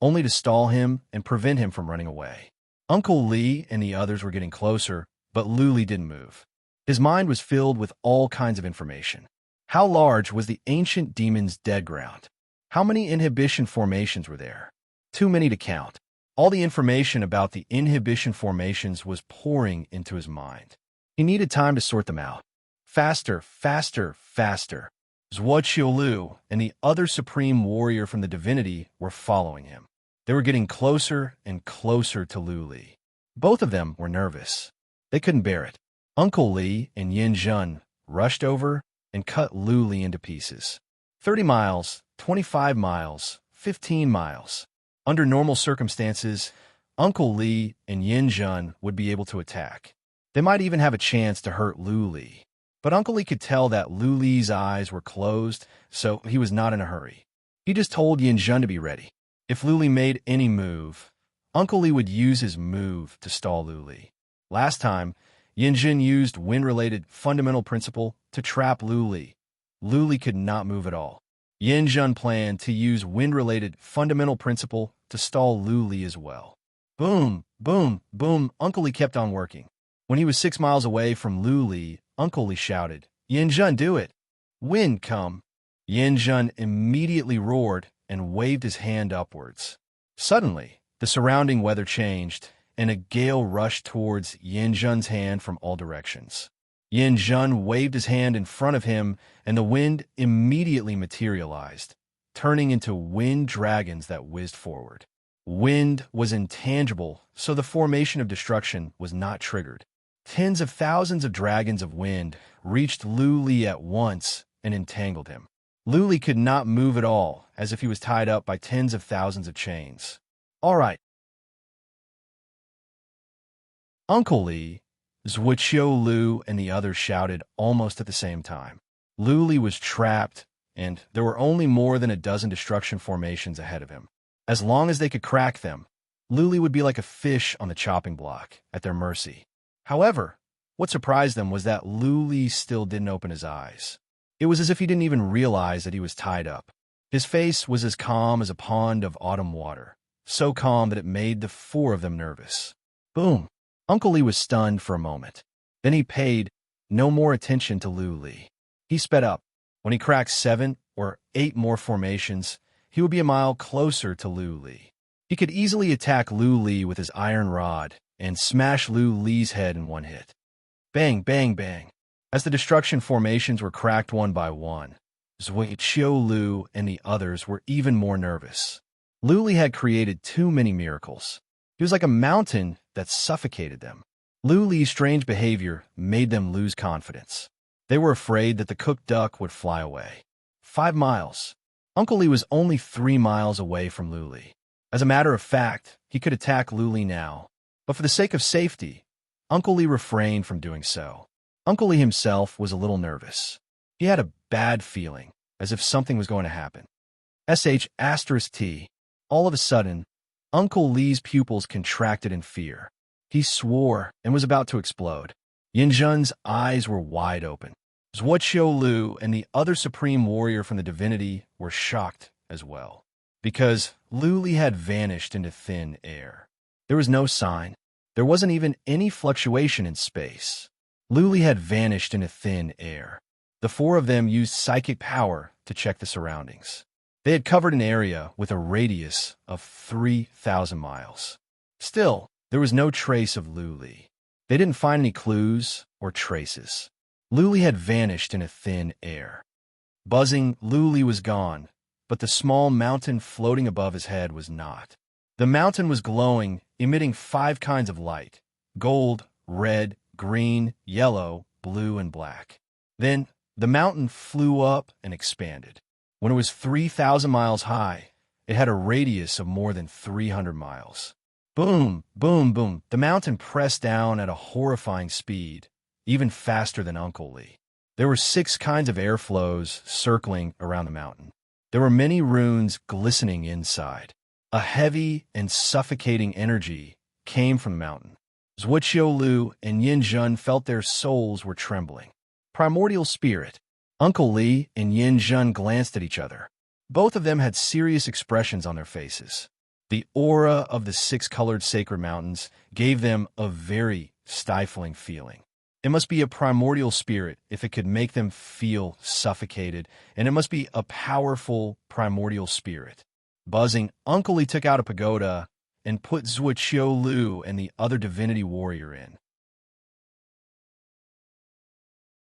only to stall him and prevent him from running away. Uncle Lee and the others were getting closer, but Lu Li didn't move. His mind was filled with all kinds of information. How large was the ancient demon's dead ground? How many inhibition formations were there? Too many to count. All the information about the inhibition formations was pouring into his mind. He needed time to sort them out. Faster, faster, faster. Zhuo-Qiulu and the other supreme warrior from the divinity were following him. They were getting closer and closer to Lu Li. Both of them were nervous. They couldn't bear it. Uncle Lee and Yin Jun rushed over and cut Lu Li into pieces. 30 miles, 25 miles, 15 miles. Under normal circumstances, Uncle Lee and Yin Jun would be able to attack. They might even have a chance to hurt Lu Li. But Uncle Lee could tell that Lu Li's eyes were closed, so he was not in a hurry. He just told Yin Jun to be ready. If Lu Li made any move, Uncle Lee would use his move to stall Lu Li. Last time, Yin Jun used wind-related fundamental principle to trap Lu Li. Lu Li could not move at all. Yin Jun planned to use wind-related fundamental principle to stall Lu Li as well. Boom, boom, boom, Uncle Lee kept on working. When he was 6 miles away from Lu Li, Uncle Lee shouted, Yin Jun, do it! Wind, come! Yin Jun immediately roared and waved his hand upwards. Suddenly, the surrounding weather changed, and a gale rushed towards Yin Jun's hand from all directions. Yin Jun waved his hand in front of him, and the wind immediately materialized, turning into wind dragons that whizzed forward. Wind was intangible, so the formation of destruction was not triggered. Tens of thousands of dragons of wind reached Lu Li at once and entangled him. Lu Li could not move at all, as if he was tied up by tens of thousands of chains. "All right, Uncle Li," Zhuoqiu Lu and the others shouted almost at the same time. Lu Li was trapped, and there were only more than a dozen destruction formations ahead of him. As long as they could crack them, Lu Li would be like a fish on the chopping block, at their mercy. However, what surprised them was that Lu Li still didn't open his eyes. It was as if he didn't even realize that he was tied up. His face was as calm as a pond of autumn water, so calm that it made the four of them nervous. Boom! Uncle Li was stunned for a moment. Then he paid no more attention to Lu Li. He sped up. When he cracked 7 or 8 more formations, he would be a mile closer to Lu Li. He could easily attack Lu Li with his iron rod and smash Lu Li's head in one hit. Bang, bang, bang. As the destruction formations were cracked one by one, Zhuoqiu Lu and the others were even more nervous. Lu Li had created too many miracles. He was like a mountain that suffocated them. Lu Li's strange behavior made them lose confidence. They were afraid that the cooked duck would fly away. 5 miles. Uncle Li was only 3 miles away from Lu Li. As a matter of fact, he could attack Lu Li now, but for the sake of safety, Uncle Li refrained from doing so. Uncle Li himself was a little nervous. He had a bad feeling, as if something was going to happen. *T. All of a sudden, Uncle Li's pupils contracted in fear. He swore and was about to explode. Yin Jun's eyes were wide open. Zhuoqiu Lu and the other supreme warrior from the divinity were shocked as well, because Lu Li had vanished into thin air. There was no sign. There wasn't even any fluctuation in space. Lu Li had vanished into thin air. The four of them used psychic power to check the surroundings. They had covered an area with a radius of 3,000 miles. Still, there was no trace of Lu Li. They didn't find any clues or traces. Lu Li had vanished into thin air. Buzzing, Lu Li was gone, but the small mountain floating above his head was not. The mountain was glowing, emitting 5 kinds of light: gold, red, green, yellow, blue, and black. Then, the mountain flew up and expanded. When it was 3,000 miles high, it had a radius of more than 300 miles. Boom, boom, boom. The mountain pressed down at a horrifying speed, even faster than Uncle Li. There were 6 kinds of airflows circling around the mountain. There were many runes glistening inside. A heavy and suffocating energy came from the mountain. Zhuoqiu Lu and Yin Jun felt their souls were trembling. Primordial spirit. Uncle Li and Yin Jun glanced at each other. Both of them had serious expressions on their faces. The aura of the 6-colored sacred mountains gave them a very stifling feeling. It must be a primordial spirit if it could make them feel suffocated, and it must be a powerful primordial spirit. Buzzing, Uncle Li took out a pagoda and put Zhuoqiu Lu and the other divinity warrior in.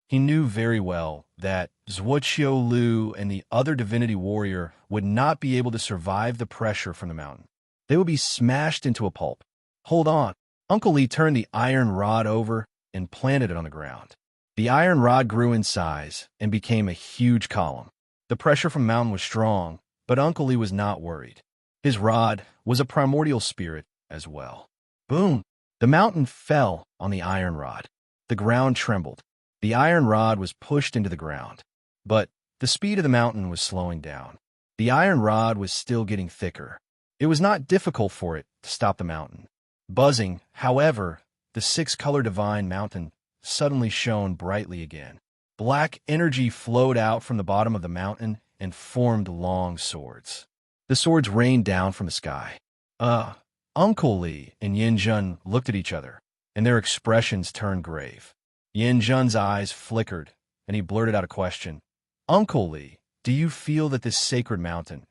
He knew very well that Zhuoqiu Lu and the other divinity warrior would not be able to survive the pressure from the mountain. They would be smashed into a pulp. Hold on. Uncle Li turned the iron rod over and planted it on the ground. The iron rod grew in size and became a huge column. The pressure from the mountain was strong, but Uncle Li was not worried. His rod was a primordial spirit as well. Boom! The mountain fell on the iron rod. The ground trembled. The iron rod was pushed into the ground, but the speed of the mountain was slowing down. The iron rod was still getting thicker. It was not difficult for it to stop the mountain. Buzzing, however, the 6-color divine mountain suddenly shone brightly again. Black energy flowed out from the bottom of the mountain and formed long swords. The swords rained down from the sky. Uncle Li and Yin Jun looked at each other, and their expressions turned grave. Yin Jun's eyes flickered, and he blurted out a question. "Uncle Li, do you feel that this sacred mountain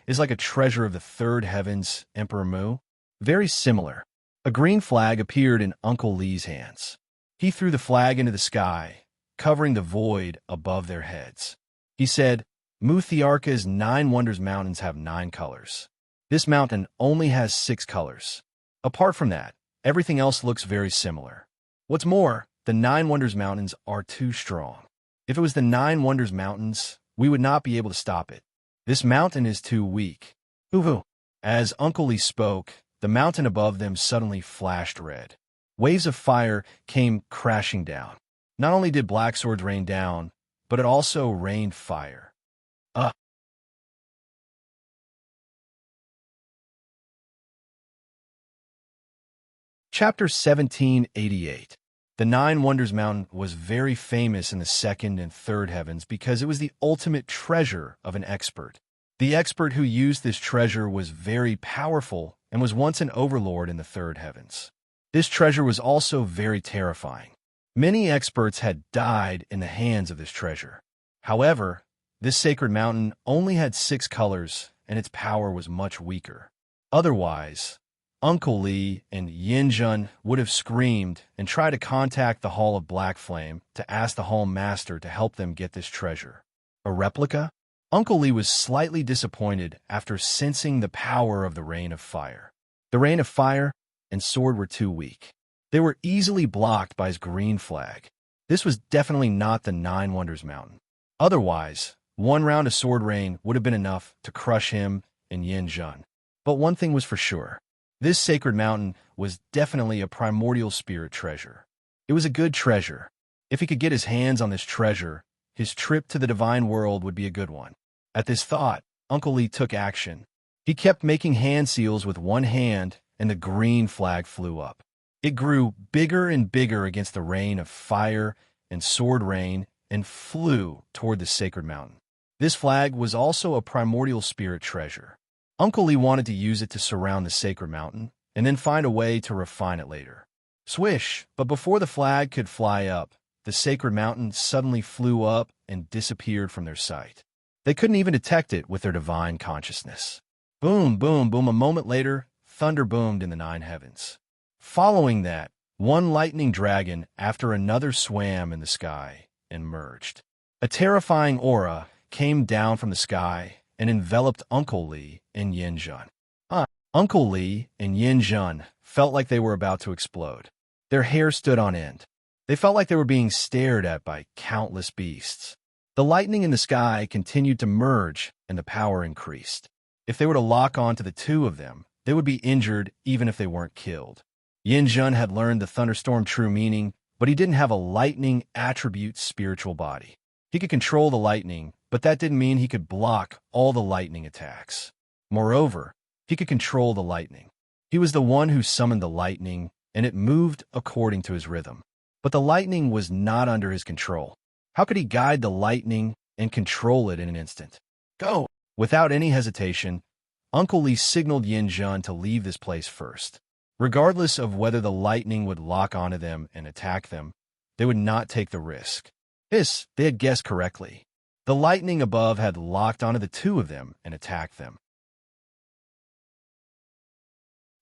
is like a treasure of the third heavens, Emperor Mu? Very similar. A green flag appeared in Uncle Lee's hands. He threw the flag into the sky, covering the void above their heads. He said, Muthiarka's 9 Wonders Mountains have 9 colors. This mountain only has 6 colors. Apart from that, everything else looks very similar. What's more, the 9 Wonders Mountains are too strong. If it was the 9 Wonders Mountains, we would not be able to stop it. This mountain is too weak. Hoo-hoo. As Uncle Lee spoke, the mountain above them suddenly flashed red. Waves of fire came crashing down. Not only did black swords rain down, but it also rained fire. Chapter 1788. The 9 Wonders Mountain was very famous in the second and third heavens because it was the ultimate treasure of an expert. The expert who used this treasure was very powerful and was once an overlord in the third heavens. This treasure was also very terrifying. Many experts had died in the hands of this treasure. However, this sacred mountain only had 6 colors and its power was much weaker. Otherwise, Uncle Lee and Yin Jun would have screamed and tried to contact the Hall of Black Flame to ask the Hall Master to help them get this treasure. A replica? Uncle Lee was slightly disappointed after sensing the power of the Rain of Fire. The Rain of Fire and sword were too weak. They were easily blocked by his green flag. This was definitely not the 9 Wonders Mountain. Otherwise, 1 round of sword rain would have been enough to crush him and Yin Jun. But one thing was for sure. This sacred mountain was definitely a primordial spirit treasure. It was a good treasure. If he could get his hands on this treasure, his trip to the divine world would be a good one. At this thought, Uncle Lee took action. He kept making hand seals with one hand, and the green flag flew up. It grew bigger and bigger against the rain of fire and sword rain and flew toward the sacred mountain. This flag was also a primordial spirit treasure. Uncle Lee wanted to use it to surround the sacred mountain and then find a way to refine it later. Swish! But before the flag could fly up, the sacred mountain suddenly flew up and disappeared from their sight. They couldn't even detect it with their divine consciousness. Boom, boom, boom. A moment later, thunder boomed in the 9 heavens. Following that, 1 lightning dragon after another swam in the sky and merged. A terrifying aura came down from the sky and enveloped Uncle Lee and Yin Jun. Uncle Lee and Yin Jun felt like they were about to explode. Their hair stood on end. They felt like they were being stared at by countless beasts. The lightning in the sky continued to merge and the power increased. If they were to lock on to the 2 of them, they would be injured even if they weren't killed. Yin Jun had learned the thunderstorm true meaning, but he didn't have a lightning attribute spiritual body. He could control the lightning, but that didn't mean he could block all the lightning attacks. Moreover, he could control the lightning. He was the one who summoned the lightning, and it moved according to his rhythm. But the lightning was not under his control. How could he guide the lightning and control it in an instant? Go! Without any hesitation, Uncle Lee signaled Yin Jun to leave this place first. Regardless of whether the lightning would lock onto them and attack them, they would not take the risk. This, they had guessed correctly. The lightning above had locked onto the 2 of them and attacked them.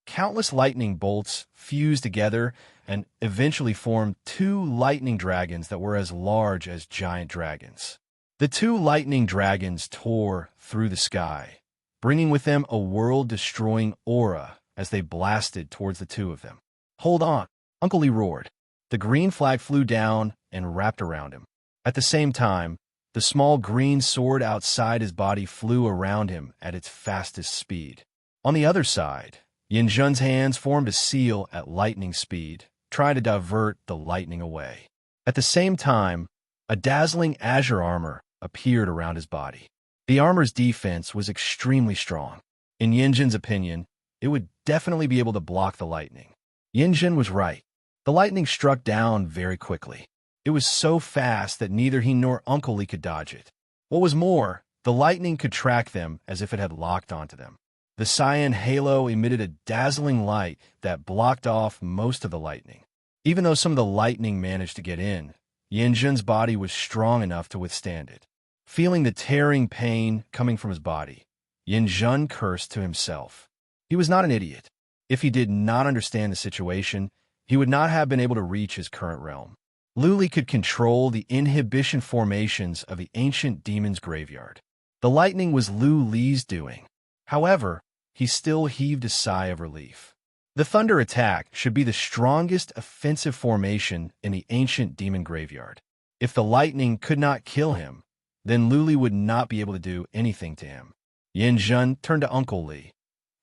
Countless lightning bolts fused together and eventually formed 2 lightning dragons that were as large as giant dragons. The 2 lightning dragons tore through the sky, bringing with them a world-destroying aura as they blasted towards the 2 of them. Hold on, Uncle Lee roared. The green flag flew down and wrapped around him. At the same time, the small green sword outside his body flew around him at its fastest speed. On the other side, Yin Jun's hands formed a seal at lightning speed, trying to divert the lightning away. At the same time, a dazzling azure armor appeared around his body. The armor's defense was extremely strong. In Yin Jun's opinion, it would definitely be able to block the lightning. Yin Jun was right. The lightning struck down very quickly. It was so fast that neither he nor Uncle Lee could dodge it. What was more, the lightning could track them as if it had locked onto them. The cyan halo emitted a dazzling light that blocked off most of the lightning. Even though some of the lightning managed to get in, Yin Jun's body was strong enough to withstand it. Feeling the tearing pain coming from his body, Yin Jun cursed to himself. He was not an idiot. If he did not understand the situation, he would not have been able to reach his current realm. Luli could control the inhibition formations of the ancient demon's graveyard. The lightning was Lu Li's doing. However, he still heaved a sigh of relief. The thunder attack should be the strongest offensive formation in the ancient demon graveyard. If the lightning could not kill him, then Luli would not be able to do anything to him. Yin Jun turned to Uncle Li.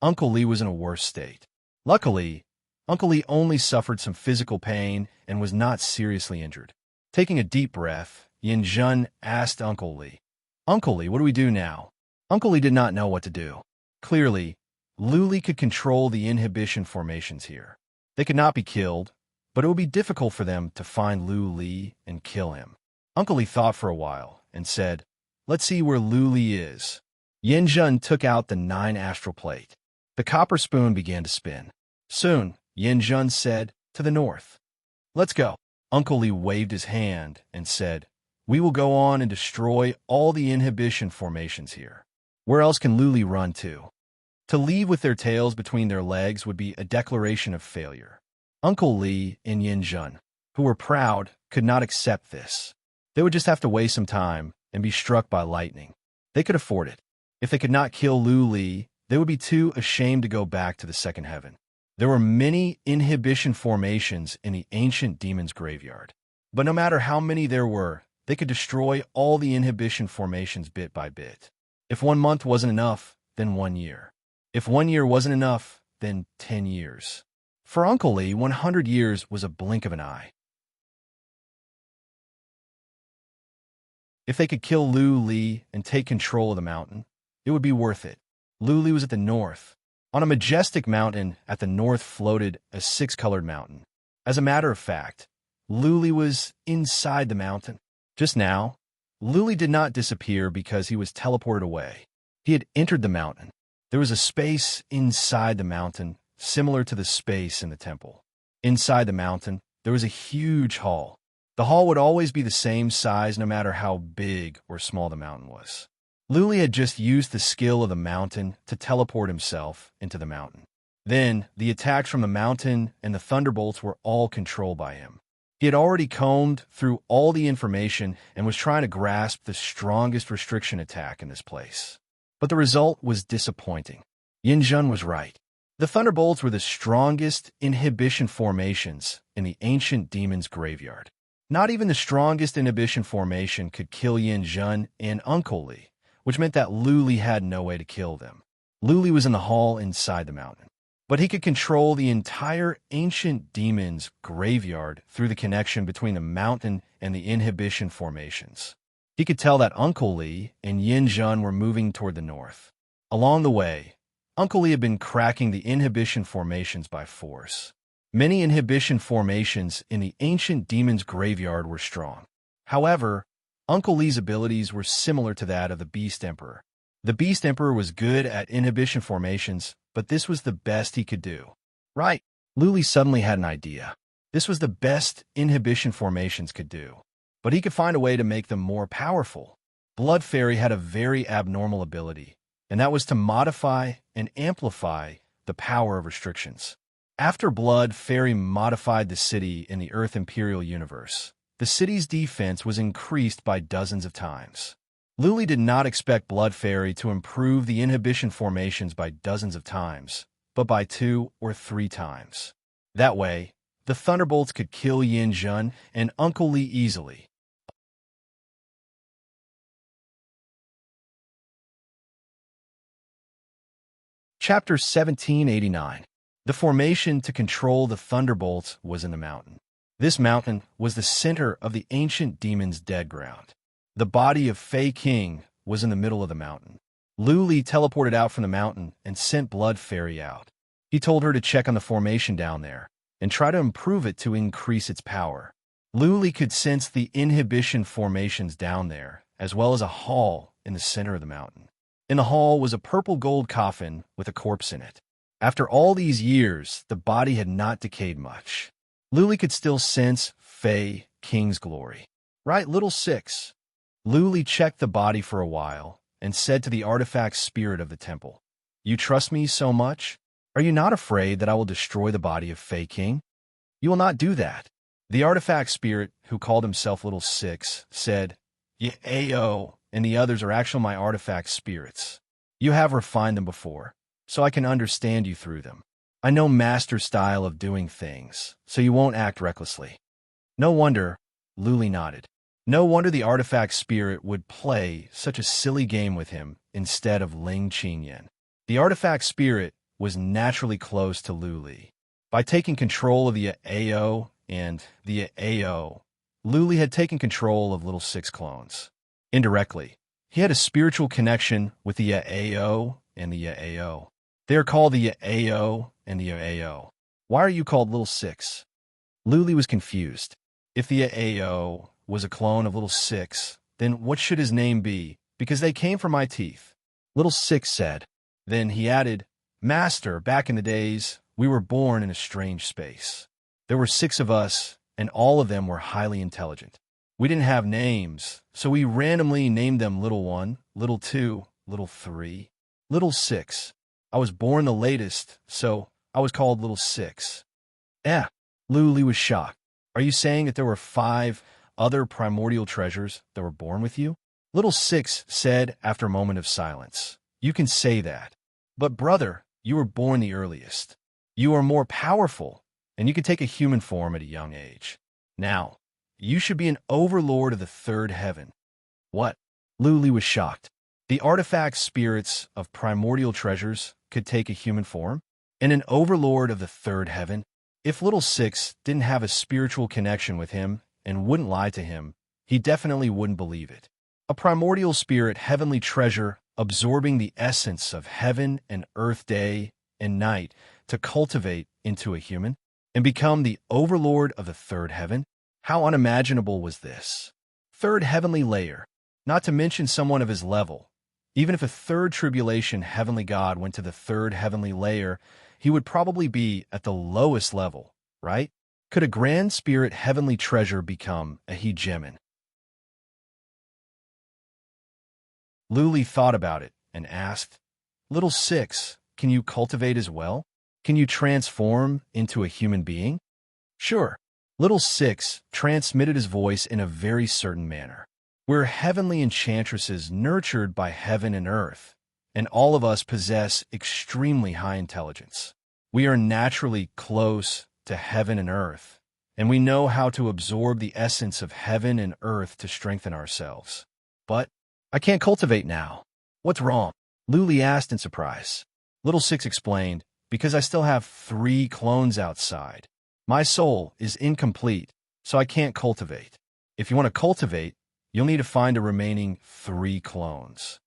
Uncle Li was in a worse state. Luckily, Uncle Li only suffered some physical pain and was not seriously injured. Taking a deep breath, Yin Jun asked Uncle Li, "Uncle Li, what do we do now?" Uncle Li did not know what to do. Clearly, Luli could control the inhibition formations here. They could not be killed, but it would be difficult for them to find Lu Li and kill him. Uncle Li thought for a while and said, "Let's see where Lu Li is." Yin Jun took out the 9 astral plate. The copper spoon began to spin. Soon, Yin Jun said, "To the north." "Let's go." Uncle Li waved his hand and said, "We will go on and destroy all the inhibition formations here. Where else can Lu Li run to?" To leave with their tails between their legs would be a declaration of failure. Uncle Li and Yin Jun, who were proud, could not accept this. They would just have to waste some time and be struck by lightning. They could afford it. If they could not kill Lu Li, they would be too ashamed to go back to the second heaven. There were many inhibition formations in the ancient demon's graveyard. But no matter how many there were, they could destroy all the inhibition formations bit by bit. If 1 month wasn't enough, then 1 year. If 1 year wasn't enough, then 10 years. For Uncle Li, 100 years was a blink of an eye. If they could kill Lu Li and take control of the mountain, it would be worth it. Lu Li was at the north. On a majestic mountain at the north floated a 6-colored mountain. As a matter of fact, Lu Li was inside the mountain. Just now, Lu Li did not disappear because he was teleported away. He had entered the mountain. There was a space inside the mountain, similar to the space in the temple. Inside the mountain, there was a huge hall. The hall would always be the same size no matter how big or small the mountain was. Lu Li had just used the skill of the mountain to teleport himself into the mountain. Then, the attacks from the mountain and the thunderbolts were all controlled by him. He had already combed through all the information and was trying to grasp the strongest restriction attack in this place. But the result was disappointing. Yin Jun was right. The thunderbolts were the strongest inhibition formations in the ancient demon's graveyard. Not even the strongest inhibition formation could kill Yin Jun and Uncle Li, which meant that Lu Li had no way to kill them. Lu Li was in the hall inside the mountain. But he could control the entire ancient demon's graveyard through the connection between the mountain and the inhibition formations. He could tell that Uncle Li and Yin Jun were moving toward the north. Along the way, Uncle Li had been cracking the inhibition formations by force. Many inhibition formations in the ancient demon's graveyard were strong. However, Uncle Li's abilities were similar to that of the Beast Emperor. The Beast Emperor was good at inhibition formations, but this was the best he could do. Right, Lu Li suddenly had an idea. This was the best inhibition formations could do, but he could find a way to make them more powerful. Blood Fairy had a very abnormal ability, and that was to modify and amplify the power of restrictions. After Blood Fairy modified the city in the Earth Imperial Universe, the city's defense was increased by dozens of times. Lu Li did not expect Blood Fairy to improve the inhibition formations by dozens of times, but by 2 or 3 times. That way, the thunderbolts could kill Yin Jun and Uncle Li easily. Chapter 1789. The formation to control the thunderbolts was in the mountain. This mountain was the center of the ancient demon's dead ground. The body of Fei King was in the middle of the mountain. Lu Li teleported out from the mountain and sent Blood Fairy out. He told her to check on the formation down there and try to improve it to increase its power. Lu Li could sense the inhibition formations down there, as well as a hall in the center of the mountain. In the hall was a purple gold coffin with a corpse in it. After all these years, the body had not decayed much. Lu Li could still sense Fei King's glory. Right, little 6? Luli checked the body for a while and said to the artifact spirit of the temple, "You trust me so much? Are you not afraid that I will destroy the body of Fei King? You will not do that." The artifact spirit, who called himself Little Six, said, "Ayo, and the others are actually my artifact spirits. You have refined them before, so I can understand you through them. I know master style of doing things, so you won't act recklessly." No wonder, Luli nodded. No wonder the artifact spirit would play such a silly game with him instead of Ling Qingyan. The artifact spirit was naturally close to Luli. By taking control of the Ao and the Ao, Luli had taken control of Little Six clones. Indirectly, he had a spiritual connection with the Ao and the Ao. They are called the Ao and the Ao. Why are you called Little Six? Luli was confused. If the Ao was a clone of Little Six, then what should his name be? Because they came from my teeth. Little Six said. Then he added, "Master, back in the days, we were born in a strange space. There were 6 of us, and all of them were highly intelligent. We didn't have names, so we randomly named them Little 1, Little 2, Little 3, Little 6. I was born the latest, so I was called Little Six." Luli was shocked. "Are you saying that there were 5 other primordial treasures that were born with you?" Little Six said after a moment of silence. "You can say that. But brother, you were born the earliest. You are more powerful, and you can take a human form at a young age. Now, you should be an overlord of the 3rd heaven." What? Luli was shocked. The artifact spirits of primordial treasures could take a human form? And an overlord of the 3rd heaven? If Little Six didn't have a spiritual connection with him and wouldn't lie to him, he definitely wouldn't believe it. A primordial spirit heavenly treasure absorbing the essence of heaven and earth, day and night, to cultivate into a human and become the overlord of the 3rd heaven? How unimaginable was this? 3rd heavenly layer, not to mention someone of his level. Even if a 3rd tribulation heavenly god went to the 3rd heavenly layer, he would probably be at the lowest level, right? Could a grand spirit heavenly treasure become a hegemon? Luli thought about it and asked, "Little Six, can you cultivate as well? Can you transform into a human being?" "Sure." Little Six transmitted his voice in a very certain manner. "We're heavenly enchantresses nurtured by heaven and earth, and all of us possess extremely high intelligence. We are naturally close to heaven and earth, and we know how to absorb the essence of heaven and earth to strengthen ourselves. But I can't cultivate now." "What's wrong?" Luli asked in surprise. Little Six explained, "Because I still have 3 clones outside. My soul is incomplete, so I can't cultivate. If you want to cultivate, you'll need to find the remaining 3 clones."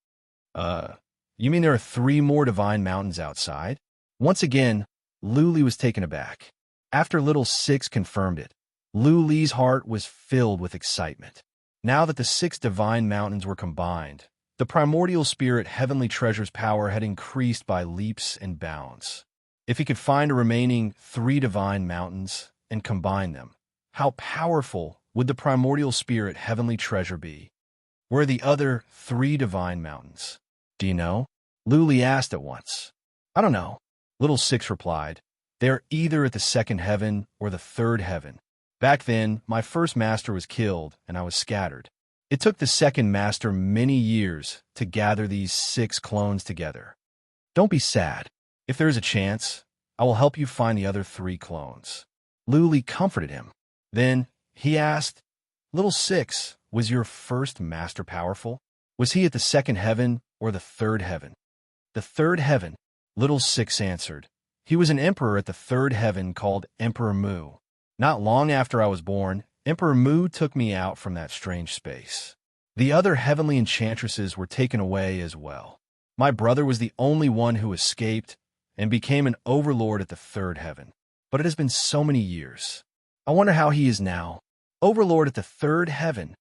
You mean there are 3 more divine mountains outside?" Once again, Luli was taken aback. After Little Six confirmed it, Luli's heart was filled with excitement. Now that the 6 divine mountains were combined, the primordial spirit heavenly treasure's power had increased by leaps and bounds. If he could find a remaining 3 divine mountains and combine them, how powerful would the primordial spirit heavenly treasure be? Where are the other 3 divine mountains? "Do you know?" Luli asked at once. "I don't know," Little Six replied. "They are either at the 2nd heaven or the 3rd heaven. Back then, my first master was killed, and I was scattered. It took the 2nd master many years to gather these 6 clones together. Don't be sad. If there is a chance, I will help you find the other 3 clones." Luli comforted him. Then he asked, "Little Six, was your first master powerful? Was he at the 2nd heaven or the 3rd heaven?" "The 3rd heaven," Little Six answered. "He was an emperor at the 3rd heaven called Emperor Mu. Not long after I was born, Emperor Mu took me out from that strange space. The other heavenly enchantresses were taken away as well. My brother was the only one who escaped and became an overlord at the 3rd heaven. But it has been so many years. I wonder how he is now. Overlord at the 3rd heaven."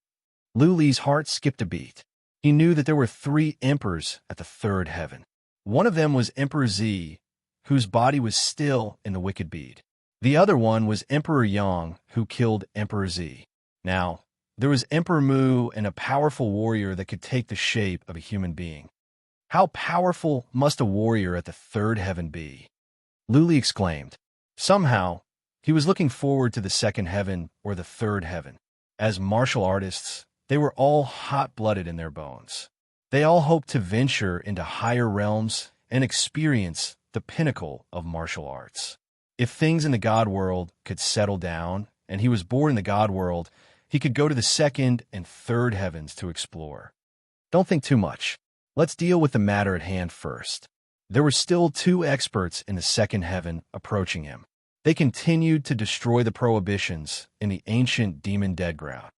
Luli's heart skipped a beat. He knew that there were 3 emperors at the 3rd heaven. One of them was Emperor Z, whose body was still in the wicked bead. The other one was Emperor Yang, who killed Emperor Z. Now, there was Emperor Mu and a powerful warrior that could take the shape of a human being. How powerful must a warrior at the third heaven be? Luli exclaimed. Somehow, he was looking forward to the second heaven or the third heaven. As martial artists, they were all hot-blooded in their bones. They all hoped to venture into higher realms and experience the pinnacle of martial arts. If things in the God world could settle down, and he was born in the God world, he could go to the second and third heavens to explore. Don't think too much. Let's deal with the matter at hand first. There were still two experts in the second heaven approaching him. They continued to destroy the prohibitions in the ancient demon dead ground.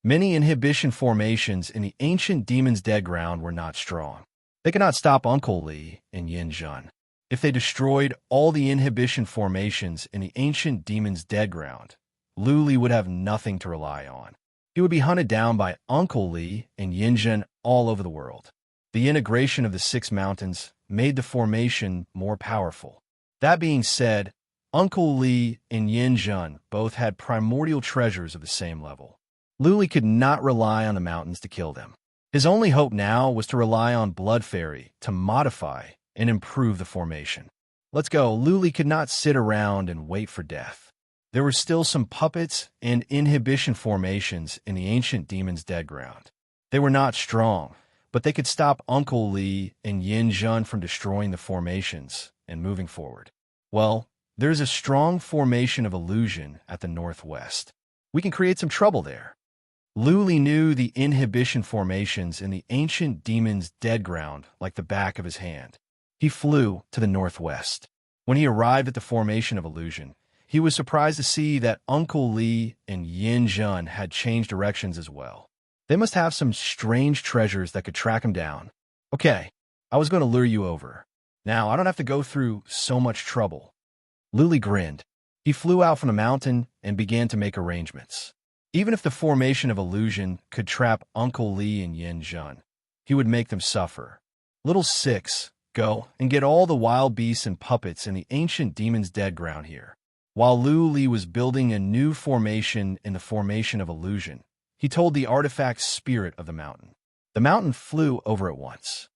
Many inhibition formations in the ancient demon's dead ground were not strong. They could not stop Uncle Li and Yin Jun. If they destroyed all the inhibition formations in the ancient demon's dead ground, Lu Li would have nothing to rely on. He would be hunted down by Uncle Li and Yin Jun all over the world. The integration of the 6 mountains made the formation more powerful. That being said, Uncle Li and Yin Jun both had primordial treasures of the same level. Lu Li could not rely on the mountains to kill them. His only hope now was to rely on Blood Fairy to modify and improve the formation. Let's go. Lu Li could not sit around and wait for death. There were still some puppets and inhibition formations in the ancient demon's dead ground. They were not strong, but they could stop Uncle Li and Yin Jun from destroying the formations and moving forward. Well, there's a strong formation of illusion at the northwest. We can create some trouble there. Lu Li knew the inhibition formations in the ancient demon's dead ground like the back of his hand. He flew to the northwest. When he arrived at the formation of illusion, he was surprised to see that Uncle Li and Yin Jun had changed directions as well. They must have some strange treasures that could track him down. Okay, I was going to lure you over. Now I don't have to go through so much trouble. Lu Li grinned. He flew out from the mountain and began to make arrangements. Even if the formation of illusion could trap Uncle Li and Yin Jun, he would make them suffer. Little 6, go and get all the wild beasts and puppets in the ancient demon's dead ground here. While Lu Li was building a new formation in the formation of illusion, he told the artifact spirit of the mountain. The mountain flew over at once.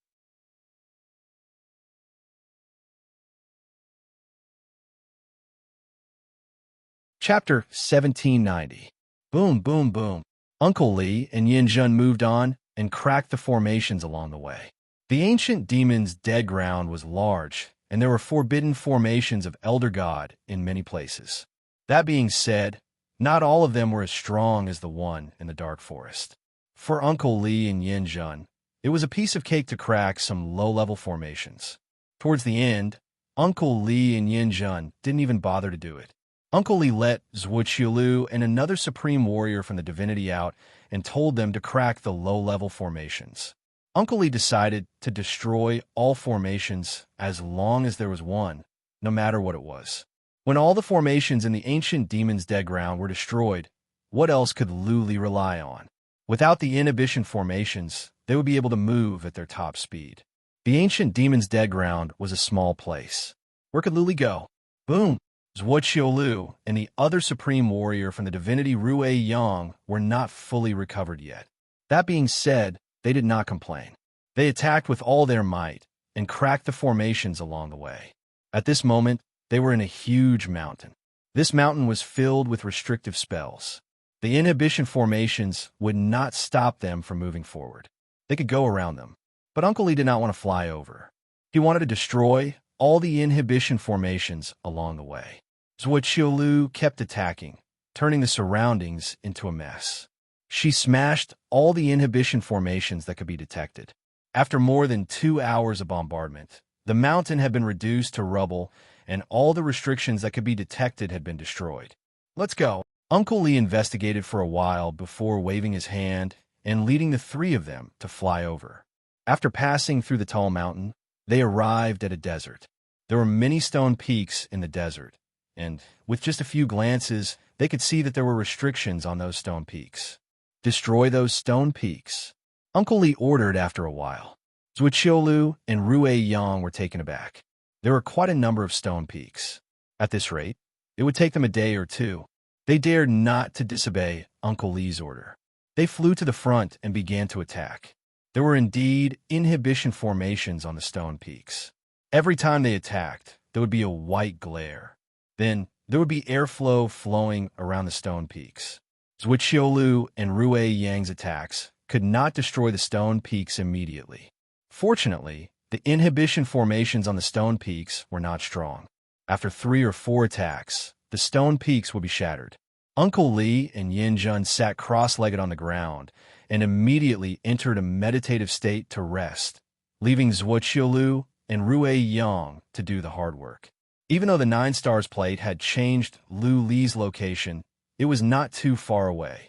Chapter 1790. Boom, boom, boom. Uncle Li and Yin Jun moved on and cracked the formations along the way. The ancient demon's dead ground was large, and there were forbidden formations of Elder God in many places. That being said, not all of them were as strong as the one in the dark forest. For Uncle Li and Yin Jun, it was a piece of cake to crack some low-level formations. Towards the end, Uncle Li and Yin Jun didn't even bother to do it. Uncle Li let Zhuqiulu and another supreme warrior from the divinity out and told them to crack the low-level formations. Uncle Li decided to destroy all formations as long as there was one, no matter what it was. When all the formations in the ancient demon's dead ground were destroyed, what else could Lu Li rely on? Without the inhibition formations, they would be able to move at their top speed. The ancient demon's dead ground was a small place. Where could Lu Li go? Boom! Zhuqiulu and the other supreme warrior from the divinity Rui Yang were not fully recovered yet. That being said, they did not complain. They attacked with all their might and cracked the formations along the way. At this moment, they were in a huge mountain. This mountain was filled with restrictive spells. The inhibition formations would not stop them from moving forward. They could go around them. But Uncle Li did not want to fly over. He wanted to destroy all the inhibition formations along the way. Zhuqiulu kept attacking, turning the surroundings into a mess. She smashed all the inhibition formations that could be detected. After more than 2 hours of bombardment, the mountain had been reduced to rubble, and all the restrictions that could be detected had been destroyed. Let's go. Uncle Li investigated for a while before waving his hand and leading the 3 of them to fly over. After passing through the tall mountain, they arrived at a desert. There were many stone peaks in the desert, and with just a few glances, they could see that there were restrictions on those stone peaks. Destroy those stone peaks. Uncle Li ordered after a while. Zhuqiulu and Rui Yang were taken aback. There were quite a number of stone peaks. At this rate, it would take them a day or two. They dared not to disobey Uncle Lee's order. They flew to the front and began to attack. There were indeed inhibition formations on the stone peaks. Every time they attacked, there would be a white glare. Then there would be airflow flowing around the stone peaks. Zhuqiulu and Rue Yang's attacks could not destroy the stone peaks immediately. Fortunately, the inhibition formations on the stone peaks were not strong. After 3 or 4 attacks, the stone peaks would be shattered. Uncle Lee and Yin Jun sat cross-legged on the ground and immediately entered a meditative state to rest, leaving Zhuqiulu and Rue Yang to do the hard work. Even though the 9 stars plate had changed Lu Li's location, it was not too far away.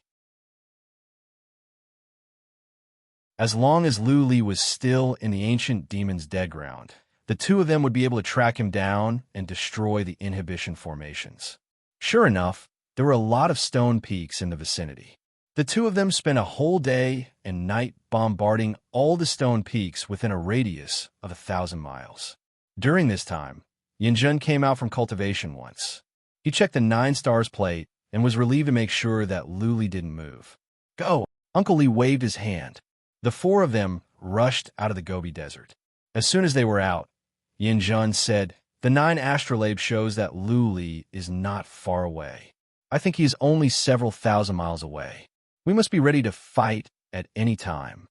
As long as Lu Li was still in the ancient demon's dead ground, the 2 of them would be able to track him down and destroy the inhibition formations. Sure enough, there were a lot of stone peaks in the vicinity. The 2 of them spent a whole day and night bombarding all the stone peaks within a radius of 1,000 miles. During this time, Yinjun came out from cultivation once. He checked the 9 stars plate and was relieved to make sure that Lu Li didn't move. Go! Uncle Lee waved his hand. The 4 of them rushed out of the Gobi Desert. As soon as they were out, Yinjun said, "The 9 astrolabe shows that Lu Li is not far away. I think he is only several thousand miles away. We must be ready to fight at any time.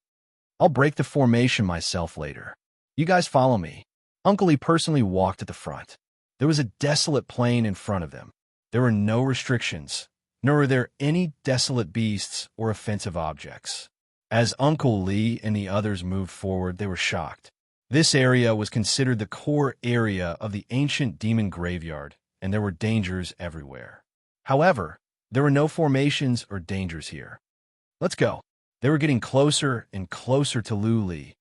I'll break the formation myself later. You guys follow me." Uncle Lee personally walked at the front. There was a desolate plain in front of them. There were no restrictions, nor were there any desolate beasts or offensive objects. As Uncle Lee and the others moved forward, they were shocked. This area was considered the core area of the ancient demon graveyard, and there were dangers everywhere. However, there were no formations or dangers here. Let's go. They were getting closer and closer to Lu Li.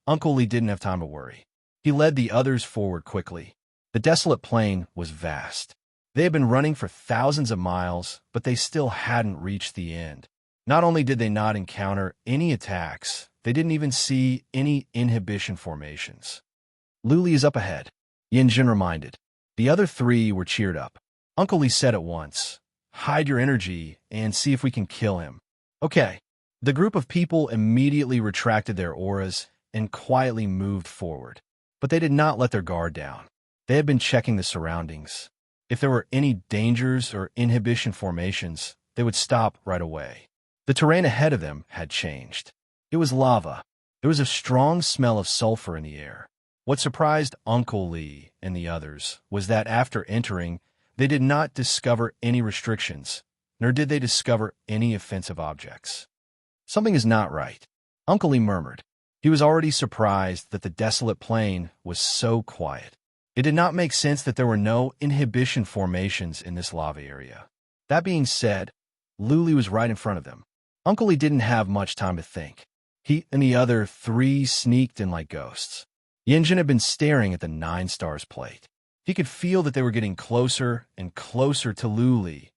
Uncle Lee didn't have time to worry. He led the others forward quickly. The desolate plain was vast. They had been running for thousands of miles, but they still hadn't reached the end. Not only did they not encounter any attacks, they didn't even see any inhibition formations. Lu Li is up ahead, Yinjun reminded. The other 3 were cheered up. Uncle Lee said at once, "Hide your energy and see if we can kill him." Okay. The group of people immediately retracted their auras and quietly moved forward. But they did not let their guard down. They had been checking the surroundings. If there were any dangers or inhibition formations, they would stop right away. The terrain ahead of them had changed. It was lava. There was a strong smell of sulfur in the air. What surprised Uncle Lee and the others was that after entering, they did not discover any restrictions, nor did they discover any offensive objects. Something is not right, Uncle Lee murmured. He was already surprised that the desolate plain was so quiet. It did not make sense that there were no inhibition formations in this lava area. That being said, Lu Li was right in front of them. Uncle Lee didn't have much time to think. He and the other 3 sneaked in like ghosts. Yinjun had been staring at the 9 stars plate. He could feel that they were getting closer and closer to Lu Li.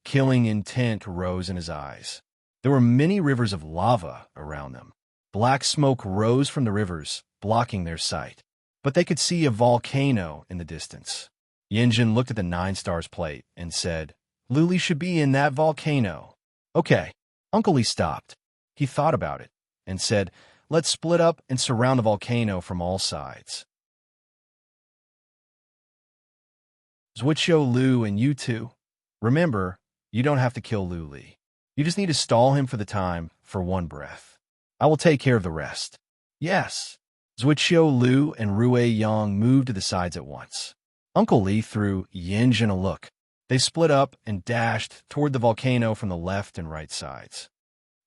Killing intent rose in his eyes. There were many rivers of lava around them. Black smoke rose from the rivers, blocking their sight. But they could see a volcano in the distance. Yinjun looked at the 9 stars plate and said, "Lu Li should be in that volcano." Okay. Uncle Lee stopped. He thought about it and said, "Let's split up and surround the volcano from all sides." Zhuqiulu and you 2, remember, you don't have to kill Lu Li. You just need to stall him for the time for 1 breath. I will take care of the rest. Yes. Zhuqiulu and Rue Yang moved to the sides at once. Uncle Lee threw Yinjun a look. They split up and dashed toward the volcano from the left and right sides.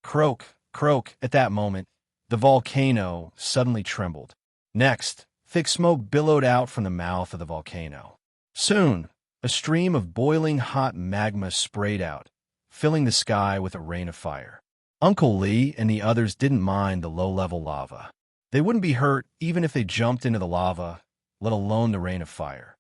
Croak, croak. At that moment, the volcano suddenly trembled. Next, thick smoke billowed out from the mouth of the volcano. Soon, a stream of boiling hot magma sprayed out, filling the sky with a rain of fire. Uncle Lee and the others didn't mind the low-level lava. They wouldn't be hurt even if they jumped into the lava, let alone the rain of fire.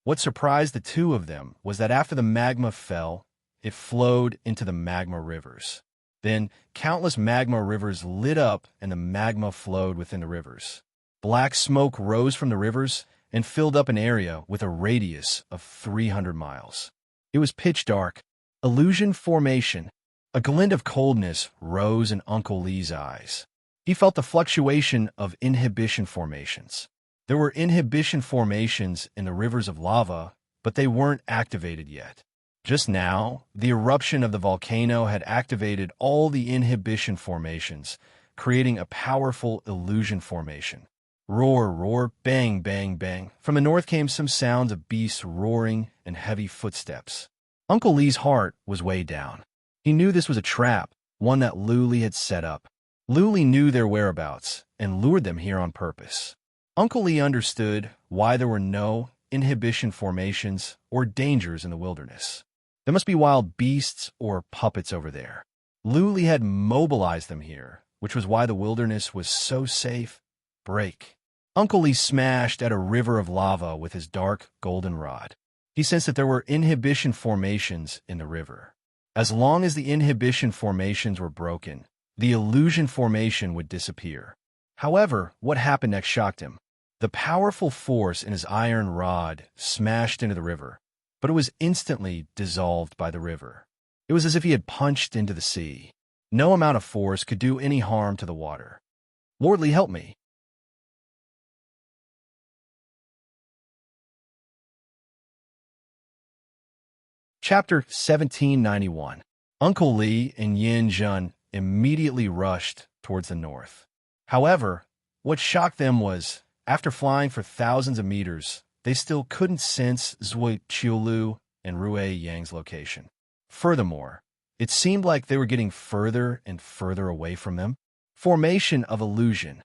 What surprised the 2 of them was that after the magma fell, it flowed into the magma rivers. Then, countless magma rivers lit up and the magma flowed within the rivers. Black smoke rose from the rivers and filled up an area with a radius of 300 miles. It was pitch dark. Illusion formation. A glint of coldness rose in Uncle Lee's eyes. He felt the fluctuation of inhibition formations. There were inhibition formations in the rivers of lava, but they weren't activated yet. Just now, the eruption of the volcano had activated all the inhibition formations, creating a powerful illusion formation. Roar, roar, bang, bang, bang. From the north came some sounds of beasts roaring and heavy footsteps. Uncle Lee's heart was weighed down. He knew this was a trap, one that Luli had set up. Luli knew their whereabouts and lured them here on purpose. Uncle Lee understood why there were no inhibition formations or dangers in the wilderness. There must be wild beasts or puppets over there. Luli had mobilized them here, which was why the wilderness was so safe. Break. Uncle Lee smashed at a river of lava with his dark golden rod. He sensed that there were inhibition formations in the river. As long as the inhibition formations were broken, the illusion formation would disappear. However, what happened next shocked him. The powerful force in his iron rod smashed into the river, but it was instantly dissolved by the river. It was as if he had punched into the sea. No amount of force could do any harm to the water. Lordly, help me. Chapter 1791. Uncle Lee and Yin Jun immediately rushed towards the north. However, what shocked them was, after flying for thousands of meters, they still couldn't sense Zhui Qiulu and Rue Yang's location. Furthermore, it seemed like they were getting further and further away from them. Formation of illusion.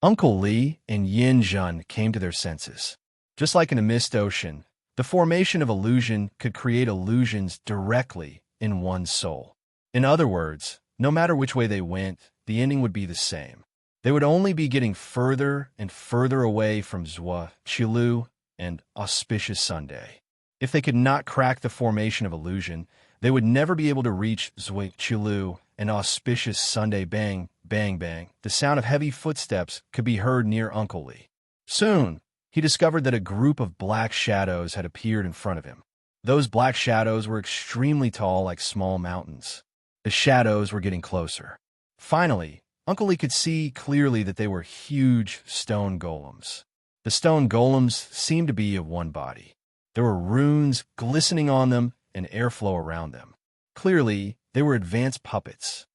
Uncle Lee and Yin Jun came to their senses. Just like in a mist ocean, the formation of illusion could create illusions directly in one's soul. In other words, no matter which way they went, the ending would be the same. They would only be getting further and further away from Zhua, Qilu, and Auspicious Sunday. If they could not crack the formation of illusion, they would never be able to reach Zhui Qilu and Auspicious Sunday. Bang, bang, bang. The sound of heavy footsteps could be heard near Uncle Lee. Soon, he discovered that a group of black shadows had appeared in front of him. Those black shadows were extremely tall, like small mountains. The shadows were getting closer. Finally, Uncle Lee could see clearly that they were huge stone golems. The stone golems seemed to be of one body. There were runes glistening on them and airflow around them. Clearly, they were advanced puppets.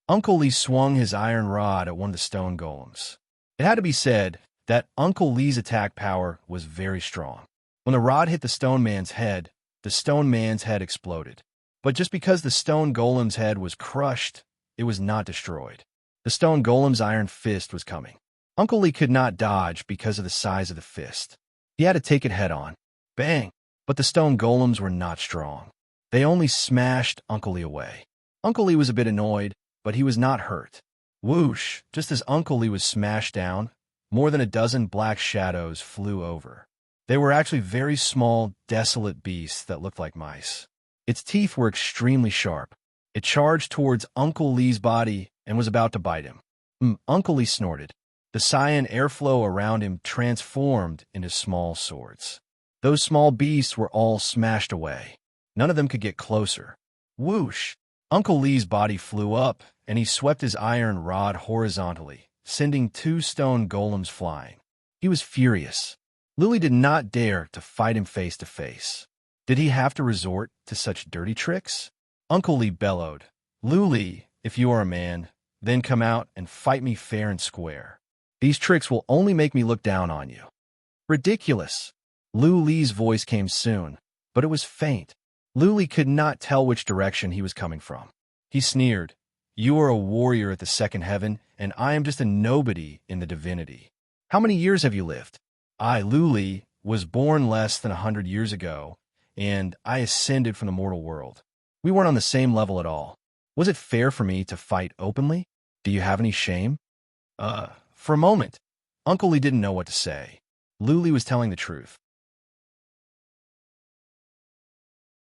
Uncle Lee swung his iron rod at one of the stone golems. It had to be said that Uncle Lee's attack power was very strong. When the rod hit the stone man's head exploded. But just because the stone golem's head was crushed, it was not destroyed. The stone golem's iron fist was coming. Uncle Lee could not dodge because of the size of the fist. He had to take it head on. Bang! But the stone golems were not strong. They only smashed Uncle Lee away. Uncle Lee was a bit annoyed, but he was not hurt. Whoosh! Just as Uncle Lee was smashed down, more than a dozen black shadows flew over. They were actually very small, desolate beasts that looked like mice. Its teeth were extremely sharp. It charged towards Uncle Lee's body and was about to bite him. Uncle Lee snorted. The cyan airflow around him transformed into small swords. Those small beasts were all smashed away. None of them could get closer. Whoosh! Uncle Lee's body flew up, and he swept his iron rod horizontally, sending two stone golems flying. He was furious. Luli did not dare to fight him face to face. Did he have to resort to such dirty tricks? Uncle Lee bellowed, "Luli, if you are a man, then come out and fight me fair and square. These tricks will only make me look down on you." Ridiculous! Luli's voice came soon, but it was faint. Luli could not tell which direction he was coming from. He sneered, "You are a warrior at the second heaven, and I am just a nobody in the divinity. How many years have you lived? I, Luli, was born less than 100 years ago, and I ascended from the mortal world. We weren't on the same level at all. Was it fair for me to fight openly? Do you have any shame?" For a moment, Uncle Lee didn't know what to say. Luli was telling the truth.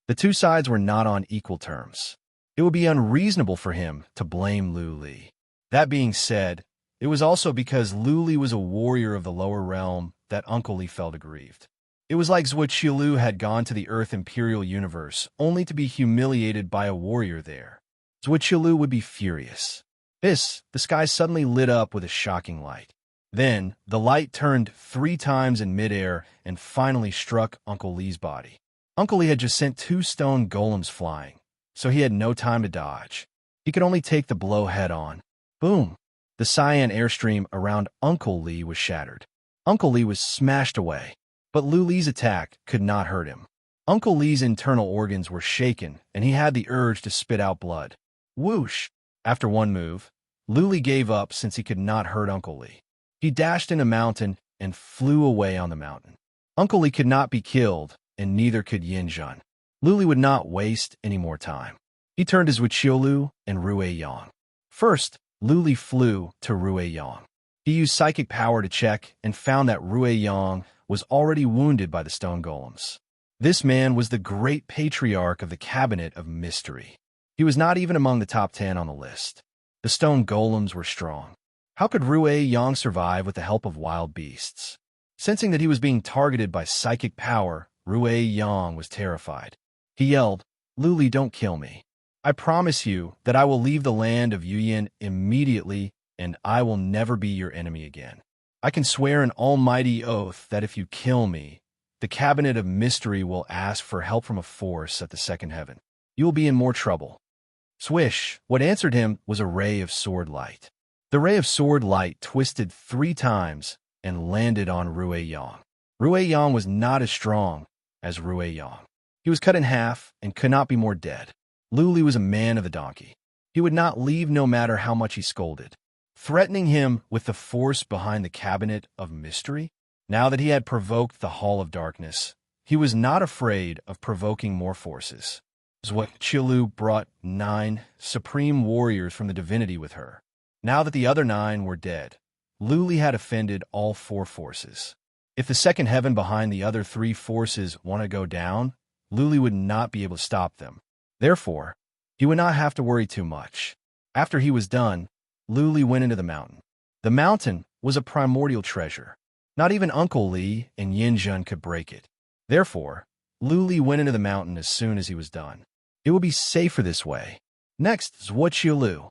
The two sides were not on equal terms. It would be unreasonable for him to blame Luli. That being said, it was also because Luli was a warrior of the lower realm that Uncle Lee felt aggrieved. It was like Zhuqilu had gone to the Earth Imperial Universe only to be humiliated by a warrior there. Zhuqilu would be furious. The sky suddenly lit up with a shocking light. Then, the light turned 3 times in midair and finally struck Uncle Lee's body. Uncle Lee had just sent 2 stone golems flying, so he had no time to dodge. He could only take the blow head-on. Boom! The cyan airstream around Uncle Lee was shattered. Uncle Lee was smashed away, but Lu Li's attack could not hurt him. Uncle Lee's internal organs were shaken, and he had the urge to spit out blood. Whoosh! After one move, Lu Li gave up since he could not hurt Uncle Lee. He dashed in a mountain and flew away on the mountain. Uncle Lee could not be killed, and neither could Yin Jun. Lu Li would not waste any more time. He turned to Zhuqilu and Rue Yang. First, Lu Li flew to Rue Yang. He used psychic power to check and found that Rue Yang was already wounded by the stone golems. This man was the great patriarch of the Cabinet of Mystery. He was not even among the top 10 on the list. The stone golems were strong. How could Rue Yang survive with the help of wild beasts? Sensing that he was being targeted by psychic power, Rue Yang was terrified. He yelled, "Lu Li, don't kill me. I promise you that I will leave the land of Yuyin immediately, and I will never be your enemy again. I can swear an almighty oath that if you kill me, the Cabinet of Mystery will ask for help from a force at the second heaven. You will be in more trouble." Swish! What answered him was a ray of sword light. The ray of sword light twisted 3 times and landed on Rue Yang. Rue Yang was not as strong as Rue Yang. He was cut in half and could not be more dead. Lu Li was a man of the donkey. He would not leave no matter how much he scolded, threatening him with the force behind the Cabinet of Mystery. Now that he had provoked the Hall of Darkness, he was not afraid of provoking more forces. Zhuqilu brought 9 supreme warriors from the divinity with her. Now that the other 9 were dead, Lu Li had offended all 4 forces. If the second heaven behind the other 3 forces want to go down, Lu Li would not be able to stop them. Therefore, he would not have to worry too much. After he was done, Lu Li went into the mountain. The mountain was a primordial treasure. Not even Uncle Lee and Yin Jun could break it. Therefore, Lu Li went into the mountain as soon as he was done. It would be safer this way. Next, Zhuqilu.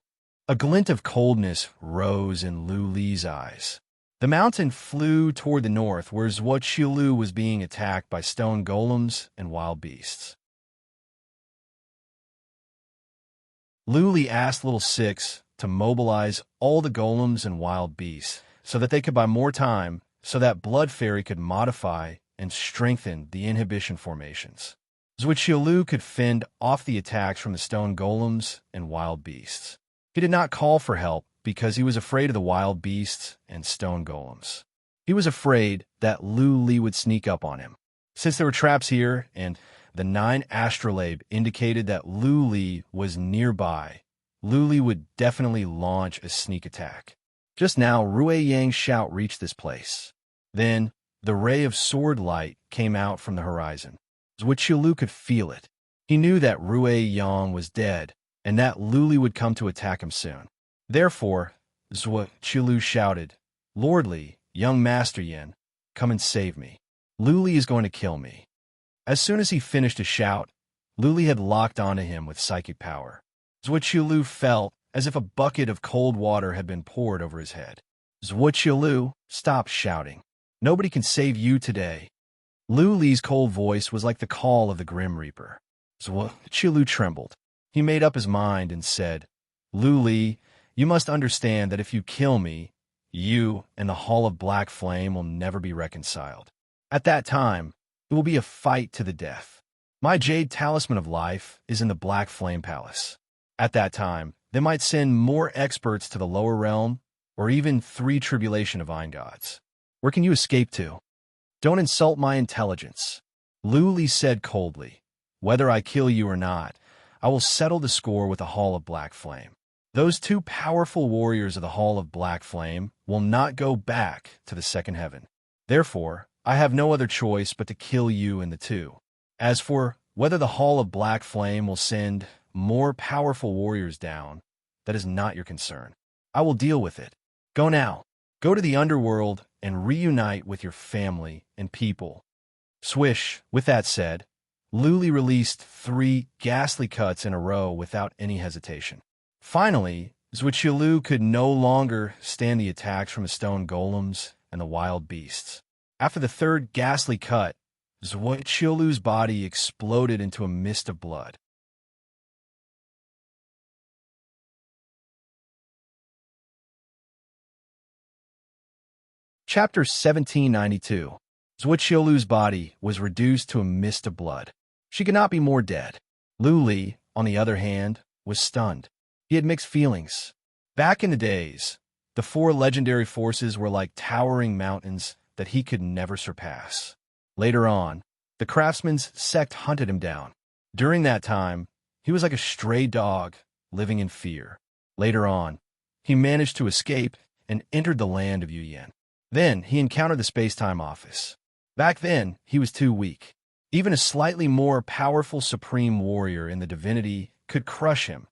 A glint of coldness rose in Lu Li's eyes. The mountain flew toward the north, where Zhuqilu was being attacked by stone golems and wild beasts. Lu Li asked Little Six to mobilize all the golems and wild beasts so that they could buy more time so that Blood Fairy could modify and strengthen the inhibition formations. Zhuqilu could fend off the attacks from the stone golems and wild beasts. He did not call for help because he was afraid of the wild beasts and stone golems. He was afraid that Lu Li would sneak up on him. Since there were traps here and the 9 astrolabe indicated that Lu Li was nearby, Lu Li would definitely launch a sneak attack. Just now, Rue Yang's shout reached this place. Then, the ray of sword light came out from the horizon. Zhuqilu could feel it. He knew that Rue Yang was dead, and that Lu Li would come to attack him soon. Therefore, Zhuqilu shouted, "Lord Li, young Master Yin, come and save me. Lu Li is going to kill me." As soon as he finished his shout, Lu Li had locked onto him with psychic power. Zhuqilu felt as if a bucket of cold water had been poured over his head. "Zhuqilu, stop shouting. Nobody can save you today." Lu Li's cold voice was like the call of the Grim Reaper. Zhuqilu trembled. He made up his mind and said, "Lu Li, you must understand that if you kill me, you and the Hall of Black Flame will never be reconciled. At that time, it will be a fight to the death. My jade talisman of life is in the Black Flame Palace. At that time, they might send more experts to the lower realm, or even 3 tribulation divine gods. Where can you escape to? Don't insult my intelligence." Lu Li said coldly, "Whether I kill you or not, I will settle the score with the Hall of Black Flame. Those 2 powerful warriors of the Hall of Black Flame will not go back to the second heaven. Therefore, I have no other choice but to kill you and the 2. As for whether the Hall of Black Flame will send more powerful warriors down, that is not your concern. I will deal with it. Go now. Go to the underworld and reunite with your family and people. Swish. With that said, Luli released 3 ghastly cuts in a row without any hesitation. Finally, Zwichilu could no longer stand the attacks from the stone golems and the wild beasts. After the 3rd ghastly cut, Zwichilu's body exploded into a mist of blood. Chapter 1792. Zwichilu's body was reduced to a mist of blood. She could not be more dead. Luli, on the other hand, was stunned. He had mixed feelings. Back in the days, the 4 legendary forces were like towering mountains that he could never surpass. Later on, the craftsman's sect hunted him down. During that time, he was like a stray dog living in fear. Later on, he managed to escape and entered the land of Yuyan. Then he encountered the space-time office. Back then, he was too weak. Even a slightly more powerful supreme warrior in the divinity could crush him,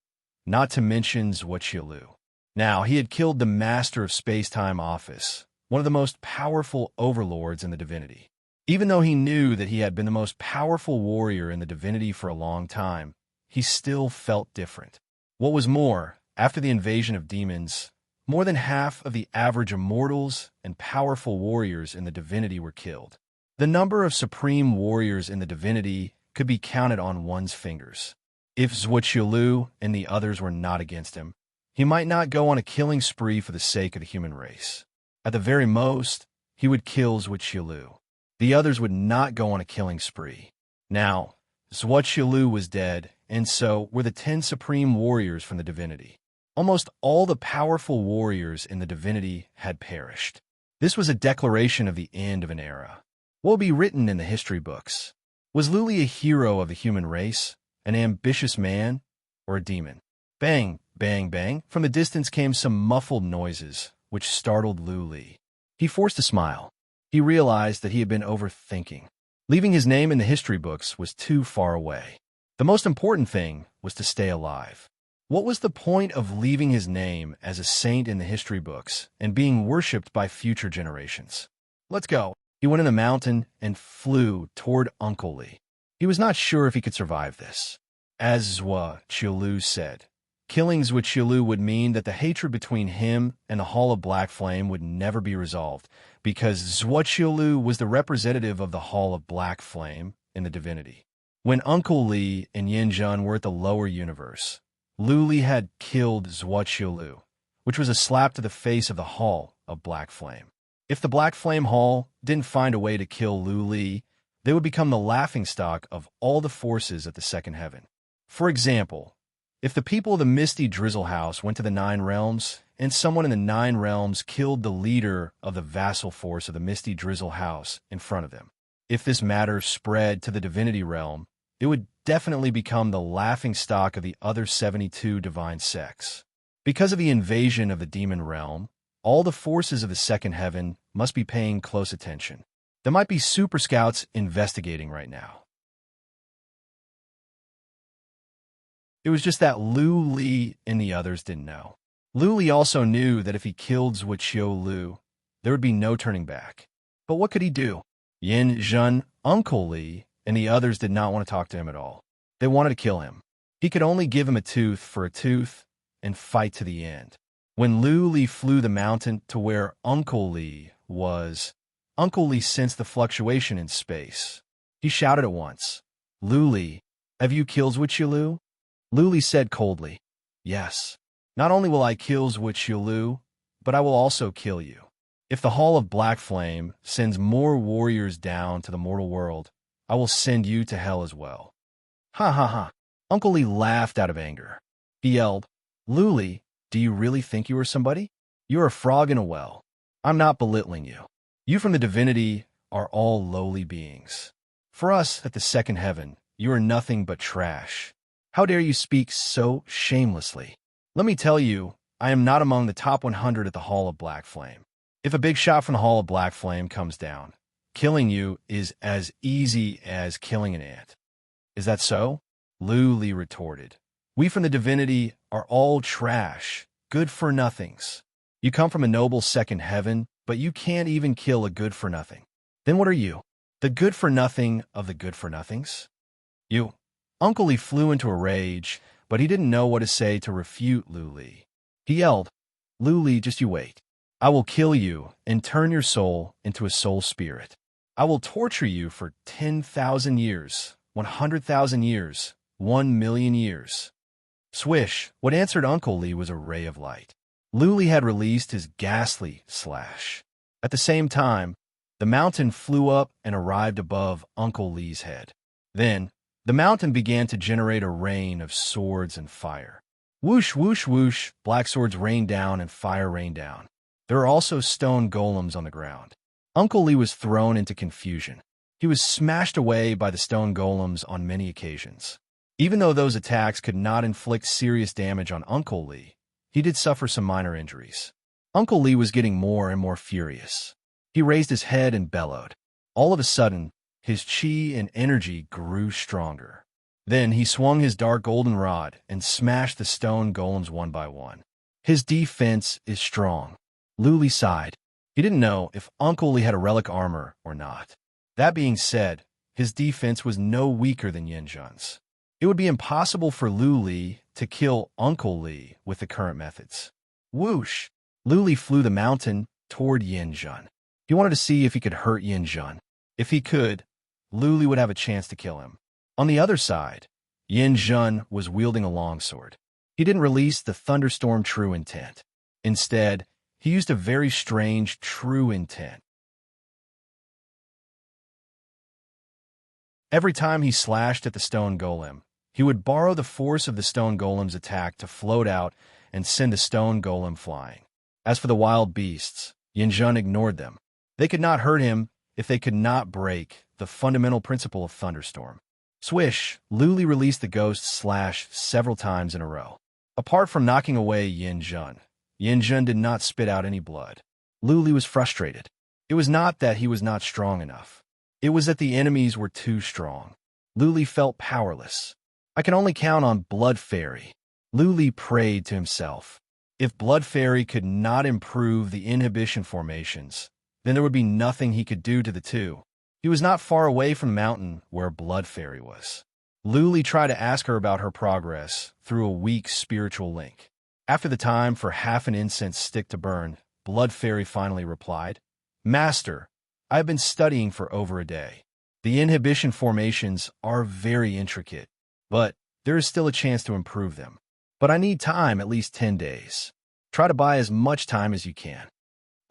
not to mention Zwichilu. Now, he had killed the master of space-time office, one of the most powerful overlords in the divinity. Even though he knew that he had been the most powerful warrior in the divinity for a long time, he still felt different. What was more, after the invasion of demons, more than half of the average immortals and powerful warriors in the divinity were killed. The number of supreme warriors in the divinity could be counted on one's fingers. If Zwichilu and the others were not against him, he might not go on a killing spree for the sake of the human race. At the very most, he would kill Zwichilu. The others would not go on a killing spree. Now, Zwichilu was dead, and so were the 10 supreme warriors from the divinity. Almost all the powerful warriors in the divinity had perished. This was a declaration of the end of an era. What will be written in the history books? Was Luli a hero of the human race, an ambitious man, or a demon? Bang, bang, bang. From the distance came some muffled noises, which startled Luli. He forced a smile. He realized that he had been overthinking. Leaving his name in the history books was too far away. The most important thing was to stay alive. What was the point of leaving his name as a saint in the history books and being worshipped by future generations? Let's go. He went in the mountain and flew toward Uncle Lee. He was not sure if he could survive this. As Zwichilu said, killing Zwichilu would mean that the hatred between him and the Hall of Black Flame would never be resolved, because Zwichilu was the representative of the Hall of Black Flame in the divinity. When Uncle Lee and Yinjun were at the lower universe, Luli had killed Zwichilu, which was a slap to the face of the Hall of Black Flame. If the Black Flame Hall didn't find a way to kill Luli, they would become the laughingstock of all the forces at the second heaven. For example, if the people of the Misty Drizzle House went to the 9 realms, and someone in the 9 realms killed the leader of the vassal force of the Misty Drizzle House in front of them, if this matter spread to the divinity realm, it would definitely become the laughingstock of the other 72 divine sects. Because of the invasion of the demon realm, all the forces of the second heaven must be paying close attention. There might be super scouts investigating right now. It was just that Luli and the others didn't know. Luli also knew that if he killed Zwichilu, there would be no turning back. But what could he do? Yin Zhun, Uncle Lee, and the others did not want to talk to him at all. They wanted to kill him. He could only give him a tooth for a tooth and fight to the end. When Luli flew the mountain to where Uncle Lee was, Uncle Lee sensed the fluctuation in space. He shouted at once, "Luli, have you killed Zwichilu?" Luli said coldly, "Yes. Not only will I kill Zwichilu, but I will also kill you. If the Hall of Black Flame sends more warriors down to the mortal world, I will send you to hell as well." Ha ha ha. Uncle Lee laughed out of anger. He yelled, "Luli, do you really think you are somebody? You're a frog in a well. I'm not belittling you. You from the divinity are all lowly beings. For us at the second heaven, you are nothing but trash. How dare you speak so shamelessly? Let me tell you, I am not among the top 100 at the Hall of Black Flame. If a big shot from the Hall of Black Flame comes down, killing you is as easy as killing an ant." "Is that so?" Luli retorted. "We from the divinity are all trash, good-for-nothings. You come from a noble second heaven, but you can't even kill a good-for-nothing. Then what are you? The good-for-nothing of the good-for-nothings? You. Uncle Lee flew into a rage, but he didn't know what to say to refute Lu Li. He yelled, Lu Li, just you wait. I will kill you and turn your soul into a soul spirit. I will torture you for 10,000 years, 100,000 years, 1,000,000 years. Swish, what answered Uncle Lee was a ray of light. Lu Li had released his ghastly slash. At the same time, the mountain flew up and arrived above Uncle Lee's head. Then, the mountain began to generate a rain of swords and fire. Whoosh, whoosh, whoosh, black swords rained down and fire rained down. There were also stone golems on the ground. Uncle Lee was thrown into confusion. He was smashed away by the stone golems on many occasions. Even though those attacks could not inflict serious damage on Uncle Lee, he did suffer some minor injuries. Uncle Lee was getting more and more furious. He raised his head and bellowed. All of a sudden, his chi and energy grew stronger. Then he swung his dark golden rod and smashed the stone golems one by one. His defense is strong. Lu Li sighed. He didn't know if Uncle Lee had a relic armor or not. That being said, his defense was no weaker than Yin Jun's. It would be impossible for Lu Li to kill Uncle Lee with the current methods. Whoosh! Lu Li flew the mountain toward Yin Jun. He wanted to see if he could hurt Yin Jun. If he could, Lu Li would have a chance to kill him. On the other side, Yin Jun was wielding a longsword. He didn't release the thunderstorm true intent. Instead, he used a very strange true intent. Every time he slashed at the stone golem, he would borrow the force of the stone golem's attack to float out and send the stone golem flying. As for the wild beasts, Yin Jun ignored them. They could not hurt him if they could not break the fundamental principle of thunderstorm. Swish, Lu Li released the ghost slash several times in a row. Apart from knocking away Yin Jun did not spit out any blood. Lu Li was frustrated. It was not that he was not strong enough. It was that the enemies were too strong. Lu Li felt powerless. I can only count on Blood Fairy. Lu Li prayed to himself. If Blood Fairy could not improve the inhibition formations, then there would be nothing he could do to the two. He was not far away from the mountain where Blood Fairy was. Lu Li tried to ask her about her progress through a weak spiritual link. After the time for half an incense stick to burn, Blood Fairy finally replied, Master, I have been studying for over a day. The inhibition formations are very intricate, but there is still a chance to improve them. But I need time, at least 10 days. Try to buy as much time as you can.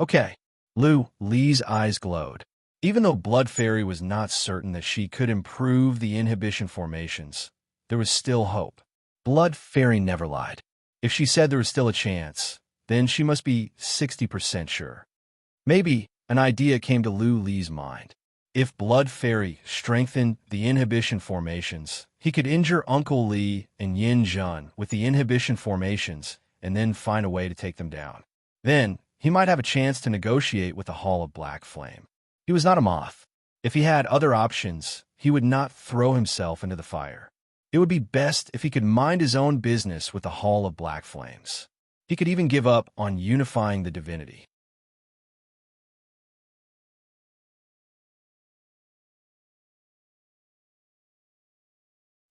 Okay. Lu Li's eyes glowed. Even though Blood Fairy was not certain that she could improve the inhibition formations, there was still hope. Blood Fairy never lied. If she said there was still a chance, then she must be 60% sure. Maybe an idea came to Lu Li's mind. If Blood Fairy strengthened the inhibition formations, he could injure Uncle Lee and Yin Jun with the inhibition formations and then find a way to take them down. Then, he might have a chance to negotiate with the Hall of Black Flame. He was not a moth. If he had other options, he would not throw himself into the fire. It would be best if he could mind his own business with the Hall of Black Flames. He could even give up on unifying the divinity.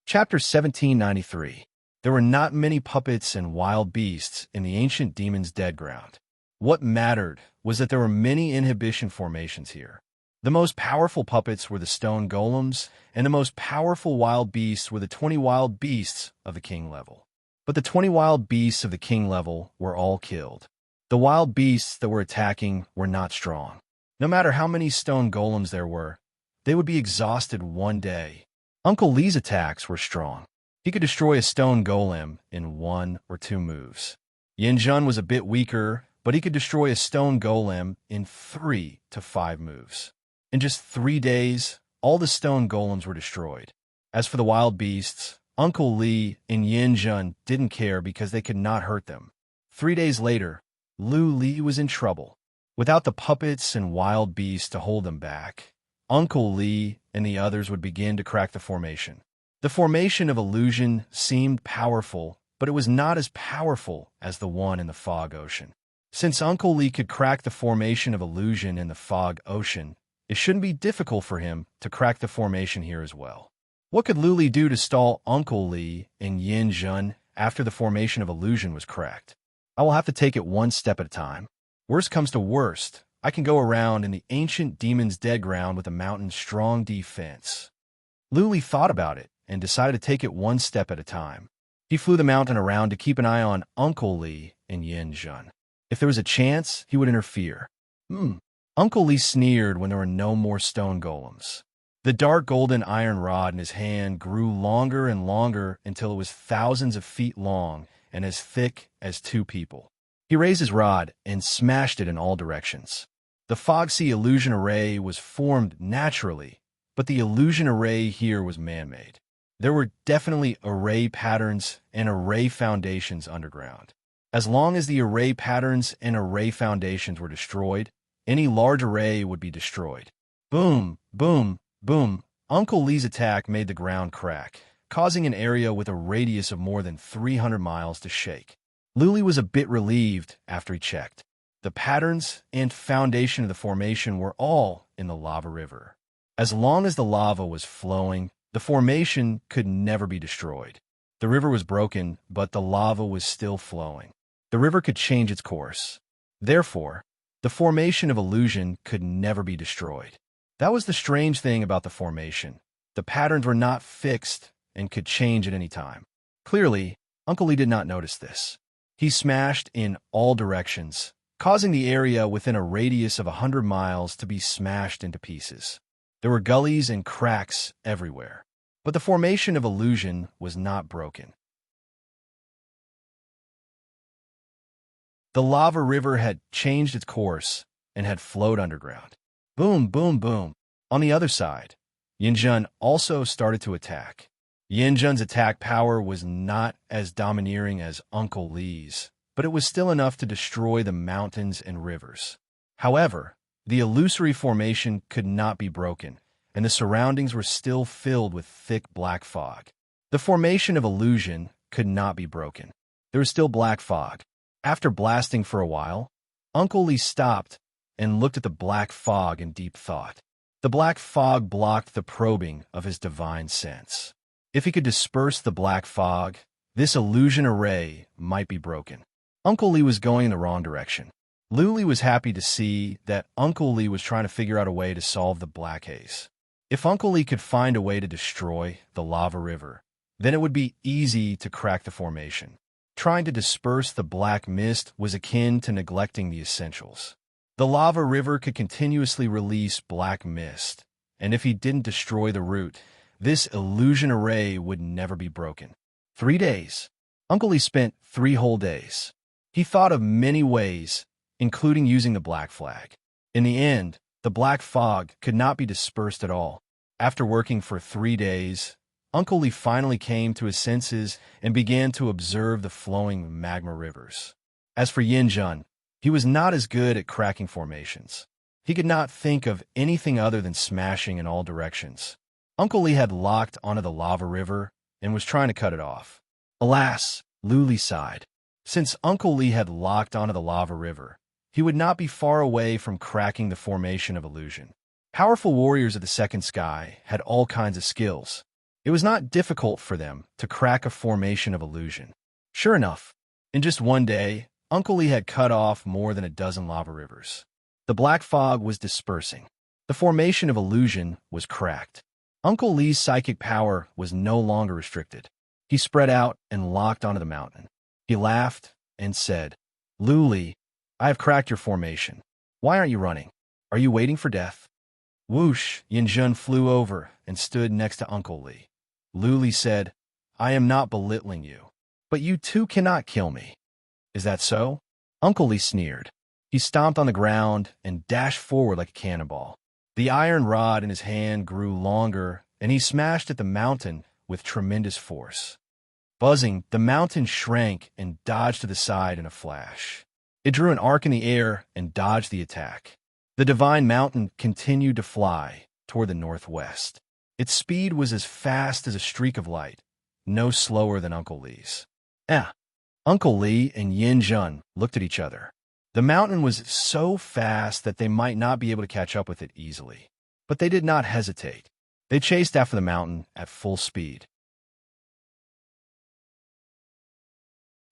Chapter 1793. There were not many puppets and wild beasts in the ancient demon's dead ground. What mattered was that there were many inhibition formations here. The most powerful puppets were the stone golems, and the most powerful wild beasts were the 20 wild beasts of the king level. But the 20 wild beasts of the king level were all killed. The wild beasts that were attacking were not strong. No matter how many stone golems there were, they would be exhausted one day. Uncle Lee's attacks were strong. He could destroy a stone golem in 1 or 2 moves. Yin Jun was a bit weaker, but he could destroy a stone golem in 3 to 5 moves. In just 3 days, all the stone golems were destroyed. As for the wild beasts, Uncle Lee and Yin Jun didn't care because they could not hurt them. 3 days later, Lu Li was in trouble. Without the puppets and wild beasts to hold them back, Uncle Lee and the others would begin to crack the formation. The formation of illusion seemed powerful, but it was not as powerful as the one in the fog ocean. Since Uncle Lee could crack the formation of illusion in the fog ocean, It shouldn't be difficult for him to crack the formation here as well. What could Luli do to stall Uncle Li and Yin Jun after the formation of illusion was cracked? I will have to take it one step at a time. Worst comes to worst, I can go around in the ancient demon's dead ground with a mountain's strong defense. Luli thought about it and decided to take it one step at a time. He flew the mountain around to keep an eye on Uncle Li and Yin Jun. If there was a chance, he would interfere. Uncle Li sneered when there were no more stone golems. The dark golden iron rod in his hand grew longer and longer until it was thousands of feet long and as thick as two people. He raised his rod and smashed it in all directions. The Fogsy illusion array was formed naturally, but the illusion array here was man-made. There were definitely array patterns and array foundations underground. As long as the array patterns and array foundations were destroyed, any large array would be destroyed. Boom, boom, boom. Uncle Li's attack made the ground crack, causing an area with a radius of more than 300 miles to shake. Luli was a bit relieved after he checked. The patterns and foundation of the formation were all in the lava river. As long as the lava was flowing, the formation could never be destroyed. The river was broken, but the lava was still flowing. The river could change its course. Therefore, the formation of illusion could never be destroyed. That was the strange thing about the formation. The patterns were not fixed and could change at any time. Clearly, Uncle Li did not notice this. He smashed in all directions, causing the area within a radius of 100 miles to be smashed into pieces. There were gullies and cracks everywhere, but the formation of illusion was not broken. The lava river had changed its course and had flowed underground. Boom, boom, boom. On the other side, Yin Jun also started to attack. Yin Jun's attack power was not as domineering as Uncle Li's, but it was still enough to destroy the mountains and rivers. However, the illusory formation could not be broken, and the surroundings were still filled with thick black fog. The formation of illusion could not be broken. There was still black fog. After blasting for a while, Uncle Li stopped and looked at the black fog in deep thought. The black fog blocked the probing of his divine sense. If he could disperse the black fog, this illusion array might be broken. Uncle Li was going in the wrong direction. Luli was happy to see that Uncle Li was trying to figure out a way to solve the black haze. If Uncle Li could find a way to destroy the lava river, then it would be easy to crack the formation. Trying to disperse the black mist was akin to neglecting the essentials. The lava river could continuously release black mist, and if he didn't destroy the root, this illusion array would never be broken. 3 days. Uncle Li spent 3 whole days. He thought of many ways, including using the black flag. In the end, the black fog could not be dispersed at all. After working for 3 days, Uncle Li finally came to his senses and began to observe the flowing magma rivers. As for Yin Jun, he was not as good at cracking formations. He could not think of anything other than smashing in all directions. Uncle Li had locked onto the lava river and was trying to cut it off. Alas, Luli sighed. Since Uncle Li had locked onto the lava river, he would not be far away from cracking the formation of illusion. Powerful warriors of the second sky had all kinds of skills. It was not difficult for them to crack a formation of illusion. Sure enough, in just one day, Uncle Li had cut off more than a dozen lava rivers. The black fog was dispersing. The formation of illusion was cracked. Uncle Li's psychic power was no longer restricted. He spread out and locked onto the mountain. He laughed and said, "Luli, I have cracked your formation. Why aren't you running? Are you waiting for death?" Whoosh, Yin Jun flew over and stood next to Uncle Li. Luli said, "I am not belittling you, but you too cannot kill me. Is that so?" Uncle Li sneered. He stomped on the ground and dashed forward like a cannonball. The iron rod in his hand grew longer, and he smashed at the mountain with tremendous force. Buzzing, the mountain shrank and dodged to the side in a flash. It drew an arc in the air and dodged the attack. The divine mountain continued to fly toward the northwest. Its speed was as fast as a streak of light, no slower than Uncle Li's. Uncle Li and Yin Jun looked at each other. The mountain was so fast that they might not be able to catch up with it easily. But they did not hesitate. They chased after the mountain at full speed.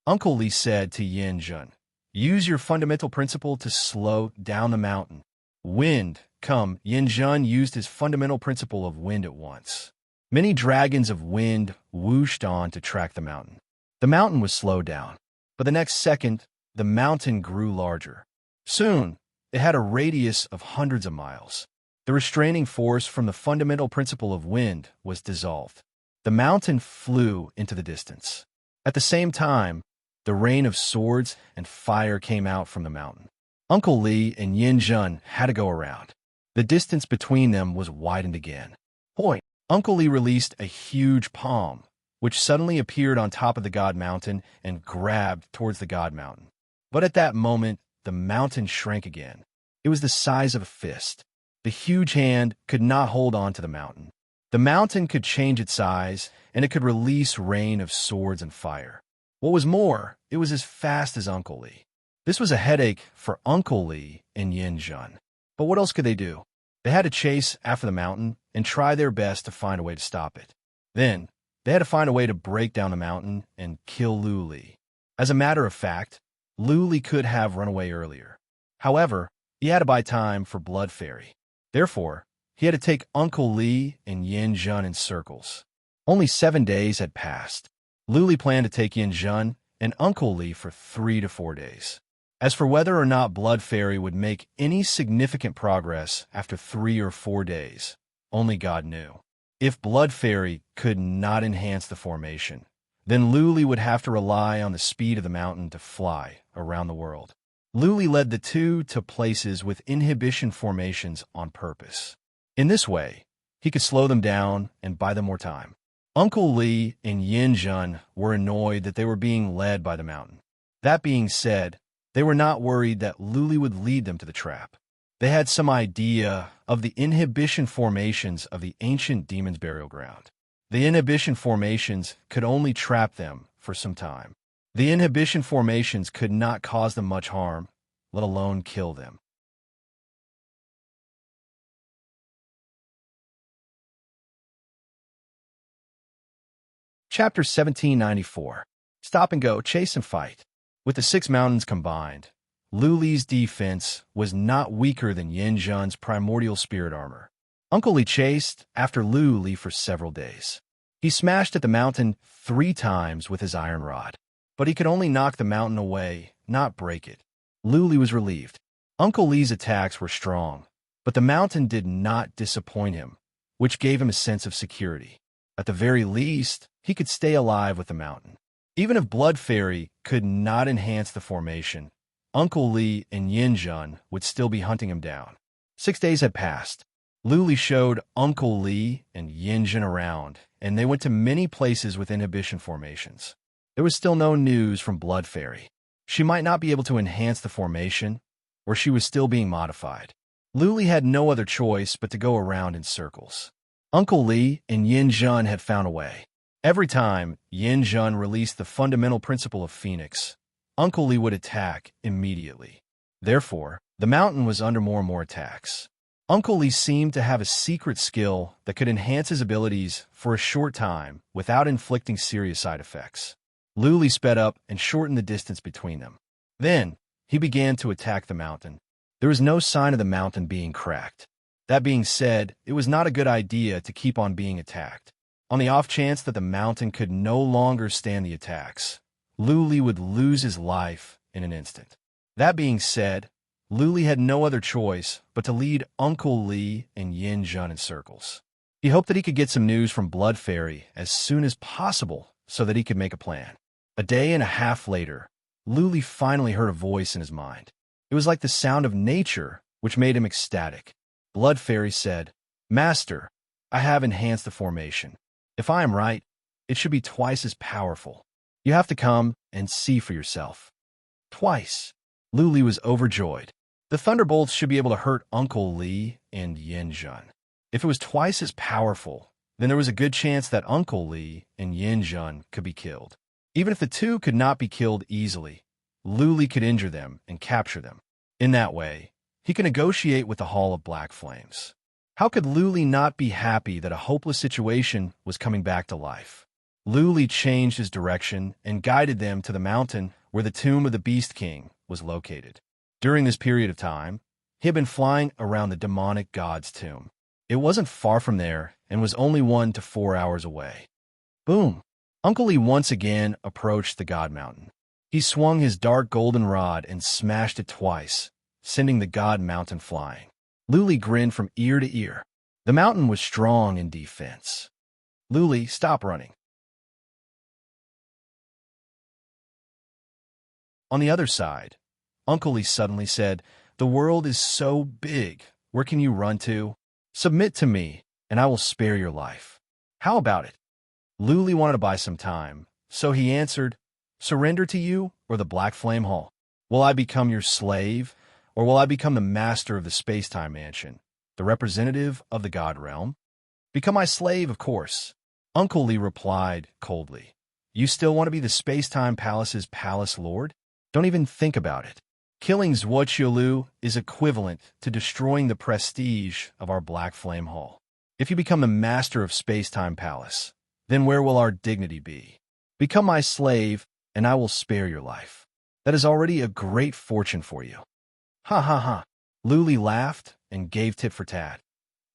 Uncle Li said to Yin Jun, "Use your fundamental principle to slow down the mountain." Wind, come. Yin Jun used his fundamental principle of wind at once. Many dragons of wind whooshed on to track the mountain. The mountain was slowed down, but the next second, the mountain grew larger. Soon, it had a radius of hundreds of miles. The restraining force from the fundamental principle of wind was dissolved. The mountain flew into the distance. At the same time, the rain of swords and fire came out from the mountain. Uncle Li and Yin Jun had to go around. The distance between them was widened again. Point! Uncle Li released a huge palm, which suddenly appeared on top of the God Mountain and grabbed towards the God Mountain. But at that moment, the mountain shrank again. It was the size of a fist. The huge hand could not hold on to the mountain. The mountain could change its size, and it could release rain of swords and fire. What was more, it was as fast as Uncle Li. This was a headache for Uncle Li and Yin Jun. But what else could they do? They had to chase after the mountain and try their best to find a way to stop it. Then, they had to find a way to break down the mountain and kill Lu Li. As a matter of fact, Lu Li could have run away earlier. However, he had to buy time for Blood Fairy. Therefore, he had to take Uncle Li and Yin Jun in circles. Only 7 days had passed. Lu Li planned to take Yin Jun and Uncle Li for 3 to 4 days. As for whether or not Blood Fairy would make any significant progress after 3 or 4 days, only God knew. If Blood Fairy could not enhance the formation, then Lu Li would have to rely on the speed of the mountain to fly around the world. Lu Li led the two to places with inhibition formations on purpose. In this way, he could slow them down and buy them more time. Uncle Li and Yin Jun were annoyed that they were being led by the mountain. That being said, they were not worried that Lu Li would lead them to the trap. They had some idea of the inhibition formations of the ancient demon's burial ground. The inhibition formations could only trap them for some time. The inhibition formations could not cause them much harm, let alone kill them. Chapter 1794. Stop and Go, Chase and Fight. With the 6 mountains combined, Lu Li's defense was not weaker than Yin Jun's primordial spirit armor. Uncle Li chased after Lu Li for several days. He smashed at the mountain 3 times with his iron rod, but he could only knock the mountain away, not break it. Lu Li was relieved. Uncle Li's attacks were strong, but the mountain did not disappoint him, which gave him a sense of security. At the very least, he could stay alive with the mountain. Even if Blood Fairy could not enhance the formation, Uncle Li and Yin Jun would still be hunting him down. 6 days had passed. Lu Li showed Uncle Li and Yin Jun around, and they went to many places with inhibition formations. There was still no news from Blood Fairy. She might not be able to enhance the formation, or she was still being modified. Lu Li had no other choice but to go around in circles. Uncle Li and Yin Jun had found a way. Every time Yin Jun released the fundamental principle of Phoenix, Uncle Li would attack immediately. Therefore, the mountain was under more and more attacks. Uncle Li seemed to have a secret skill that could enhance his abilities for a short time without inflicting serious side effects. Lu Li sped up and shortened the distance between them. Then, he began to attack the mountain. There was no sign of the mountain being cracked. That being said, it was not a good idea to keep on being attacked. On the off chance that the mountain could no longer stand the attacks, Lu Li would lose his life in an instant. That being said, Lu Li had no other choice but to lead Uncle Li and Yin Jun in circles. He hoped that he could get some news from Blood Fairy as soon as possible so that he could make a plan. A day and a half later, Lu Li finally heard a voice in his mind. It was like the sound of nature, which made him ecstatic. Blood Fairy said, "Master, I have enhanced the formation. If I am right, it should be twice as powerful. You have to come and see for yourself." Twice. Lu Li was overjoyed. The thunderbolts should be able to hurt Uncle Li and Yin Jun. If it was twice as powerful, then there was a good chance that Uncle Li and Yin Jun could be killed. Even if the two could not be killed easily, Lu Li could injure them and capture them. In that way, he could negotiate with the Hall of Black Flames. How could Luli not be happy that a hopeless situation was coming back to life? Luli changed his direction and guided them to the mountain where the tomb of the Beast King was located. During this period of time, he had been flying around the demonic god's tomb. It wasn't far from there and was only 1 to 4 hours away. Boom! Uncle Lee once again approached the god mountain. He swung his dark golden rod and smashed it twice, sending the god mountain flying. Luli grinned from ear to ear. The mountain was strong in defense. Luli, stop running. On the other side, Uncle Lee suddenly said, "The world is so big. Where can you run to? Submit to me, and I will spare your life. How about it?" Luli wanted to buy some time, so he answered, "Surrender to you or the Black Flame Hall? Will I become your slave, or will I become the master of the space-time mansion, the representative of the God realm?" "Become my slave, of course," Uncle Lee replied coldly. "You still want to be the space-time palace's palace lord? Don't even think about it. Killing Zhuoqiulu is equivalent to destroying the prestige of our Black Flame Hall. If you become the master of space-time palace, then where will our dignity be? Become my slave, and I will spare your life. That is already a great fortune for you." "Ha ha ha." Luli laughed and gave tit for tat.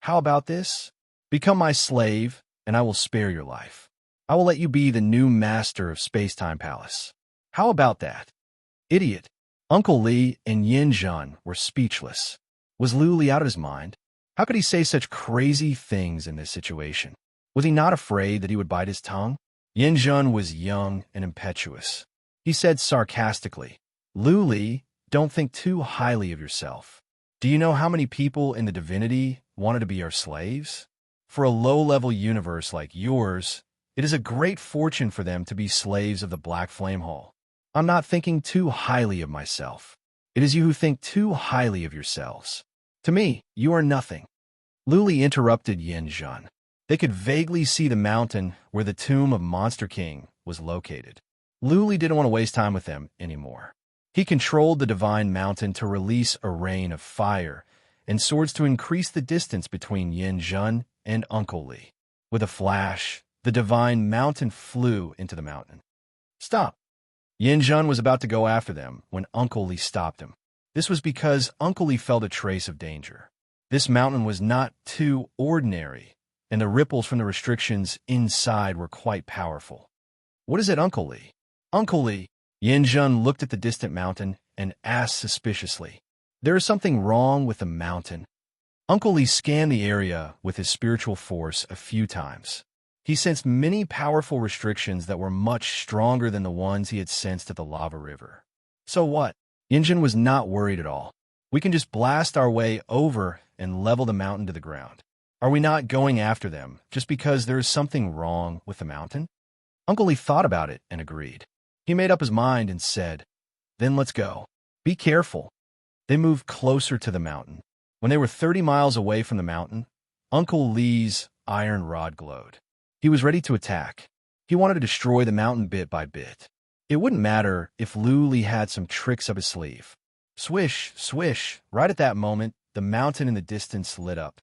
"How about this? Become my slave, and I will spare your life. I will let you be the new master of Space-Time Palace. How about that?" Idiot. Uncle Lee and Yin Jun were speechless. Was Luli out of his mind? How could he say such crazy things in this situation? Was he not afraid that he would bite his tongue? Yin Jun was young and impetuous. He said sarcastically, "Luli, don't think too highly of yourself. Do you know how many people in the divinity wanted to be our slaves? For a low-level universe like yours, it is a great fortune for them to be slaves of the Black Flame Hall. I'm not thinking too highly of myself. It is you who think too highly of yourselves. To me, you are nothing." Luli interrupted Yin Jun. They could vaguely see the mountain where the tomb of Monster King was located. Luli didn't want to waste time with them anymore. He controlled the divine mountain to release a rain of fire and swords to increase the distance between Yin Jun and Uncle Lee. With a flash, the divine mountain flew into the mountain. "Stop!" Yin Jun was about to go after them when Uncle Lee stopped him. This was because Uncle Lee felt a trace of danger. This mountain was not too ordinary, and the ripples from the restrictions inside were quite powerful. "What is it, Uncle Lee?" "Uncle Lee," Yin Jun looked at the distant mountain and asked suspiciously, "There is something wrong with the mountain?" Uncle Lee scanned the area with his spiritual force a few times. He sensed many powerful restrictions that were much stronger than the ones he had sensed at the lava river. "So what?" Yin Jun was not worried at all. "We can just blast our way over and level the mountain to the ground. Are we not going after them just because there is something wrong with the mountain?" Uncle Lee thought about it and agreed. He made up his mind and said, "Then let's go. Be careful." They moved closer to the mountain. When they were 30 miles away from the mountain, Uncle Lee's iron rod glowed. He was ready to attack. He wanted to destroy the mountain bit by bit. It wouldn't matter if Luli had some tricks up his sleeve. Swish, swish, right at that moment, the mountain in the distance lit up.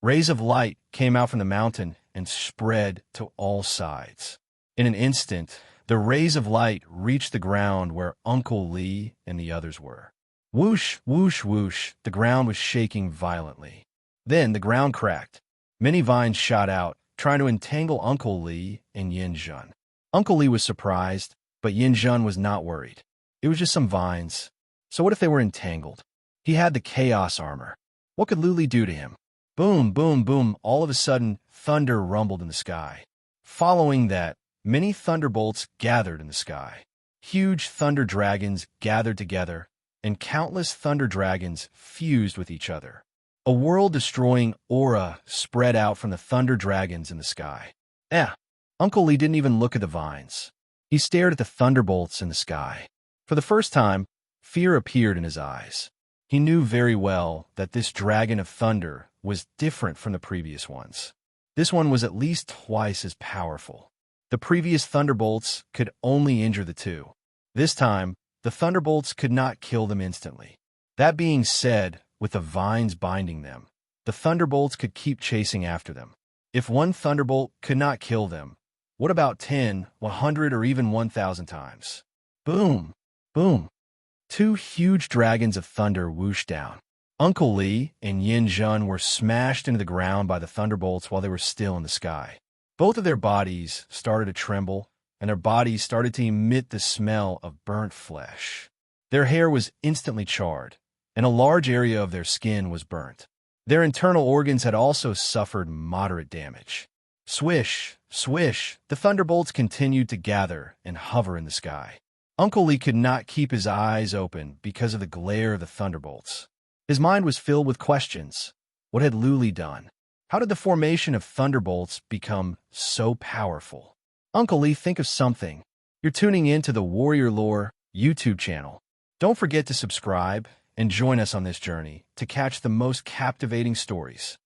Rays of light came out from the mountain and spread to all sides. In an instant, the rays of light reached the ground where Uncle Lee and the others were. Whoosh, whoosh, whoosh, the ground was shaking violently. Then the ground cracked. Many vines shot out, trying to entangle Uncle Lee and Yin Jun. Uncle Lee was surprised, but Yin Jun was not worried. It was just some vines. So what if they were entangled? He had the chaos armor. What could Luli do to him? Boom, boom, boom, all of a sudden, thunder rumbled in the sky. Following that, many thunderbolts gathered in the sky. Huge thunder dragons gathered together, and countless thunder dragons fused with each other. A world-destroying aura spread out from the thunder dragons in the sky. Uncle Lee didn't even look at the vines. He stared at the thunderbolts in the sky. For the first time, fear appeared in his eyes. He knew very well that this dragon of thunder was different from the previous ones. This one was at least twice as powerful. The previous thunderbolts could only injure the two. This time, the thunderbolts could not kill them instantly. That being said, with the vines binding them, the thunderbolts could keep chasing after them. If one thunderbolt could not kill them, what about 10, 100, or even 1,000 times? Boom! Boom! Two huge dragons of thunder whooshed down. Uncle Lee and Yin Jun were smashed into the ground by the thunderbolts while they were still in the sky. Both of their bodies started to tremble, and their bodies started to emit the smell of burnt flesh. Their hair was instantly charred, and a large area of their skin was burnt. Their internal organs had also suffered moderate damage. Swish, swish, the thunderbolts continued to gather and hover in the sky. Uncle Lee could not keep his eyes open because of the glare of the thunderbolts. His mind was filled with questions. What had Luli done? How did the formation of thunderbolts become so powerful? Uncle Lee, think of something. You're tuning in to the Warrior Lore YouTube channel. Don't forget to subscribe and join us on this journey to catch the most captivating stories.